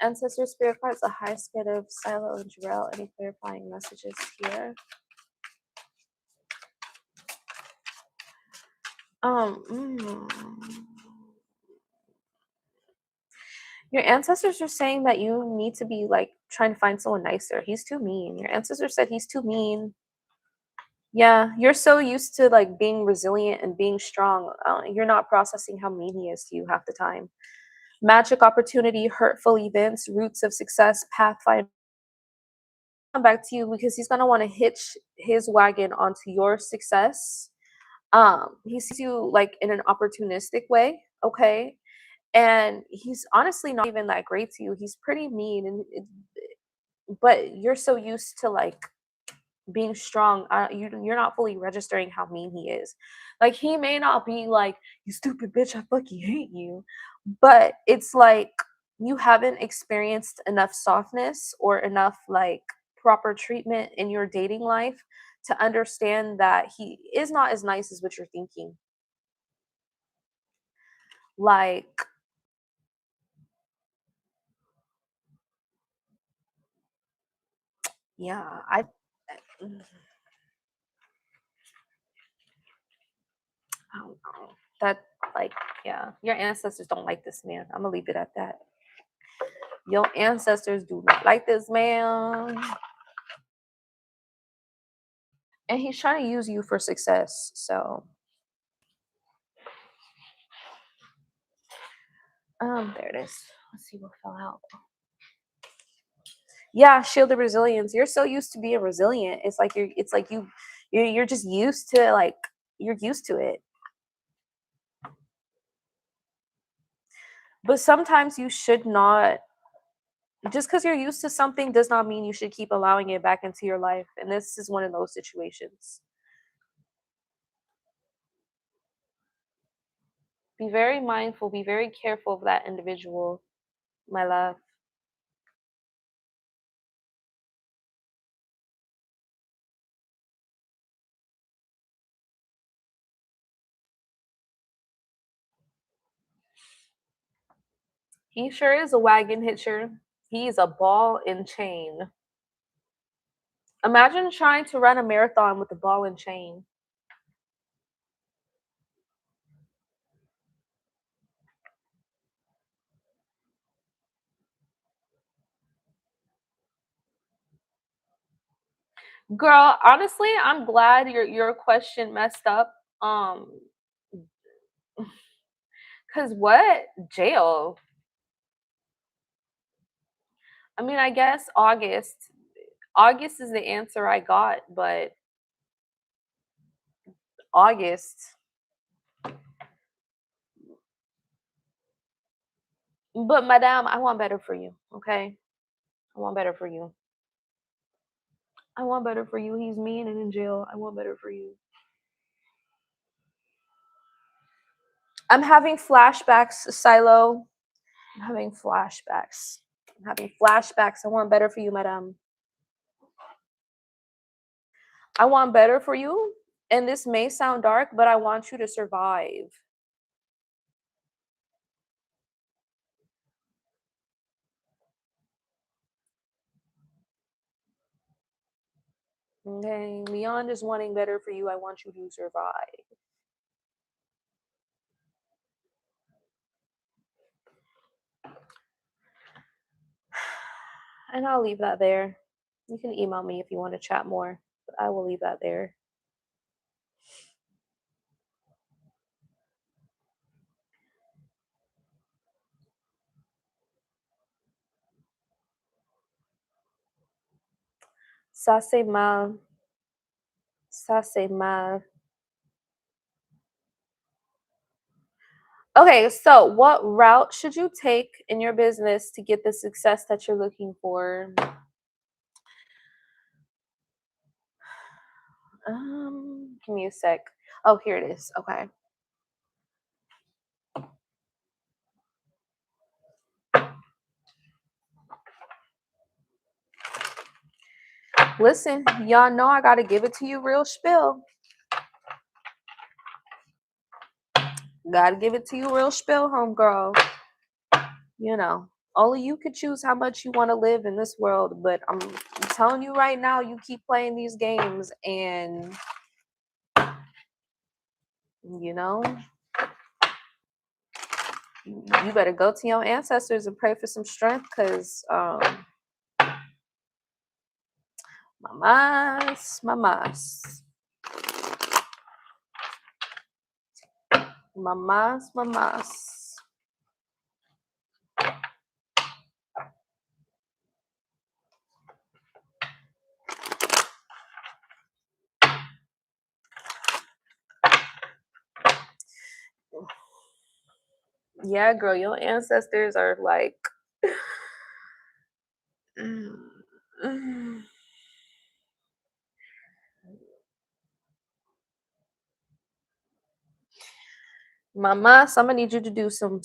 Ancestor Spirit cards, the high spirit of Silo and Jarrell. Any clarifying messages here? Mm. Your ancestors are saying that you need to be like trying to find someone nicer. He's too mean. Your ancestors said he's too mean. Yeah, you're so used to like being resilient and being strong. You're not processing how mean he is to you half the time. Magic opportunity, hurtful events, roots of success, pathfinder. Come back to you because he's gonna want to hitch his wagon onto your success. He sees you like in an opportunistic way, okay? And he's honestly not even that great to you. He's pretty mean, but you're so used to like being strong. You're not fully registering how mean he is. Like he may not be like you stupid bitch, I fucking hate you, but it's like you haven't experienced enough softness or enough like proper treatment in your dating life to understand that he is not as nice as what you're thinking. Like, yeah, mm, I don't know. That like, yeah, your ancestors don't like this man. I'm gonna leave it at that. Your ancestors do not like this man. And he's trying to use you for success. So, there it is. Let's see what fell out. Yeah, shield of resilience. You're so used to being resilient. It's like you're just used to like you're used to it. But sometimes you should not, just because you're used to something does not mean you should keep allowing it back into your life. And this is one of those situations. Be very mindful, be very careful of that individual, my love. He sure is a wagon hitcher. He's a ball and chain. Imagine trying to run a marathon with a ball and chain. Girl, honestly, I'm glad your question messed up. Cause what? Jail. I mean, I guess August. August is the answer I got, but August. But madame, I want better for you, okay? I want better for you. I want better for you. He's mean and in jail. I want better for you. I'm having flashbacks, Silo. I'm having flashbacks. I'm having flashbacks. I want better for you, madame. I want better for you. And this may sound dark, but I want you to survive. Okay? Beyond just wanting better for you, I want you to survive. And I'll leave that there. You can email me if you want to chat more, but I will leave that there. Ça c'est mal. Ça c'est mal. Okay, so what route should you take in your business to get the success that you're looking for? Give me a sec. Oh, here it is. Okay. Listen, y'all know I gotta give it to you real spill. Gotta give it to you real spill, homegirl. You know, only you could choose how much you want to live in this world, but I'm telling you right now, you keep playing these games and you know, you better go to your ancestors and pray for some strength because mamas, mamas. Mamas, mamas. Yeah, girl, your ancestors are like Mama, I'm need you to do some.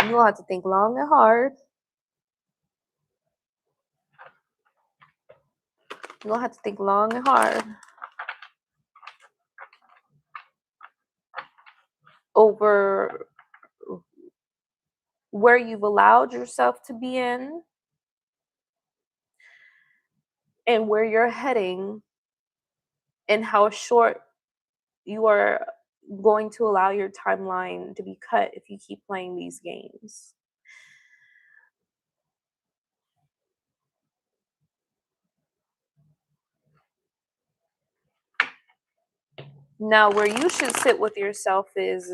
You will have to think long and hard. You'll have to think long and hard over where you've allowed yourself to be in and where you're heading and how short you are going to allow your timeline to be cut if you keep playing these games. Now, where you should sit with yourself is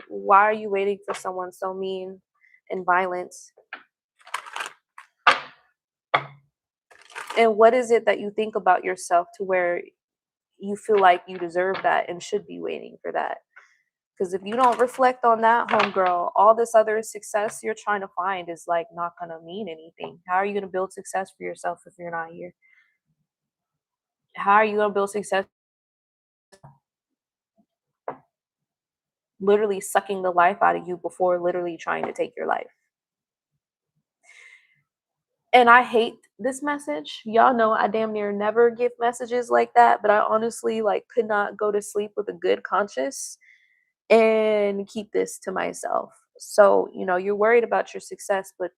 why are you waiting for someone so mean and violent? And what is it that you think about yourself to where you feel like you deserve that and should be waiting for that? Because if you don't reflect on that, homegirl, all this other success you're trying to find is like not gonna mean anything. How are you gonna build success for yourself if you're not here? How are you gonna build success literally sucking the life out of you before literally trying to take your life? And I hate this message. Y'all know I damn near never give messages like that, but I honestly like could not go to sleep with a good conscience and keep this to myself. So, you're worried about your success, but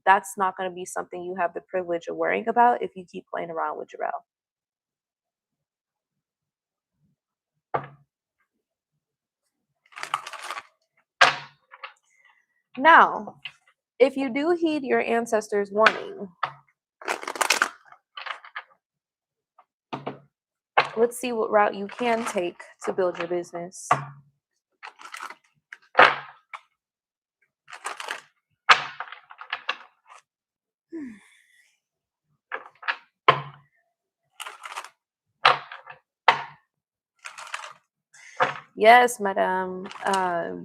that's not going to be something you have the privilege of worrying about if you keep playing around with Jarrell. Now, If you do heed your ancestors' warning, let's see what route you can take to build your business. Yes, madam.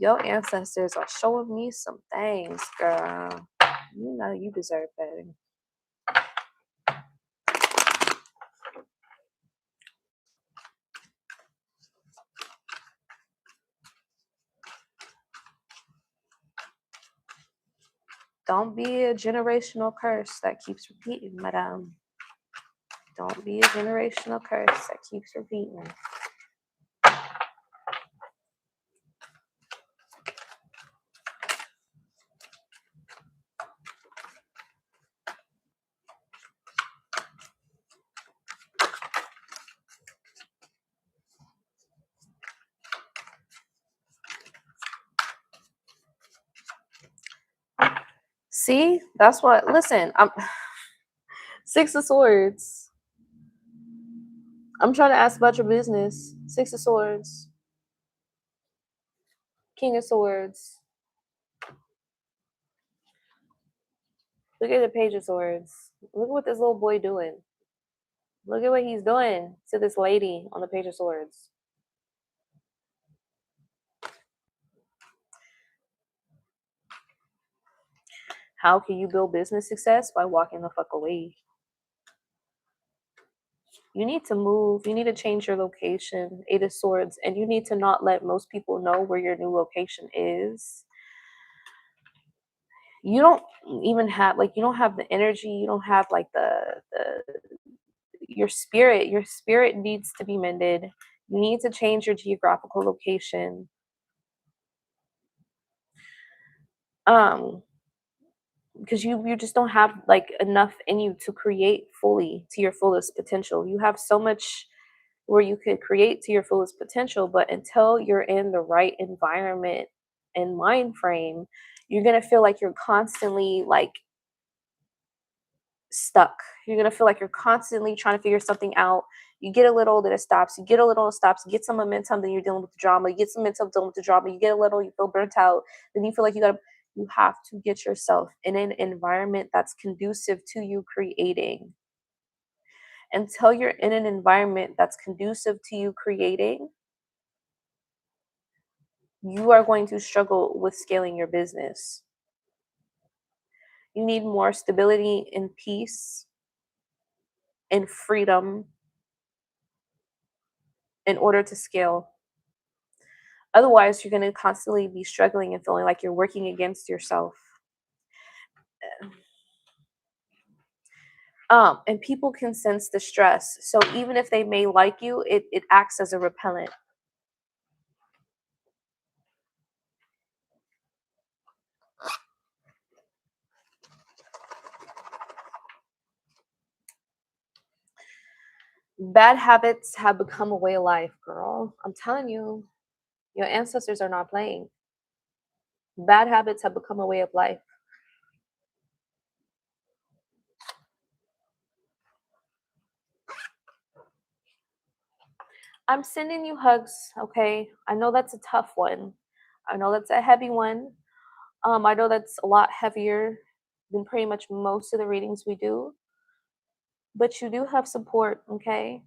Your ancestors are showing me some things, girl. You know you deserve better. Don't be a generational curse that keeps repeating, madam. Don't be a generational curse that keeps repeating. See, that's what. Listen, I'm Six of Swords. I'm trying to ask about your business. Six of Swords. King of Swords. Look at the Page of Swords. Look at what this little boy doing. Look at what he's doing to this lady on the Page of Swords. How can you build business success? By walking the fuck away. You need to move. You need to change your location, Eight of Swords, and you need to not let most people know where your new location is. You don't even have you don't have the energy. You don't have like the your spirit. Your spirit needs to be mended. You need to change your geographical location. Because you just don't have like enough in you to create fully to your fullest potential. You have so much where you could create to your fullest potential, but until you're in the right environment and mind frame, you're going to feel like you're constantly like stuck. You're going to feel like you're constantly trying to figure something out. You get a little, then it stops. You get a little, it stops. You get some momentum, then you're dealing with the drama. You get some momentum, dealing with the drama. You get a little, you feel burnt out. Then you feel like you have to get yourself in an environment that's conducive to you creating. Until you're in an environment that's conducive to you creating, you are going to struggle with scaling your business. You need more stability and peace and freedom in order to scale. Otherwise, you're going to constantly be struggling and feeling like you're working against yourself. And people can sense the stress. So even if they may like you, it acts as a repellent. Bad habits have become a way of life, girl. I'm telling you, your ancestors are not playing. Bad habits have become a way of life. I'm sending you hugs, okay? I know that's a tough one. I know that's a heavy one. I know that's a lot heavier than pretty much most of the readings we do. But you do have support, okay?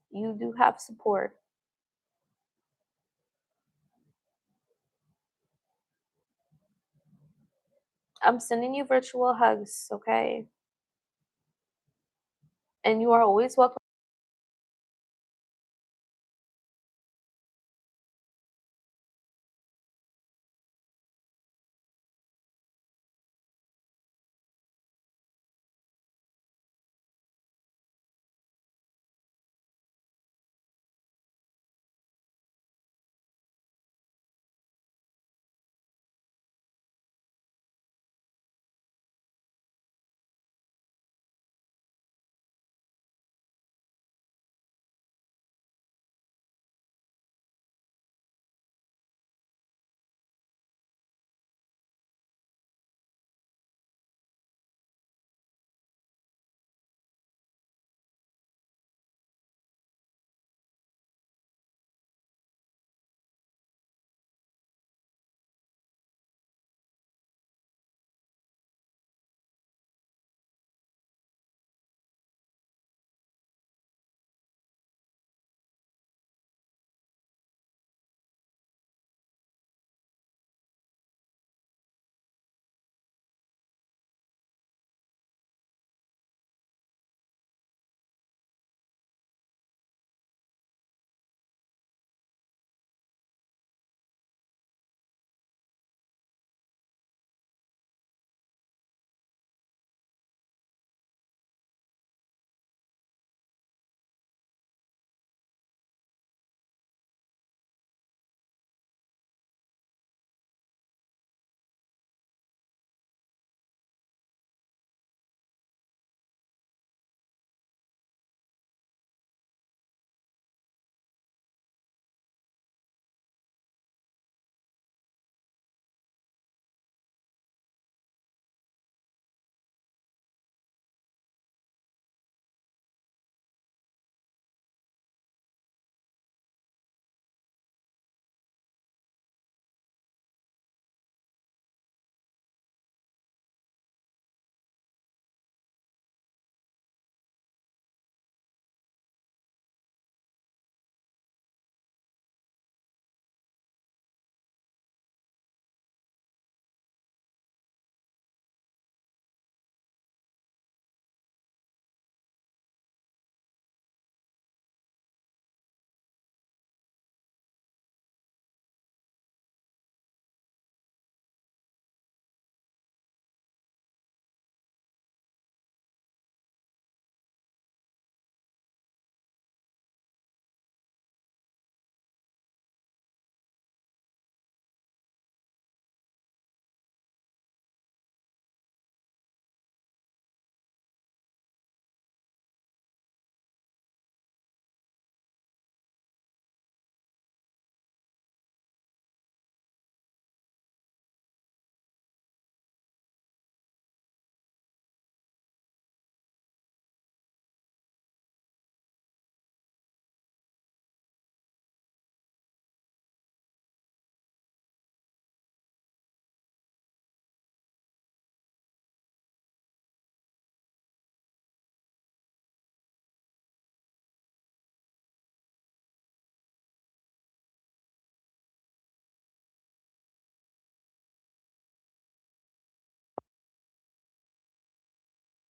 You do have support. I'm sending you virtual hugs, okay? And you are always welcome.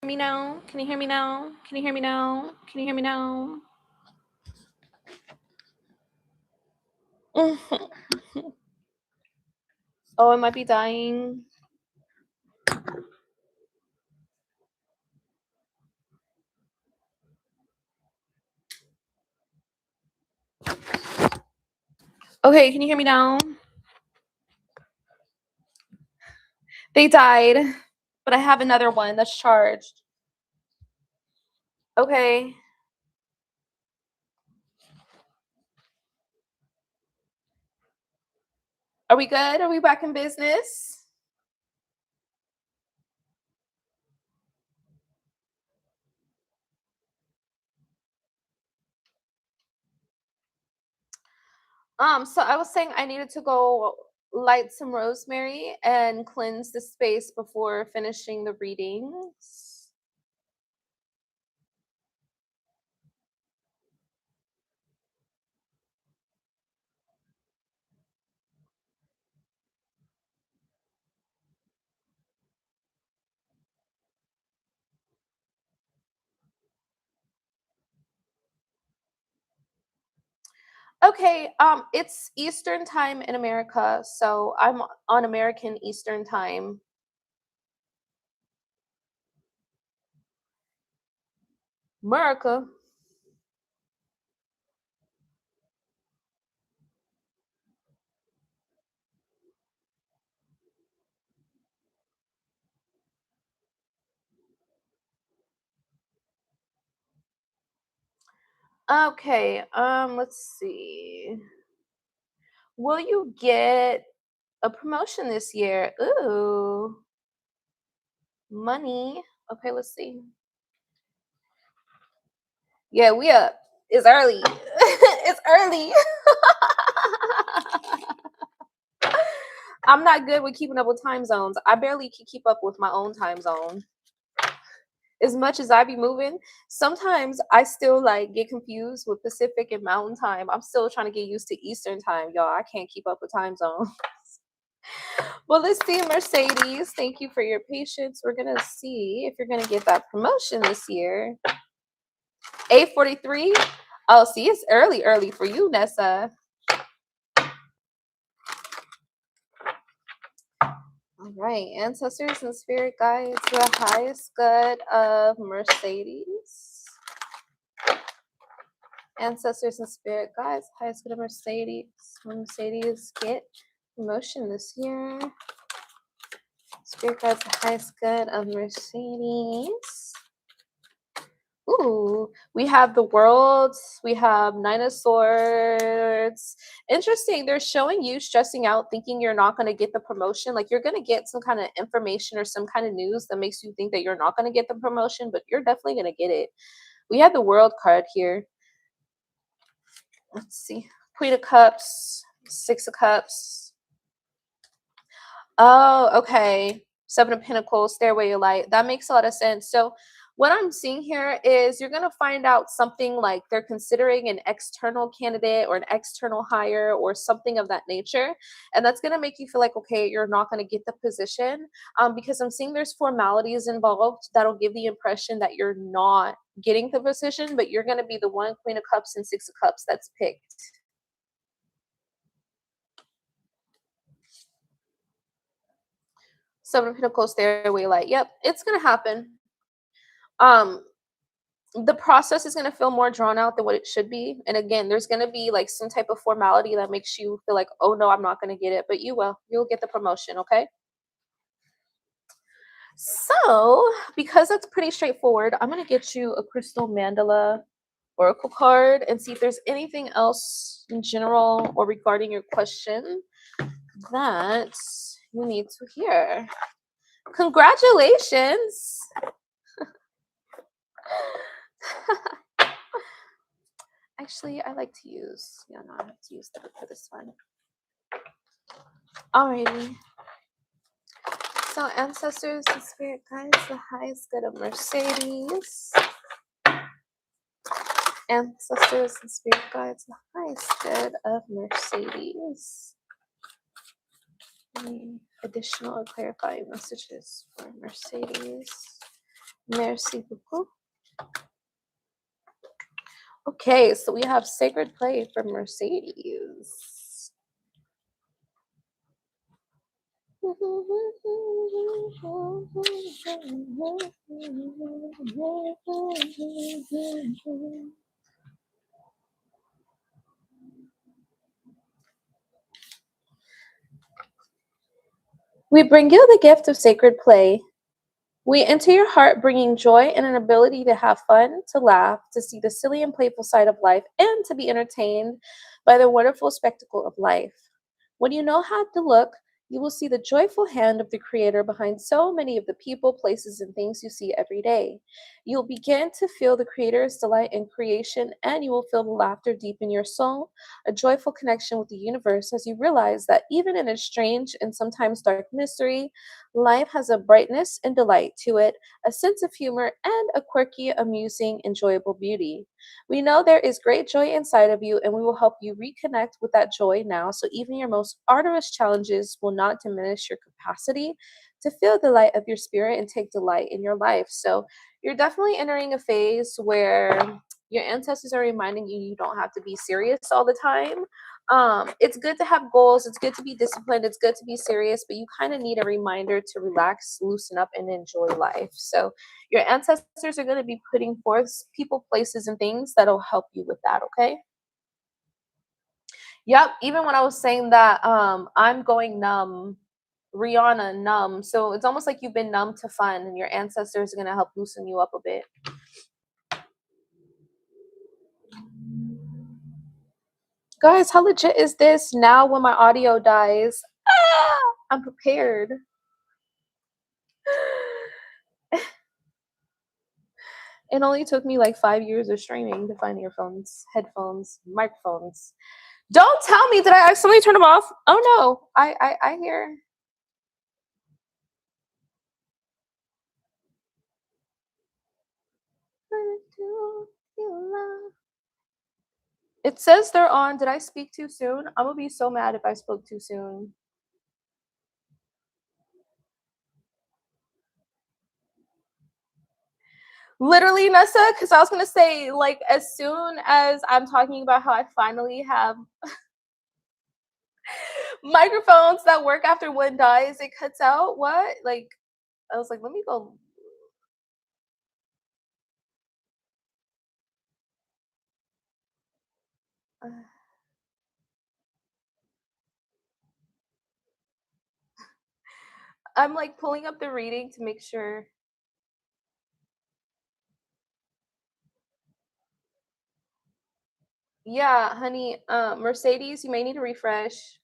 me now? Can you hear me now? Can you hear me now? Can you hear me now? Oh, I might be dying. Okay, can you hear me now? They died, but I have another one that's charged. Okay. Are we good? Are we back in business? So I was saying I needed to go light some rosemary and cleanse the space before finishing the readings. Okay, it's Eastern time in America, so I'm on American Eastern time. America. Okay, let's see. Will you get a promotion this year? Ooh, money. Okay, let's see. Yeah, we up. It's early. It's early. I'm not good with keeping up with time zones. I barely can keep up with my own time zone. As much as I be moving, sometimes I still like get confused with Pacific and Mountain time. I'm still trying to get used to Eastern time, y'all. I can't keep up with time zone. Well, let's see, Mercedes. Thank you for your patience. We're gonna see if you're gonna get that promotion this year. 8:43. Oh, see, it's early for you, Nessa. All right, ancestors and spirit guides, the highest good of Mercedes. Ancestors and spirit guides, highest good of Mercedes. Will Mercedes get promotion this year? Spirit guides, the highest good of Mercedes. Ooh, we have the world. We have Nine of Swords. Interesting. They're showing you stressing out, thinking you're not going to get the promotion. Like you're going to get some kind of information or some kind of news that makes you think that you're not going to get the promotion, but you're definitely going to get it. We have the World card here. Let's see. Queen of Cups, Six of Cups. Oh, okay. Seven of Pentacles, Stairway of Light. That makes a lot of sense. So what I'm seeing here is you're going to find out something like they're considering an external candidate or an external hire or something of that nature. And that's going to make you feel like, okay, you're not going to get the position because I'm seeing there's formalities involved that'll give the impression that you're not getting the position, but you're going to be the one Queen of Cups and Six of Cups that's picked. Seven of Pentacles, Stairway of Light. Yep, it's going to happen. Um, the process is going to feel more drawn out than what it should be. And again, there's going to be like some type of formality that makes you feel like, oh no, I'm not going to get it, but you will. You'll get the promotion, okay? So, because that's pretty straightforward, I'm going to get you a Crystal Mandala Oracle card and see if there's anything else in general or regarding your question that you need to hear. Congratulations. Actually, I like to use, yeah, no, I have to use that for this one. Alrighty. So, ancestors and spirit guides, the highest good of Mercedes. Ancestors and spirit guides, the highest good of Mercedes. Any additional or clarifying messages for Mercedes Merci beaucoup. Okay, so we have Sacred Play from Mercedes. We bring you the gift of sacred play. We enter your heart bringing joy and an ability to have fun, to laugh, to see the silly and playful side of life, and to be entertained by the wonderful spectacle of life. When you know how to look, you will see the joyful hand of the Creator behind so many of the people, places, and things you see every day. You'll begin to feel the Creator's delight in creation, and you will feel the laughter deep in your soul, a joyful connection with the universe as you realize that even in its strange and sometimes dark mystery, life has a brightness and delight to it, a sense of humor, and a quirky, amusing, enjoyable beauty. We know there is great joy inside of you, and we will help you reconnect with that joy now so even your most arduous challenges will not diminish your capacity to feel the light of your spirit and take delight in your life. So, you're definitely entering a phase where your ancestors are reminding you you don't have to be serious all the time. It's good to have goals, it's good to be disciplined, it's good to be serious, but you kind of need a reminder to relax, loosen up, and enjoy life. So, your ancestors are going to be putting forth people, places, and things that'll help you with that, okay? Yep, even when I was saying that I'm going numb, Rihanna numb. So it's almost like you've been numb to fun and your ancestors are going to help loosen you up a bit. Guys, how legit is this now when my audio dies? Ah, I'm prepared. It only took me like 5 years of streaming to find earphones, headphones, microphones. Don't tell me, did I accidentally turn them off? Oh no, I hear. It says they're on. Did I speak too soon? I'm gonna be so mad if I spoke too soon. Literally, Nessa, because I was gonna say, like, as soon as I'm talking about how I finally have microphones that work after one dies, it cuts out. What? Like, I was like, let me go. I'm like pulling up the reading to make sure. Yeah, honey, Mercedes, you may need to refresh.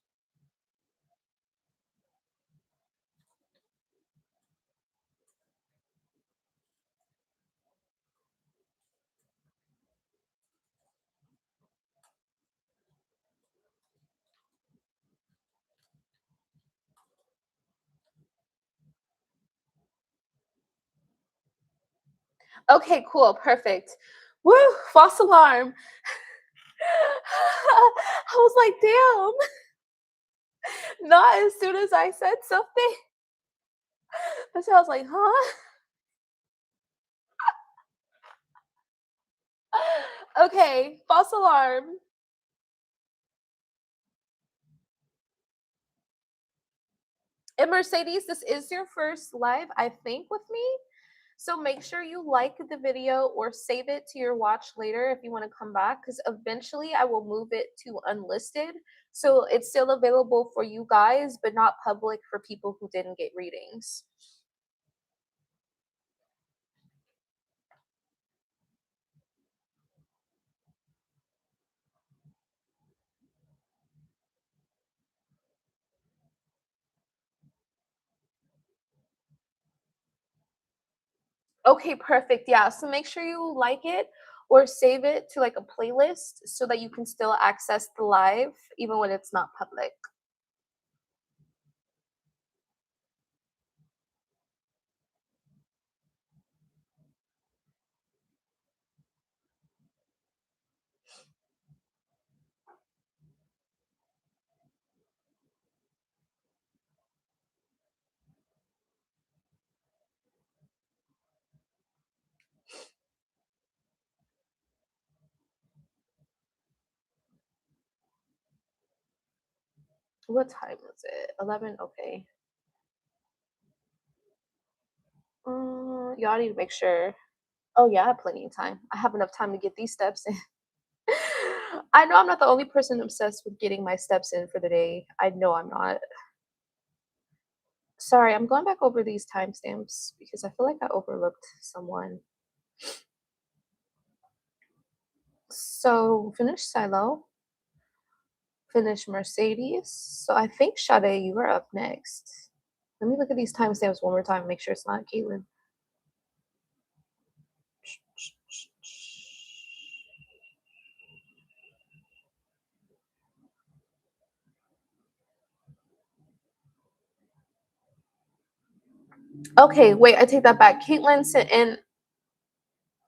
Okay, cool, perfect. Woo, false alarm. I was like, damn. Not as soon as I said something. So I was like, huh? Okay, false alarm. And Mercedes, this is your first live, I think, with me. So make sure you like the video or save it to your watch later if you want to come back, because eventually I will move it to unlisted. So it's still available for you guys, but not public for people who didn't get readings. Okay, perfect. Yeah. So make sure you like it or save it to like a playlist so that you can still access the live even when it's not public. What time is it? 11? Okay. Y'all need to make sure. Oh, yeah, I have plenty of time. I have enough time to get these steps in. I know I'm not the only person obsessed with getting my steps in for the day. I know I'm not. Sorry, I'm going back over these timestamps because I feel like I overlooked someone. So finish Silo, finish Mercedes. So I think Sade, you are up next. Let me look at these timestamps one more time and make sure it's not Caitlin. Okay, wait, I take that back. Caitlin sent in,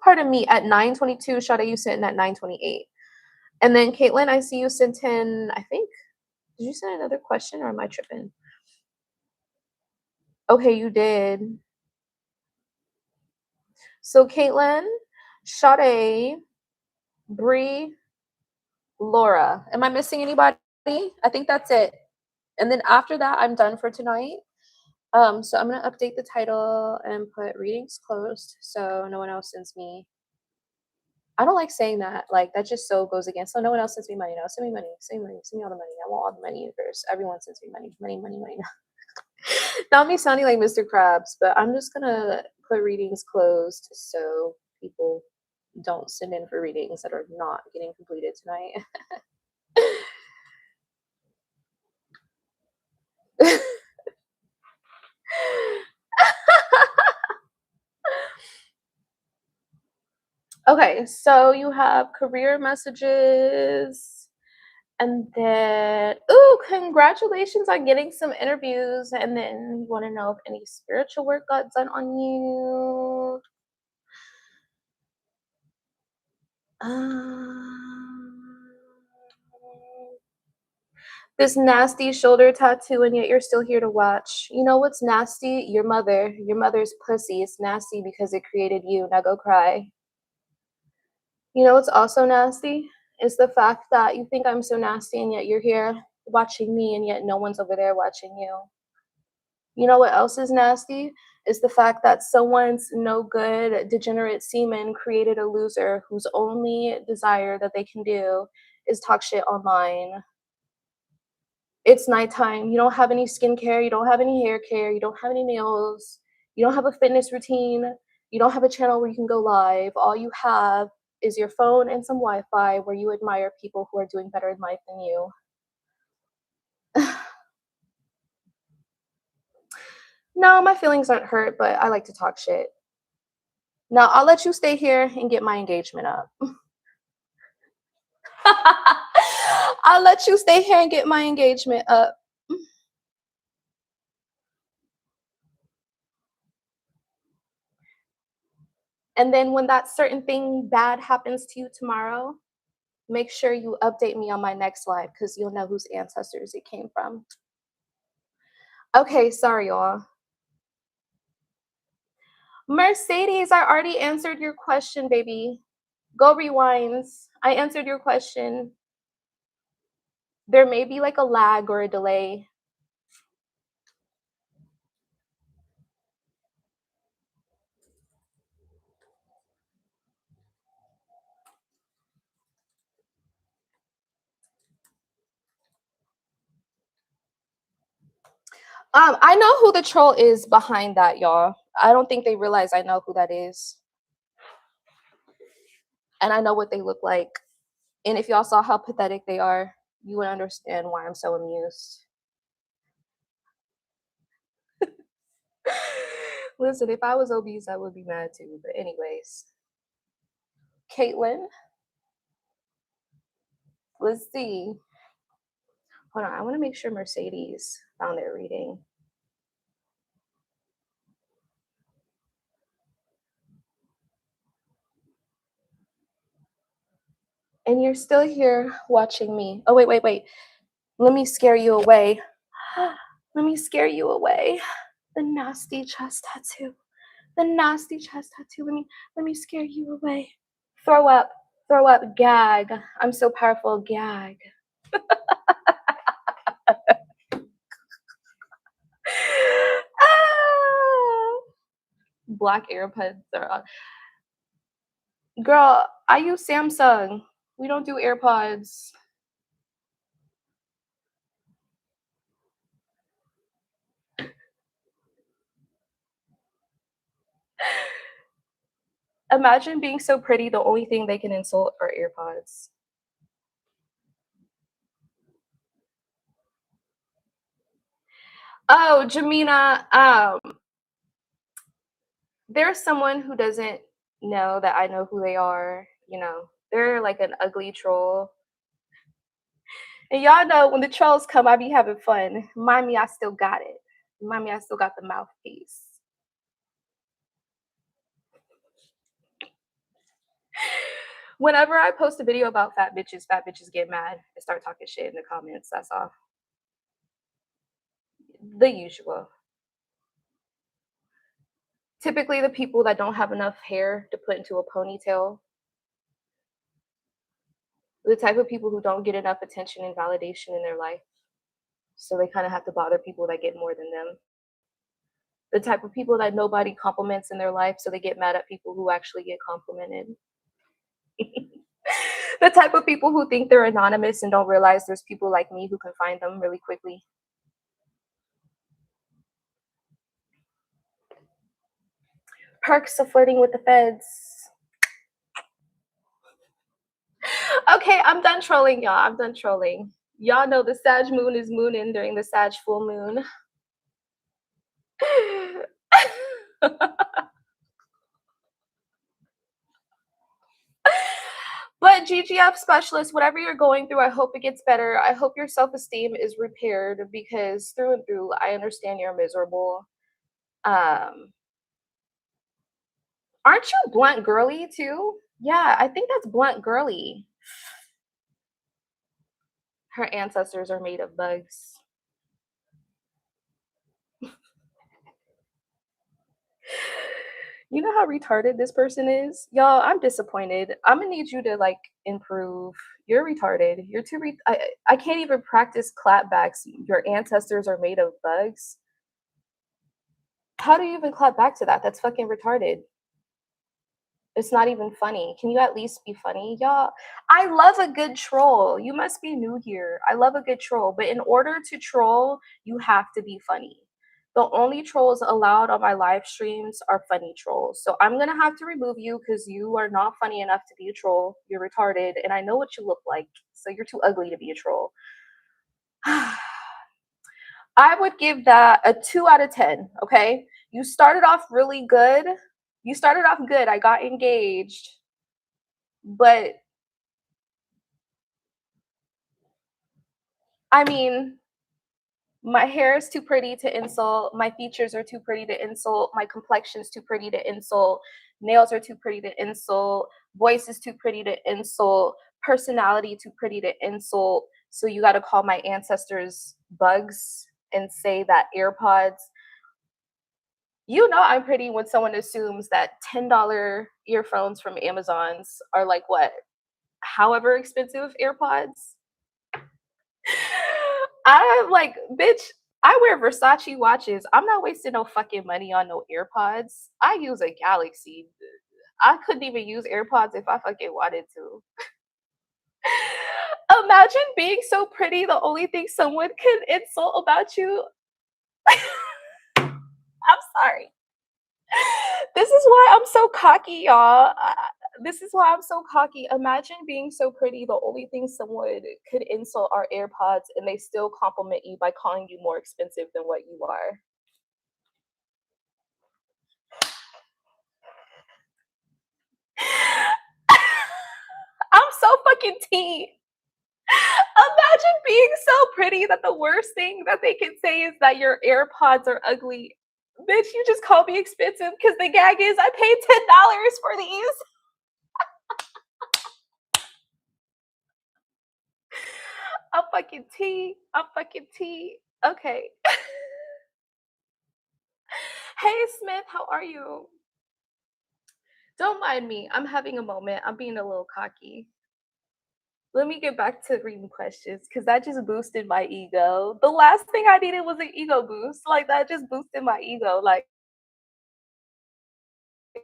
pardon me, at 9:22. Sade, you sent in at 9:28. And then Caitlin, I see you sent in, I think, did you send another question or am I tripping? Okay, you did. So Caitlin, Sade, Bree, Laura. Am I missing anybody? I think that's it. And then after that, I'm done for tonight. So I'm gonna update the title and put readings closed so no one else sends me. I don't like saying that. Like that just so goes against. So no one else sends me money now. Send me money. Send me money. Send me all the money. I want all the money universe. Everyone sends me money. Money, money, money. Not me sounding like Mr. Krabs, but I'm just gonna put readings closed so people don't send in for readings that are not getting completed tonight. Okay, so you have career messages, and then, ooh, congratulations on getting some interviews. And then you want to know if any spiritual work got done on you. Um, this nasty shoulder tattoo, and yet you're still here to watch. You know what's nasty? Your mother. Your mother's pussy. It's nasty because it created you. Now go cry. You know what's also nasty? Is the fact that you think I'm so nasty and yet you're here watching me and yet no one's over there watching you. You know what else is nasty? Is the fact that someone's no good, degenerate semen created a loser whose only desire that they can do is talk shit online. It's nighttime. You don't have any skincare. You don't have any hair care. You don't have any nails. You don't have a fitness routine. You don't have a channel where you can go live. All you have is your phone and some Wi Fi where you admire people who are doing better in life than you. No, my feelings aren't hurt, but I like to talk shit. Now, I'll let you stay here and get my engagement up. I'll let you stay here and get my engagement up. And then when that certain thing bad happens to you tomorrow, make sure you update me on my next live because you'll know whose ancestors it came from. Okay, sorry, y'all. Mercedes, I already answered your question, baby. Go rewinds. I answered your question. There may be like a lag or a delay. I know who the troll is behind that, y'all. I don't think they realize I know who that is. And I know what they look like. And if y'all saw how pathetic they are, you would understand why I'm so amused. Listen, if I was obese, I would be mad too. But anyways, Caitlin, let's see. Hold on, I want to make sure Mercedes found their reading. And you're still here watching me. Oh, wait, wait, wait. Let me scare you away. Let me scare you away. The nasty chest tattoo. The nasty chest tattoo. Let me scare you away. Throw up. Throw up. Gag. I'm so powerful. Gag. Black AirPods are girl, I use Samsung. We don't do AirPods. Imagine being so pretty, the only thing they can insult are AirPods. Oh, Jamina, there's someone who doesn't know that I know who they are, you know. They're like an ugly troll. And y'all know when the trolls come, I be having fun. Mind me, I still got it. Mind me, I still got the mouthpiece. Whenever I post a video about fat bitches get mad and start talking shit in the comments. That's all. The usual. Typically, the people that don't have enough hair to put into a ponytail, the type of people who don't get enough attention and validation in their life. So they kind of have to bother people that get more than them. The type of people that nobody compliments in their life, so they get mad at people who actually get complimented. The type of people who think they're anonymous and don't realize there's people like me who can find them really quickly. Perks of flirting with the feds. Okay, I'm done trolling y'all. I'm done trolling. Y'all know the Sag moon is mooning during the Sag full moon. But GGF specialist, whatever you're going through, I hope it gets better. I hope your self-esteem is repaired because through and through, I understand you're miserable. Um, aren't you blunt girly too? Yeah, I think that's blunt girly. Her ancestors are made of bugs. You know how retarded this person is? Y'all, I'm disappointed. I'm gonna need you to like improve. You're retarded. You're too I can't even practice clapbacks. Your ancestors are made of bugs. How do you even clap back to that? That's fucking retarded. It's not even funny. Can you at least be funny? Y'all, I love a good troll. You must be new here. I love a good troll, but in order to troll, you have to be funny. The only trolls allowed on my live streams are funny trolls. So I'm gonna have to remove you because you are not funny enough to be a troll. You're retarded, and I know what you look like. So you're too ugly to be a troll. I would give that a 2 out of 10. Okay. You started off really good. You started off good. I got engaged. But I mean, my hair is too pretty to insult. My features are too pretty to insult. My complexion's too pretty to insult. Nails are too pretty to insult. Voice is too pretty to insult. Personality too pretty to insult. So you got to call my ancestors bugs and say that AirPods. You know I'm pretty when someone assumes that $10 earphones from Amazon's are like what? However expensive AirPods. I'm like, bitch, I wear Versace watches. I'm not wasting no fucking money on no AirPods. I use a Galaxy. I couldn't even use AirPods if I fucking wanted to. Imagine being so pretty, the only thing someone can insult about you. I'm sorry. This is why I'm so cocky, y'all. This is why I'm so cocky. Imagine being so pretty, the only thing someone could insult are AirPods, and they still compliment you by calling you more expensive than what you are. I'm so fucking tea. Imagine being so pretty that the worst thing that they can say is that your AirPods are ugly. Bitch, you just call me expensive because the gag is I paid $10 for these. I'm fucking tea. I'm fucking tea. Okay. Hey, Smith, how are you? Don't mind me. I'm having a moment. I'm being a little cocky. Let me get back to reading questions because that just boosted my ego. The last thing I needed was an ego boost. Like, that just boosted my ego. Like,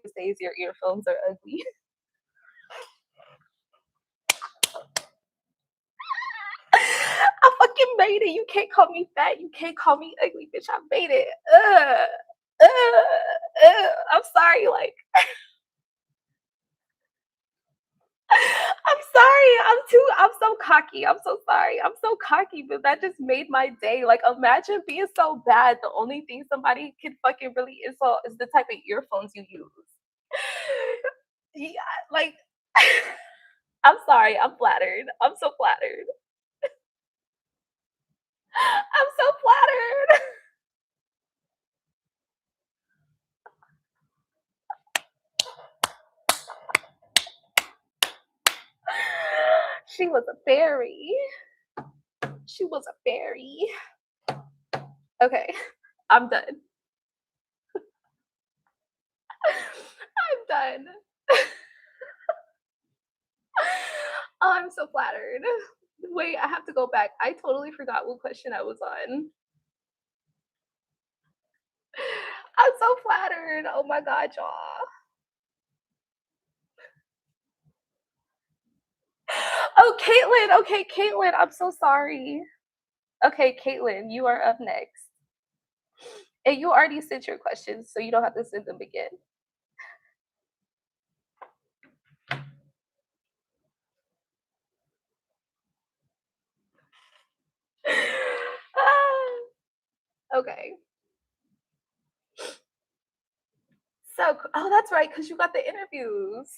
to say is your earphones are ugly. I fucking made it. You can't call me fat. You can't call me ugly, bitch. I made it. I'm sorry. Like, I'm sorry. I'm so cocky. I'm so sorry. I'm so cocky, but that just made my day. Like, imagine being so bad. The only thing somebody can fucking really insult is the type of earphones you use. Yeah, like, I'm sorry. I'm flattered. I'm so flattered. I'm so flattered. She was a fairy. She was a fairy. Okay, I'm done. I'm done. Oh, I'm so flattered. Wait, I have to go back. I totally forgot what question I was on. I'm so flattered. Oh my god, y'all. Oh, Caitlin. Okay, Caitlin. I'm so sorry. Okay, Caitlin, you are up next. And you already sent your questions, so you don't have to send them again. Okay. So, oh, that's right, because you got the interviews.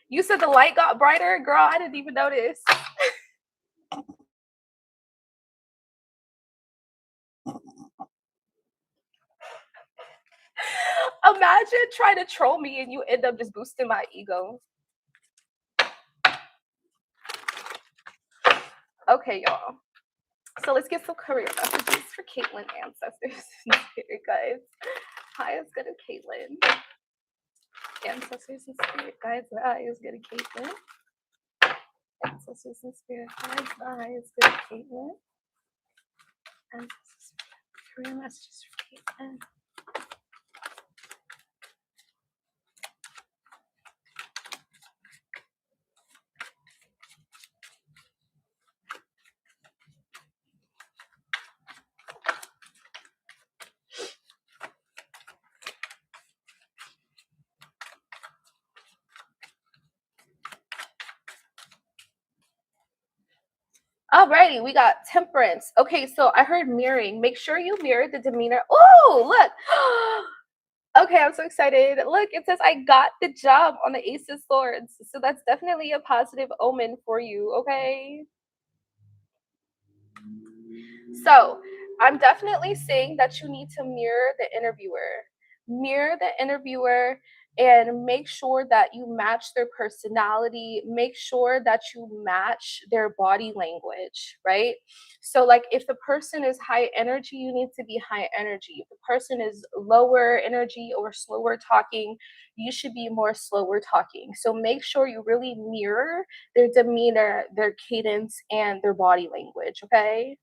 You said the light got brighter? Girl, I didn't even notice. Imagine trying to troll me and you end up just boosting my ego. Okay, y'all. So let's get some career messages for Caitlin ancestors and spirit guides. Hi, it's good to Caitlin. Ancestors and spirit guides. Hi, it's good to Caitlin. Ancestors and spirit guides. Hi, it's good to Caitlin. Ancestors, career messages for Caitlin. Alrighty, we got temperance. Okay, so I heard mirroring. Make sure you mirror the demeanor. Oh, look. Okay, I'm so excited. Look, it says I got the job on the Ace of Swords. So that's definitely a positive omen for you, okay? So I'm definitely saying that you need to mirror the interviewer. Mirror the interviewer and make sure that you match their personality. Make sure that you match their body language, right? So, like, if the person is high energy, you need to be high energy. If the person is lower energy or slower talking, you should be more slower talking. So, make sure you really mirror their demeanor, their cadence, and their body language, okay?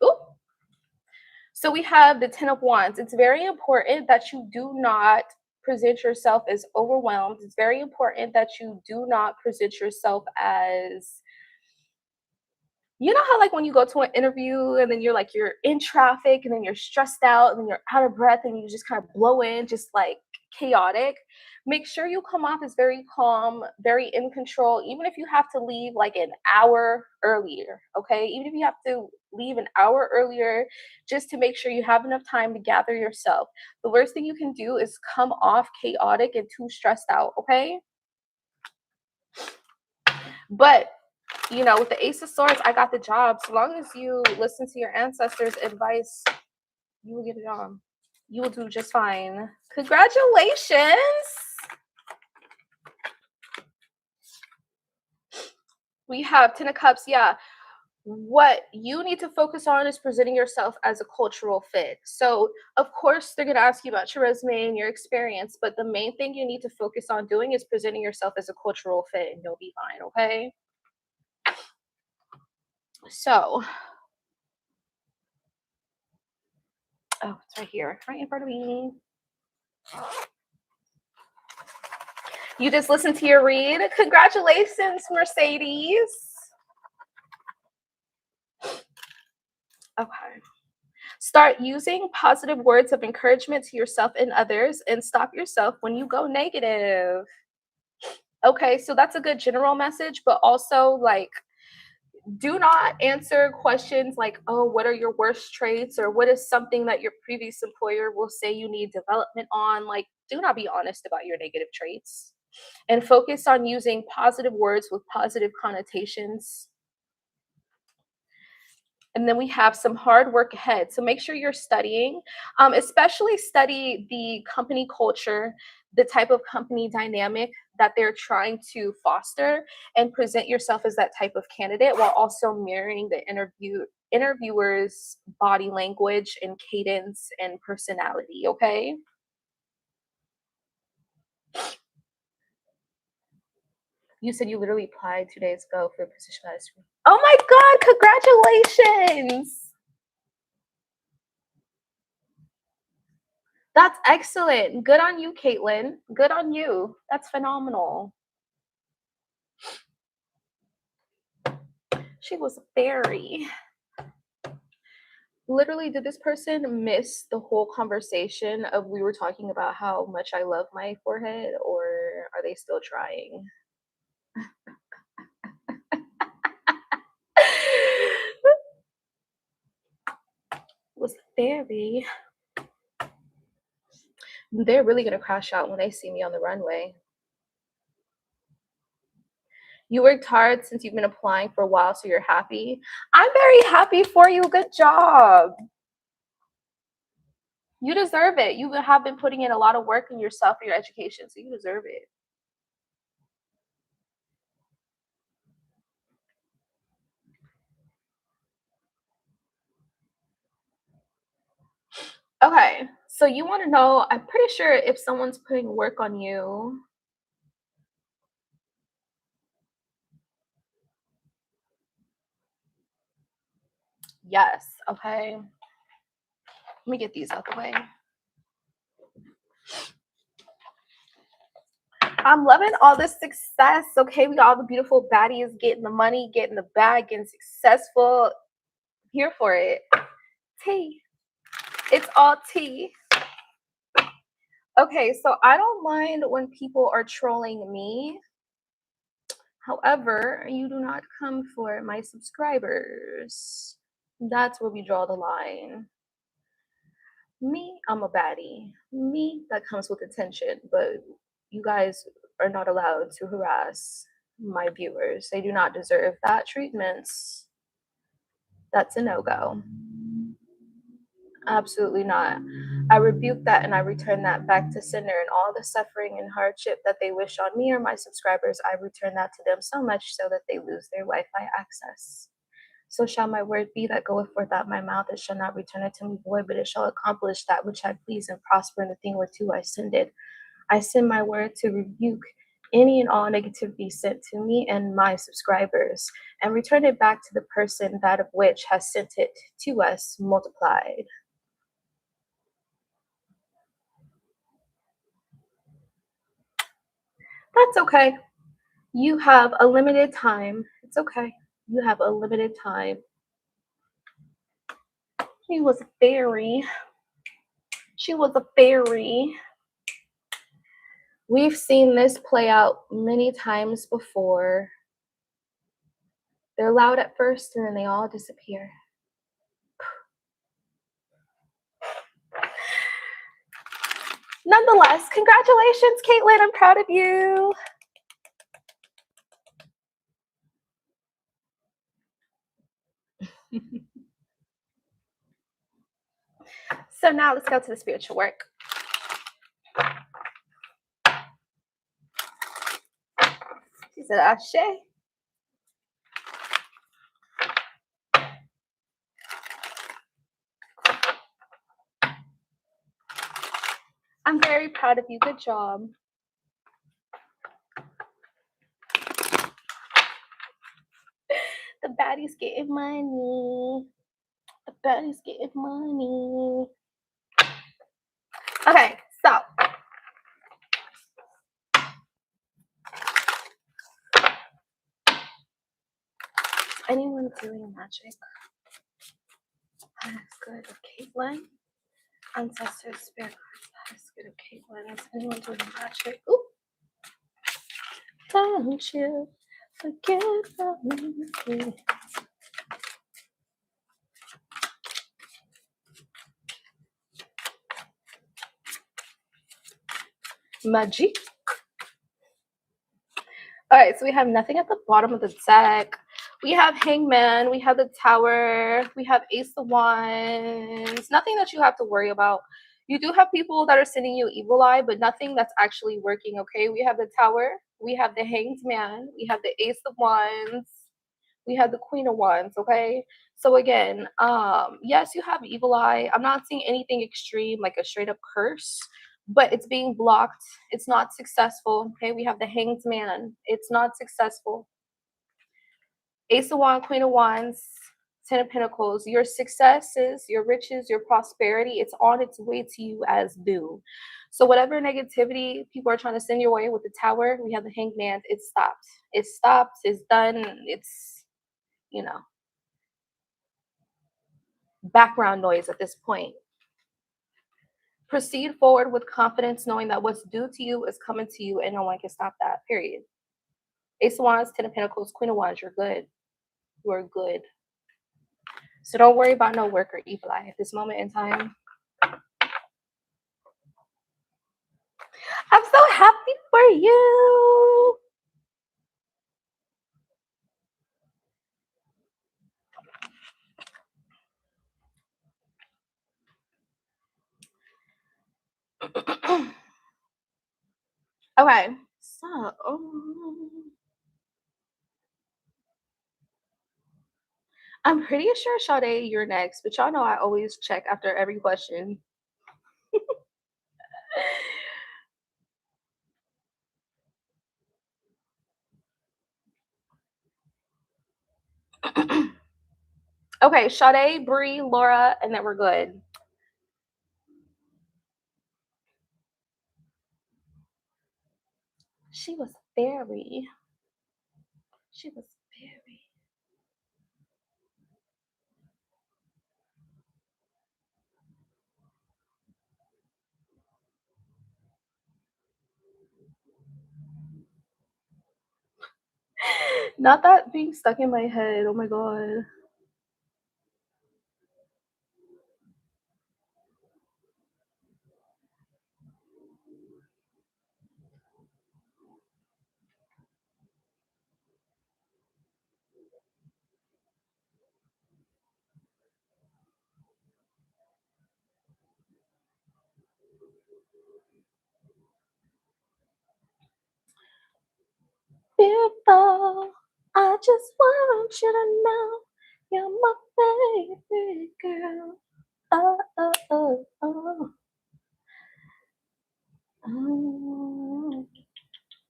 Ooh. So we have the Ten of Wands. It's very important that you do not present yourself as overwhelmed. It's very important that you do not present yourself as, you know how, like, when you go to an interview and then you're in traffic and then you're stressed out and then you're out of breath and you just kind of blow in, just like chaotic. Make sure you come off as very calm, very in control, even if you have to leave like an hour earlier. Okay, even if you have to leave an hour earlier, just to make sure you have enough time to gather yourself. The worst thing you can do is come off chaotic and too stressed out. Okay, but with the Ace of Swords, I got the job. So long as you listen to your ancestors' advice, you will get it on. You will do just fine. Congratulations. We have Ten of Cups. Yeah. What you need to focus on is presenting yourself as a cultural fit. So, of course, they're going to ask you about your resume and your experience, but the main thing you need to focus on doing is presenting yourself as a cultural fit, and you'll be fine. Okay. So, oh, it's right here, right in front of me. You just listened to your read. Congratulations, Mercedes. Okay. Start using positive words of encouragement to yourself and others and stop yourself when you go negative. Okay, so that's a good general message, but also like do not answer questions like, oh, what are your worst traits or what is something that your previous employer will say you need development on? Like, do not be honest about your negative traits and focus on using positive words with positive connotations. And then we have some hard work ahead. So make sure you're studying, especially study the company culture, the type of company dynamic that they're trying to foster, and present yourself as that type of candidate while also mirroring the interviewer's body language and cadence and personality. Okay. You said you literally applied 2 days ago for a position that is. Oh my God! Congratulations! That's excellent. Good on you, Caitlin. Good on you. That's phenomenal. She was very. Literally, did this person miss the whole conversation of we were talking about how much I love my forehead, or are they still trying? Was very. They're really gonna crash out when they see me on the runway. You worked hard since you've been applying for a while, so you're happy. I'm very happy for you. Good job. You deserve it. You have been putting in a lot of work in yourself for your education, so you deserve it. Okay, so you want to know, I'm pretty sure if someone's putting work on you, yes, okay. Let me get these out the way. I'm loving all this success. Okay, we got all the beautiful baddies getting the money, getting the bag, getting successful. Here for it. Tea. It's all tea. Okay, so I don't mind when people are trolling me. However, you do not come for my subscribers. That's where we draw the line. Me, I'm a baddie. Me, that comes with attention, but you guys are not allowed to harass my viewers. They do not deserve that treatment. That's a no-go. Absolutely not. I rebuke that and I return that back to sender, and all the suffering and hardship that they wish on me or my subscribers, I return that to them so much so that they lose their Wi-Fi access. So shall my word be that goeth forth out my mouth, it shall not return unto me void, but it shall accomplish that which I please and prosper in the thing whereto I send it. I send my word to rebuke any and all negativity sent to me and my subscribers, and return it back to the person that of which has sent it to us multiplied. That's okay. You have a limited time. It's okay. You have a limited time. She was a fairy. She was a fairy. We've seen this play out many times before. They're loud at first and then they all disappear. Nonetheless, congratulations, Caitlin. I'm proud of you. So now let's go to the spiritual work. She said, Ashe. I'm very proud of you. Good job. The baddie Everybody's getting money. Everybody's getting money. Okay, so anyone doing magic? That's good. Caitlin. Ancestor spirit cards. That's good. Caitlin. Is anyone doing magic? Ooh. Don't you forget about me. Magic. All right, so we have nothing at the bottom of the deck. We have Hangman, we have the Tower, we have Ace of Wands. Nothing that you have to worry about. You do have people that are sending you evil eye, but nothing that's actually working, okay? We have the Tower, we have the Hanged Man, we have the Ace of Wands, we have the Queen of Wands, okay? So again, yes, you have evil eye. I'm not seeing anything extreme, like a straight up curse, but it's being blocked. It's not successful. Okay, we have the Hanged Man. It's not successful. Ace of Wands, Queen of Wands, Ten of Pentacles. Your successes, your riches, your prosperity, it's on its way to you as due. So whatever negativity people are trying to send your way with the Tower, we have the Hanged Man. It's stopped. It's stopped. It's done. It's, you know, background noise at this point. Proceed forward with confidence, knowing that what's due to you is coming to you and no one can stop that, period. Ace of Wands, Ten of Pentacles, Queen of Wands, you're good. You are good. So don't worry about no work or evil eye at this moment in time. I'm so happy for you. Okay, so I'm pretty sure Sade, you're next, but y'all know I always check after every question. Okay, Sade, Bree, Laura, and then we're good. She was very. Not that being stuck in my head. Oh my god. Beautiful. I just want you to know you're my favorite girl. Oh, oh, oh, oh.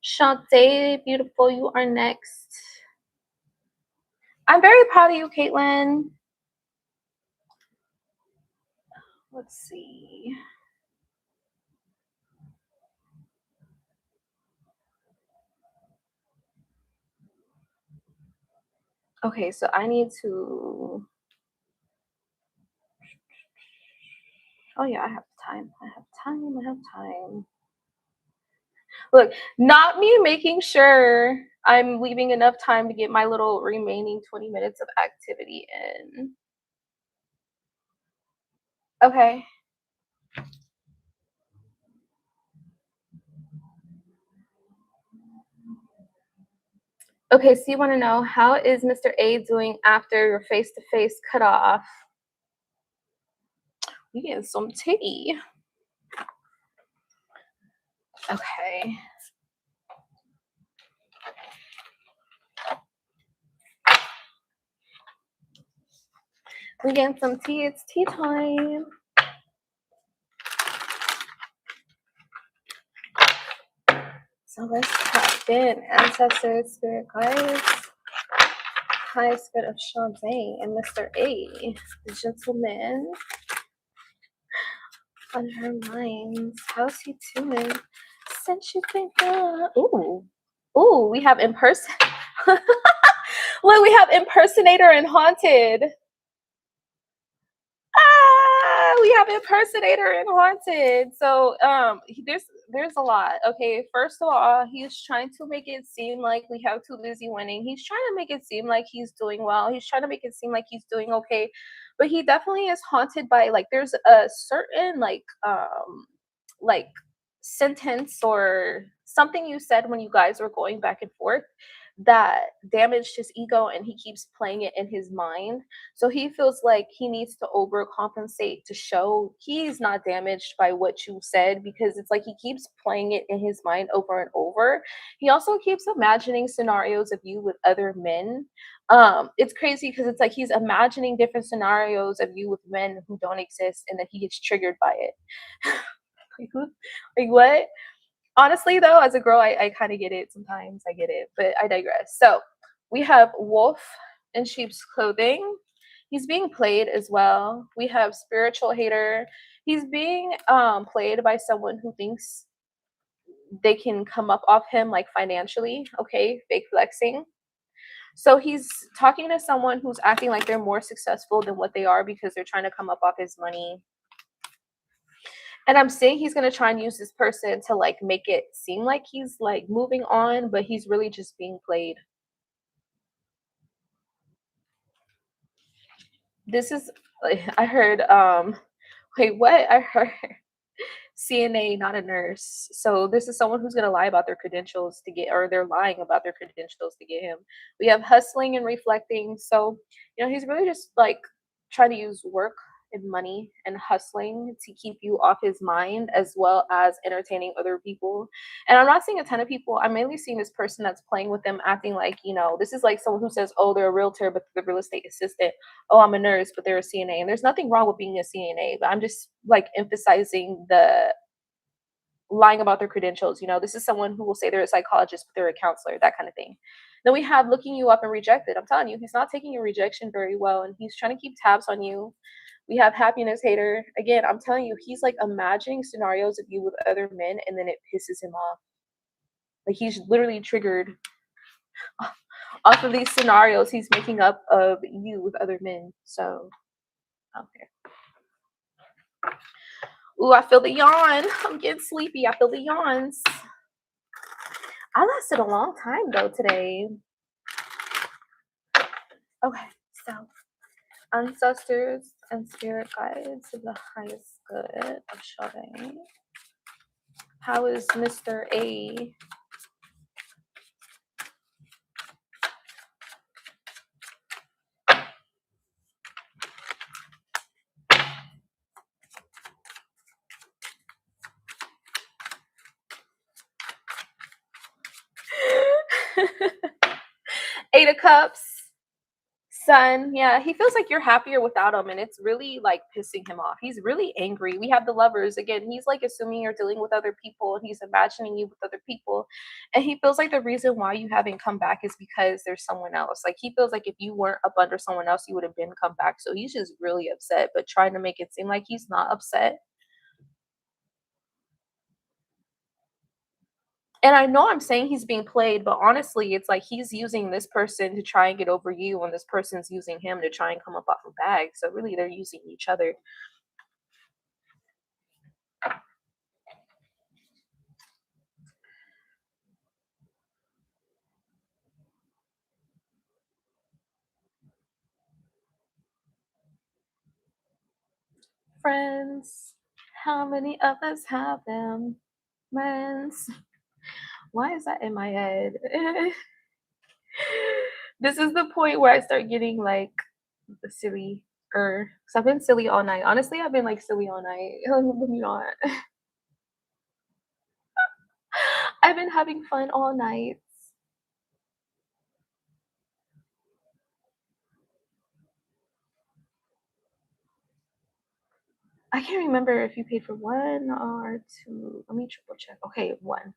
Shantae, beautiful, you are next. I'm very proud of you, Caitlin. Let's see. Okay, so I need to. Oh, yeah, I have time. I have time. Look, not me making sure I'm leaving enough time to get my little remaining 20 minutes of activity in. Okay. Okay, so you want to know, how is Mr. A doing after your face-to-face cutoff? We getting some tea. Okay. We getting some tea. It's tea time. So let's tap in. Ancestors, spirit guides. highest good of Sade and Mr. A, the gentleman on her minds. How's he doing? Since you think, ooh, we have Look, we have impersonator and haunted. We have impersonator and haunted. So there's a lot. Okay, first of all, he's trying to make it seem like we have Too Busy winning. He's trying to make it seem like he's doing well. He's trying to make it seem like he's doing okay, but he definitely is haunted by, like, there's a certain like sentence or something you said when you guys were going back and forth that damaged his ego, and he keeps playing it in his mind. So he feels like he needs to overcompensate to show he's not damaged by what you said, because it's like he keeps playing it in his mind over and over. He also keeps imagining scenarios of you with other men. It's crazy because it's like he's imagining different scenarios of you with men who don't exist, and then he gets triggered by it. Like, like what? Honestly, though, as a girl, I kind of get it. Sometimes I get it, but I digress. So we have wolf in sheep's clothing. He's being played as well. We have spiritual hater. He's being played by someone who thinks they can come up off him, like, financially. Okay, fake flexing. So he's talking to someone who's acting like they're more successful than what they are because they're trying to come up off his money. And I'm saying he's gonna try and use this person to, like, make it seem like he's, like, moving on, but he's really just being played. This is I heard, wait, what? I heard CNA, not a nurse. So this is someone who's gonna lie about their credentials to get, or they're lying about their credentials to get him. We have hustling and reflecting. So, he's really just, like, trying to use work and money and hustling to keep you off his mind, as well as entertaining other people. And I'm not seeing a ton of people. I'm mainly seeing this person that's playing with them, acting like, this is like someone who says, oh, they're a realtor, but they're the real estate assistant. Oh, I'm a nurse, but they're a CNA. And there's nothing wrong with being a CNA, but I'm just, like, emphasizing the lying about their credentials. This is someone who will say they're a psychologist, but they're a counselor, that kind of thing. Then we have looking you up and rejected. I'm telling you, he's not taking your rejection very well, and he's trying to keep tabs on you. We have happiness hater. Again, I'm telling you, he's, like, imagining scenarios of you with other men, and then it pisses him off. Like, he's literally triggered off of these scenarios he's making up of you with other men. So, okay. Ooh, I feel the yawn. I'm getting sleepy. I feel the yawns. I lasted a long time though today. Okay, so ancestors and spirit guides of the highest good of Sade. How is Mr. A? Eight of Cups. Sun, yeah, he feels like you're happier without him, and it's really, like, pissing him off. He's really angry. We have the Lovers again. He's, like, assuming you're dealing with other people, and he's imagining you with other people, and he feels like the reason why you haven't come back is because there's someone else. Like, he feels like if you weren't up under someone else, you would have been come back. So he's just really upset, but trying to make it seem like he's not upset. And I know I'm saying he's being played, but honestly, it's like he's using this person to try and get over you, and this person's using him to try and come up off a bag. So really, they're using each other. Friends, how many of us have them? Friends. Why is that in my head? This is the point where I start getting, like, silly. Or, because I've been silly all night. Honestly, I've been, like, silly all night. Let me not. I've been having fun all night. I can't remember if you paid for one or two. Let me triple check. Okay, one.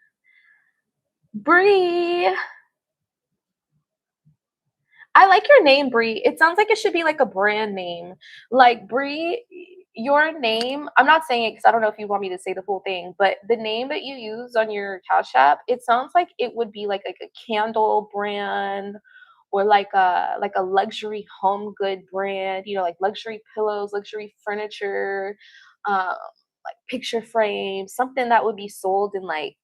Bree. I like your name, Bree. It sounds like it should be like a brand name. Like Bree, your name, I'm not saying it because I don't know if you want me to say the full thing, but the name that you use on your Cash App, it sounds like it would be like a candle brand or like a luxury home good brand, you know, like luxury pillows, luxury furniture, um, like picture frames, something that would be sold in like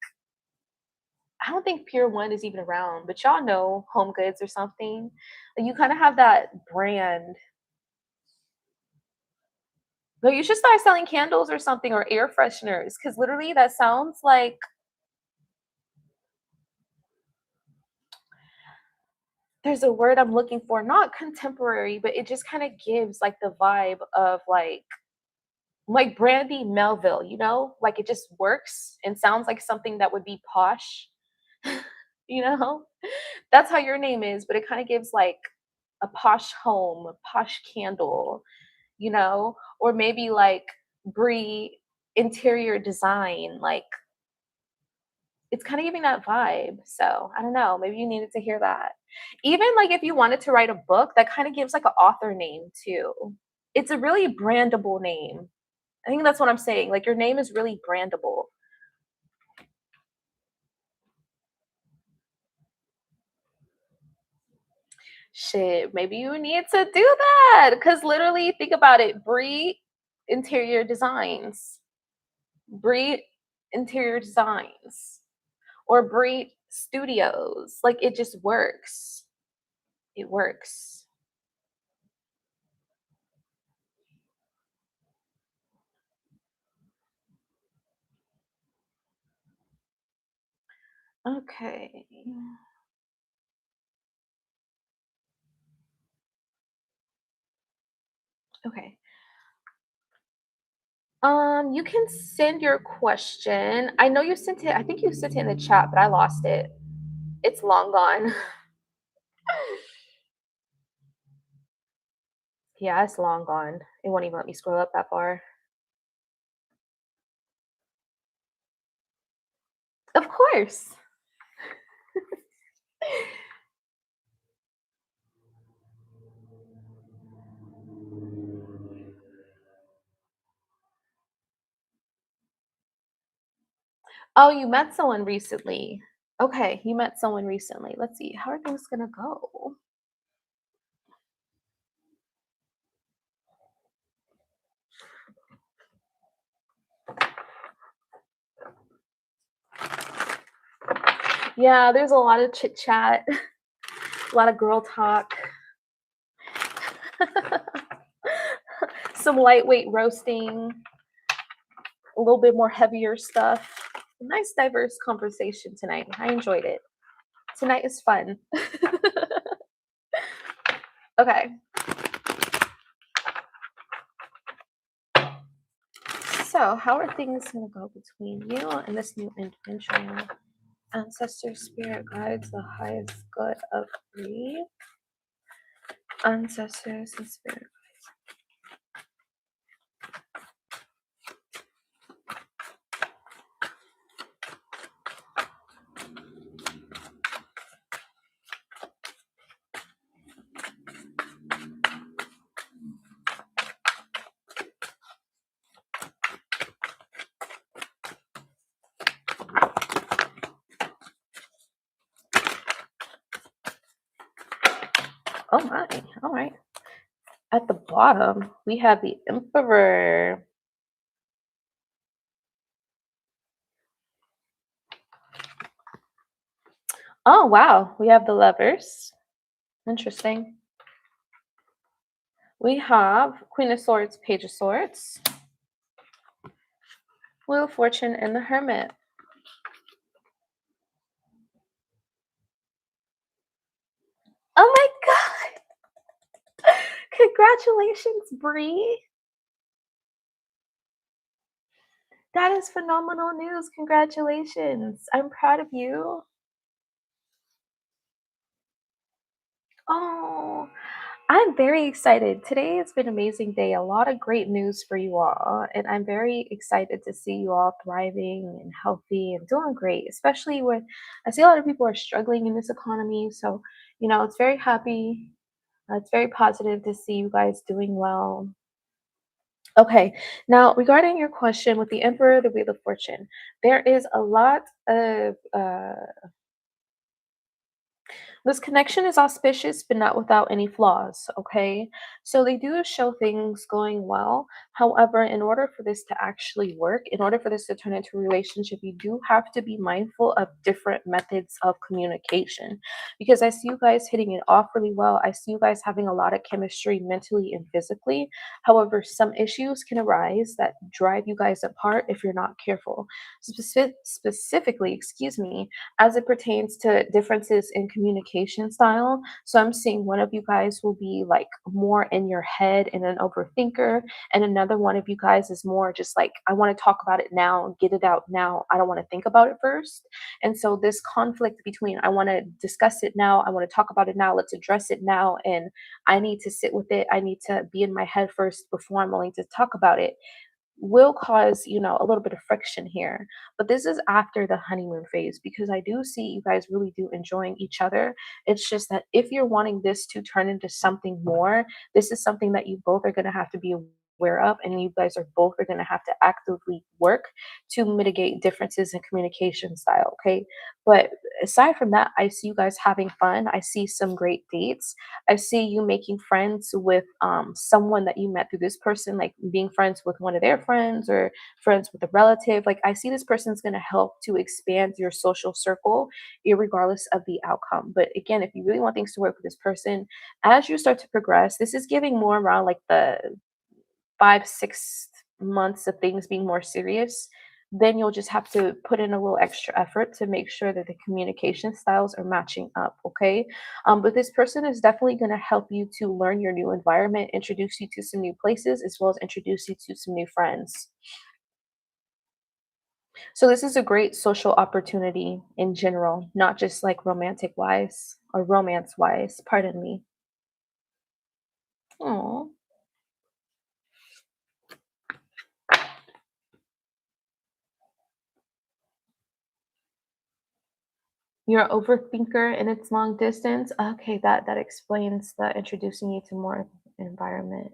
I don't think Pier 1 is even around, but y'all know Home Goods or something. Like, you kinda have that brand. But you should start selling candles or something or air fresheners, because literally that sounds like there's a word I'm looking for, not contemporary, but it just kinda gives, like, the vibe of, like Brandy Melville, you know? Like, it just works and sounds like something that would be posh, you know? That's how your name is, but it kinda gives, like, a posh home, a posh candle, you know, or maybe like Brie interior design, like it's kind of giving that vibe. So I don't know, maybe you needed to hear that. Even like if you wanted to write a book, that kind of gives like an author name too. It's a really brandable name. I think that's what I'm saying. Like your name is really brandable. Shit, maybe you need to do that. Cause literally think about it. Brie interior designs. Brie interior designs. Or Brie Studios. Like it just works. It works. Okay. Okay. You can send your question. I know you sent it. I think you sent it in the chat, but I lost it. It's long gone. Yeah, it's long gone. It won't even let me scroll up that far. Of course. Oh, you met someone recently. Okay, you met someone recently. Let's see. How are things gonna go? Yeah, there's a lot of chit chat, a lot of girl talk. Some lightweight roasting, a little bit more heavier stuff. Nice diverse conversation tonight. I enjoyed it. Tonight is fun. Okay. So, how are things going to go between you and this new individual? Ancestor spirit guides the highest good of three. Ancestors and spirit. Oh my. All right. At the bottom, we have the Emperor. Oh wow. We have the Lovers. Interesting. We have Queen of Swords, Page of Swords, Wheel of Fortune, and the Hermit. Oh my god! Congratulations, Bree. That is phenomenal news. Congratulations. I'm proud of you. Oh, I'm very excited. Today has been an amazing day. A lot of great news for you all. And I'm very excited to see you all thriving and healthy and doing great, especially with I see a lot of people are struggling in this economy. So, it's very happy. It's very positive to see you guys doing well. Okay, now regarding your question with the Emperor, the Wheel of Fortune, there is a lot of this connection is auspicious, but not without any flaws, okay? So they do show things going well. However, in order for this to actually work, in order for this to turn into a relationship, you do have to be mindful of different methods of communication. Because I see you guys hitting it off really well. I see you guys having a lot of chemistry mentally and physically. However, some issues can arise that drive you guys apart if you're not careful. Specifically, excuse me, as it pertains to differences in communication style. So I'm seeing one of you guys will be like more in your head and an overthinker, and another one of you guys is more just like, I want to talk about it now, get it out now. I don't want to think about it first. And so this conflict between I want to discuss it now, I want to talk about it now, let's address it now, and I need to sit with it. I need to be in my head first before I'm willing to talk about it will cause, a little bit of friction here. But this is after the honeymoon phase because I do see you guys really do enjoying each other. It's just that if you're wanting this to turn into something more, this is something that you both are going to have to be aware of, and you guys are both are going to have to actively work to mitigate differences in communication style. Okay, but aside from that, I see you guys having fun. I see some great dates. I see you making friends with someone that you met through this person, like being friends with one of their friends or friends with a relative. Like I see this person's going to help to expand your social circle, regardless of the outcome. But again, if you really want things to work with this person, as you start to progress, this is giving more around like the 5, 6 months of things being more serious, then you'll just have to put in a little extra effort to make sure that the communication styles are matching up. Okay. But this person is definitely going to help you to learn your new environment, introduce you to some new places, as well as introduce you to some new friends. So, this is a great social opportunity in general, not just like romantic wise or romance wise. Pardon me. Oh. You're an overthinker and it's long distance? Okay, that explains the introducing you to more environment.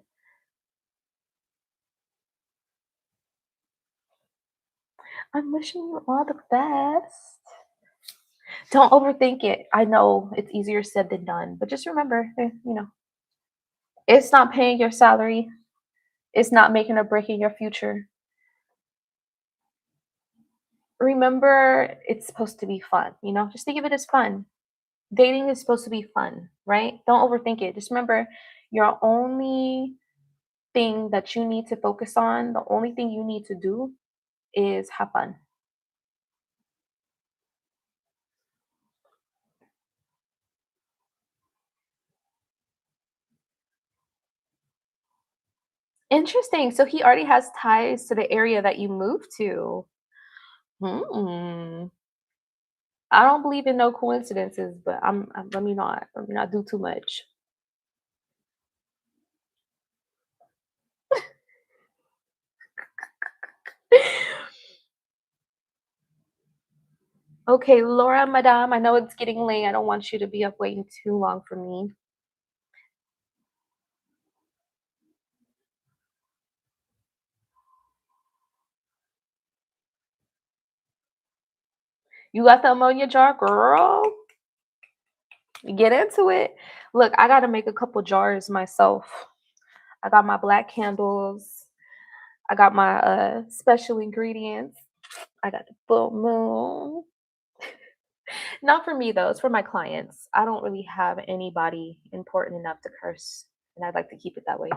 I'm wishing you all the best. Don't overthink it. I know it's easier said than done, but just remember, it's not paying your salary. It's not making or breaking your future. Remember, it's supposed to be fun, just think of it as fun. Dating is supposed to be fun, right? Don't overthink it. Just remember, your only thing that you need to focus on, the only thing you need to do is have fun. Interesting. So he already has ties to the area that you moved to. Hmm. I don't believe in no coincidences, but let me not do too much. Okay, Laura, madame, I know it's getting late. I don't want you to be up waiting too long for me. You got the ammonia jar, girl? Get into it. Look, I gotta make a couple jars myself. I got my black candles. I got my special ingredients. I got the full moon. Not for me though, it's for my clients. I don't really have anybody important enough to curse, and I'd like to keep it that way.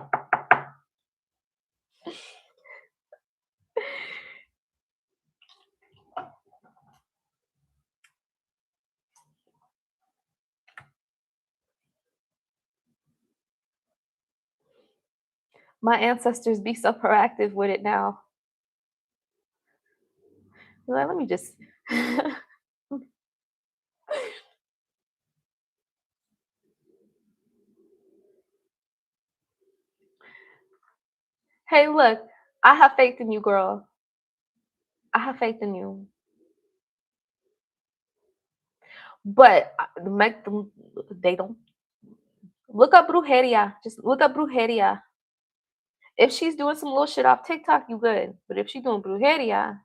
My ancestors be so proactive with it now. Let me just Hey, look, I have faith in you, girl. I have faith in you. But they don't Look up brujeria. Just look up brujeria. If she's doing some little shit off TikTok, you good. But if she's doing brujeria,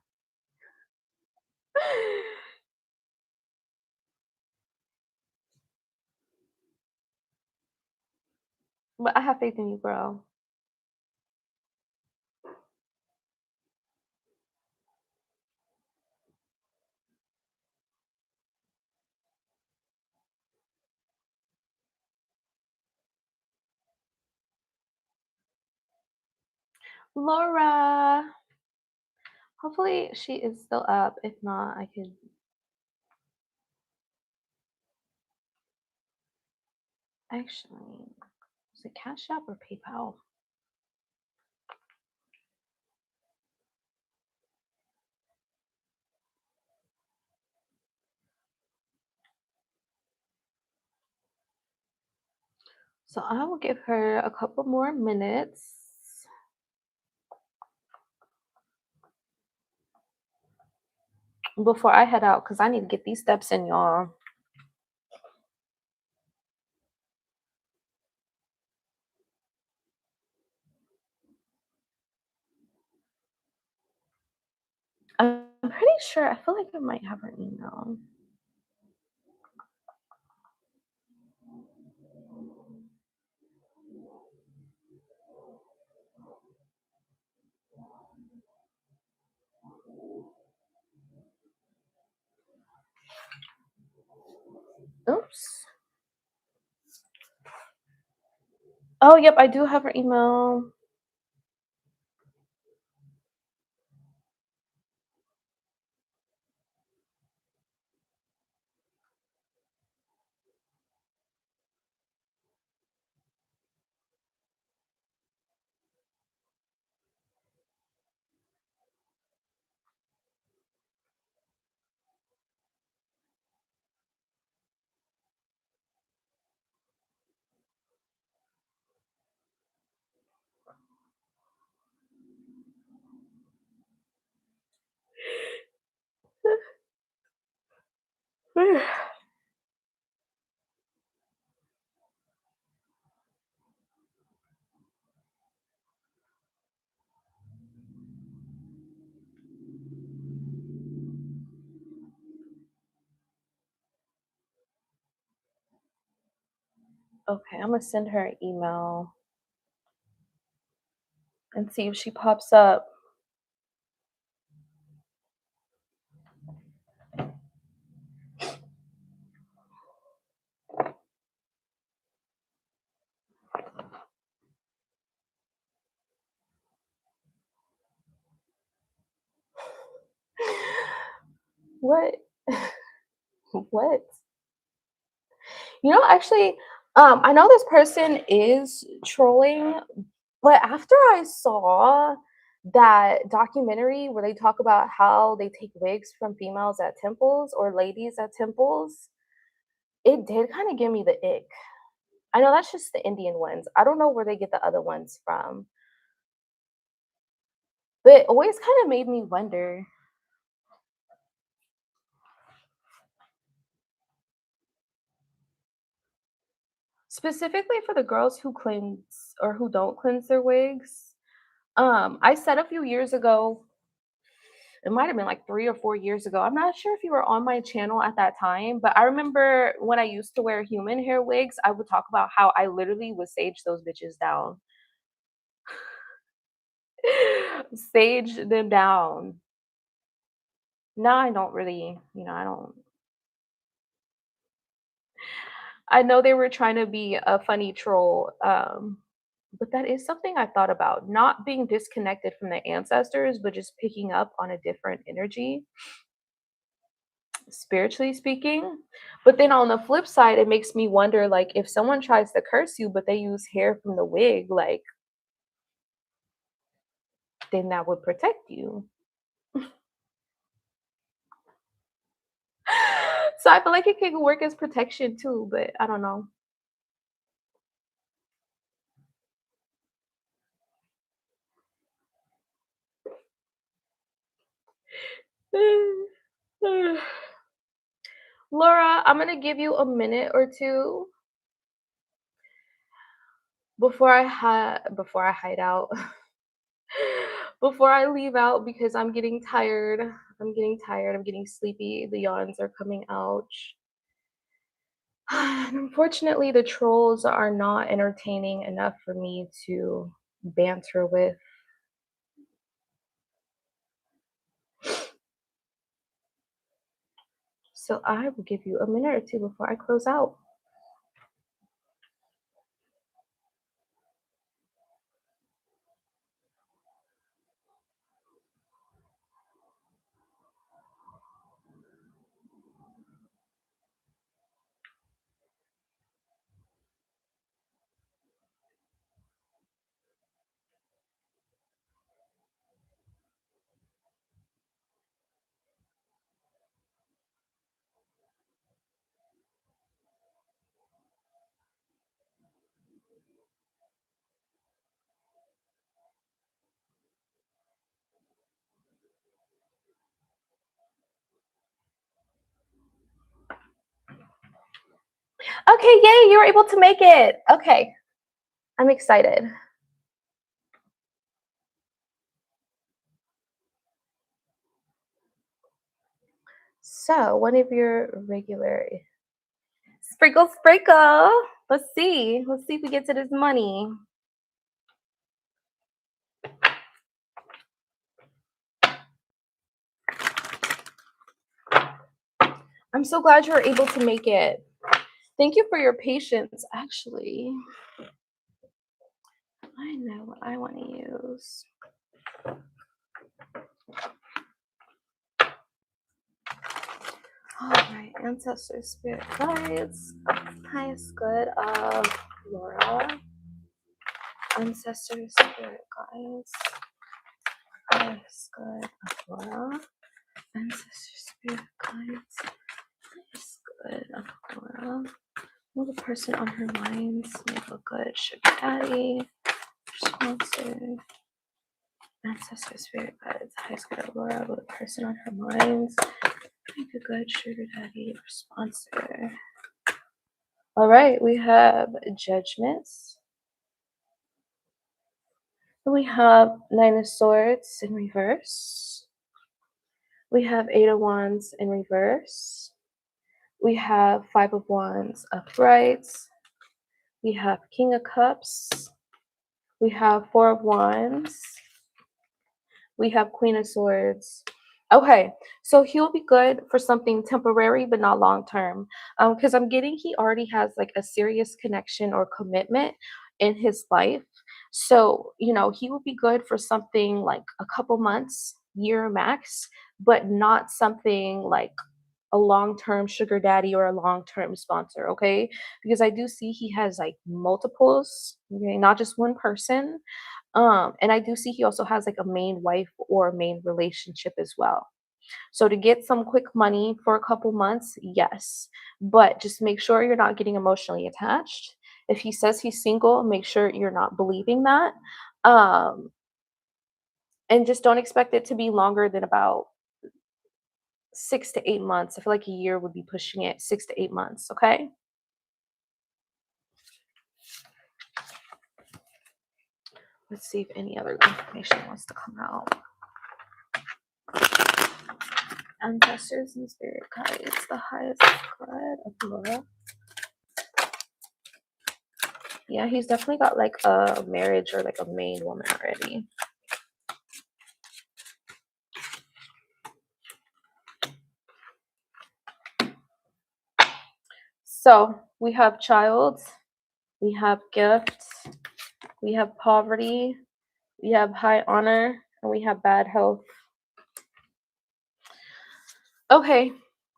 but I have faith in you, girl. Laura. Hopefully she is still up. If not, I could actually. Is it Cash App or PayPal? So I will give her a couple more minutes before I head out because I need to get these steps in, y'all. I'm pretty sure. I feel like I might have her email. Oops. Oh, yep, I do have her email. Okay, I'm gonna send her an email and see if she pops up. What? What? Actually, I know this person is trolling, but after I saw that documentary where they talk about how they take wigs from females at temples or ladies at temples, it did kind of give me the ick. I know that's just the Indian ones. I don't know where they get the other ones from, but it always kind of made me wonder. Specifically for the girls who cleanse or who don't cleanse their wigs. I said a few years ago, it might have been like 3 or 4 years ago. I'm not sure if you were on my channel at that time, but I remember when I used to wear human hair wigs, I would talk about how I literally would sage those bitches down. Sage them down. Now I don't really, I don't. I know they were trying to be a funny troll, but that is something I thought about, not being disconnected from the ancestors, but just picking up on a different energy, spiritually speaking. But then on the flip side, it makes me wonder, like, if someone tries to curse you, but they use hair from the wig, like, then that would protect you. So I feel like it can work as protection too, but I don't know. Laura, I'm gonna give you a minute or two. before I hide out, before I leave out because I'm getting tired. I'm getting tired. I'm getting sleepy. The yawns are coming out. And unfortunately, the trolls are not entertaining enough for me to banter with. So I will give you a minute or two before I close out. Okay, yay, you were able to make it. Okay, I'm excited. So, one of your regular sprinkle, sprinkle. Let's see. Let's see if we get to this money. I'm so glad you were able to make it. Thank you for your patience, actually. I know what I want to use. All right, ancestor spirit guides, highest good of Laura, ancestor spirit guides, highest good of Laura, ancestor spirit guides, highest good of Laura. Will the person on her minds make a good sugar daddy, sponsor, ancestor spirit guides, highest good of Laura. Will the person on her minds make a good sugar daddy or sponsor? All right, we have judgments. We have Nine of Swords in reverse. We have Eight of Wands in reverse. We have Five of Wands upright. We have King of Cups. We have Four of Wands. We have Queen of Swords. Okay, so he'll be good for something temporary, but not long term. Because I'm getting he already has like a serious connection or commitment in his life. So, he will be good for something like a couple months, year max, but not something like a long-term sugar daddy or a long-term sponsor, okay? Because I do see he has like multiples, okay, not just one person. And I do see he also has like a main wife or a main relationship as well. So to get some quick money for a couple months, yes, but just make sure you're not getting emotionally attached. If he says he's single, make sure you're not believing that. Um, and just don't expect it to be longer than about 6 to 8 months. I feel like a year would be pushing it, 6 to 8 months, okay? Let's see if any other information wants to come out. Ancestors and spirit guides, the highest good of Laura. Yeah, he's definitely got like a marriage or like a main woman already. So we have child, we have gift, we have poverty, we have high honor, and we have bad health. Okay,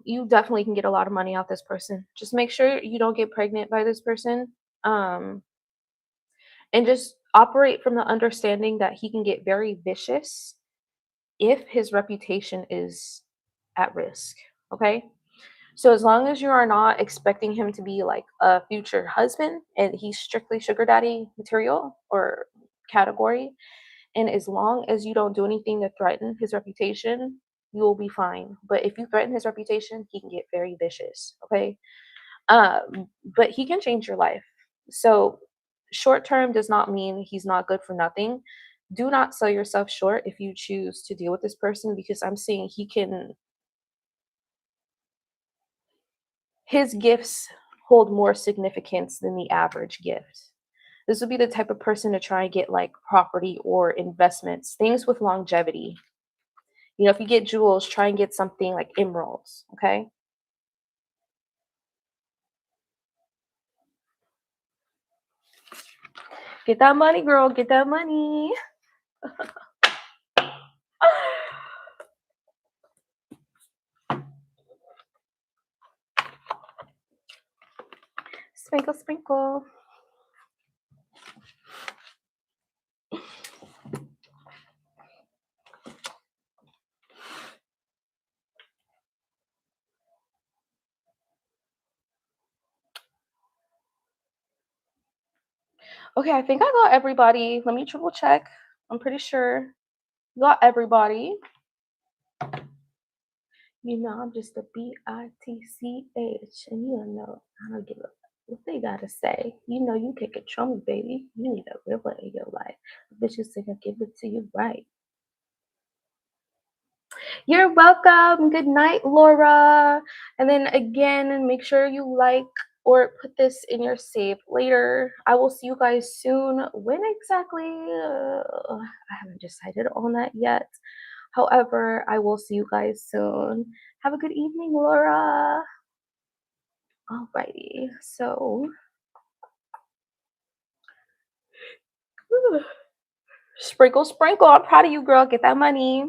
you definitely can get a lot of money off this person. Just make sure you don't get pregnant by this person. Um, and just operate from the understanding that he can get very vicious if his reputation is at risk. Okay. So as long as you are not expecting him to be like a future husband and he's strictly sugar daddy material or category, and as long as you don't do anything to threaten his reputation, you will be fine. But if you threaten his reputation, he can get very vicious. Okay. But he can change your life. So short term does not mean he's not good for nothing. Do not sell yourself short if you choose to deal with this person, because I'm seeing his gifts hold more significance than the average gift. This would be the type of person to try and get like property or investments, things with longevity. You know, if you get jewels, try and get something like emeralds, okay? Get that money, girl, get that money. Sprinkle, sprinkle. Okay, I think I got everybody. Let me triple check. I'm pretty sure got everybody. You know, I'm just a bitch, and you don't know. I don't give a what they gotta say. You know, you can control me, baby. You need a real one in your life. Bitches say I give it to you right. You're welcome. Good night, Laura. And then again, make sure you like or put this in your save later. I will see you guys soon. When exactly? I haven't decided on that yet. However, I will see you guys soon. Have a good evening, Laura. Alrighty. So, sprinkle, sprinkle. I'm proud of you, girl. Get that money.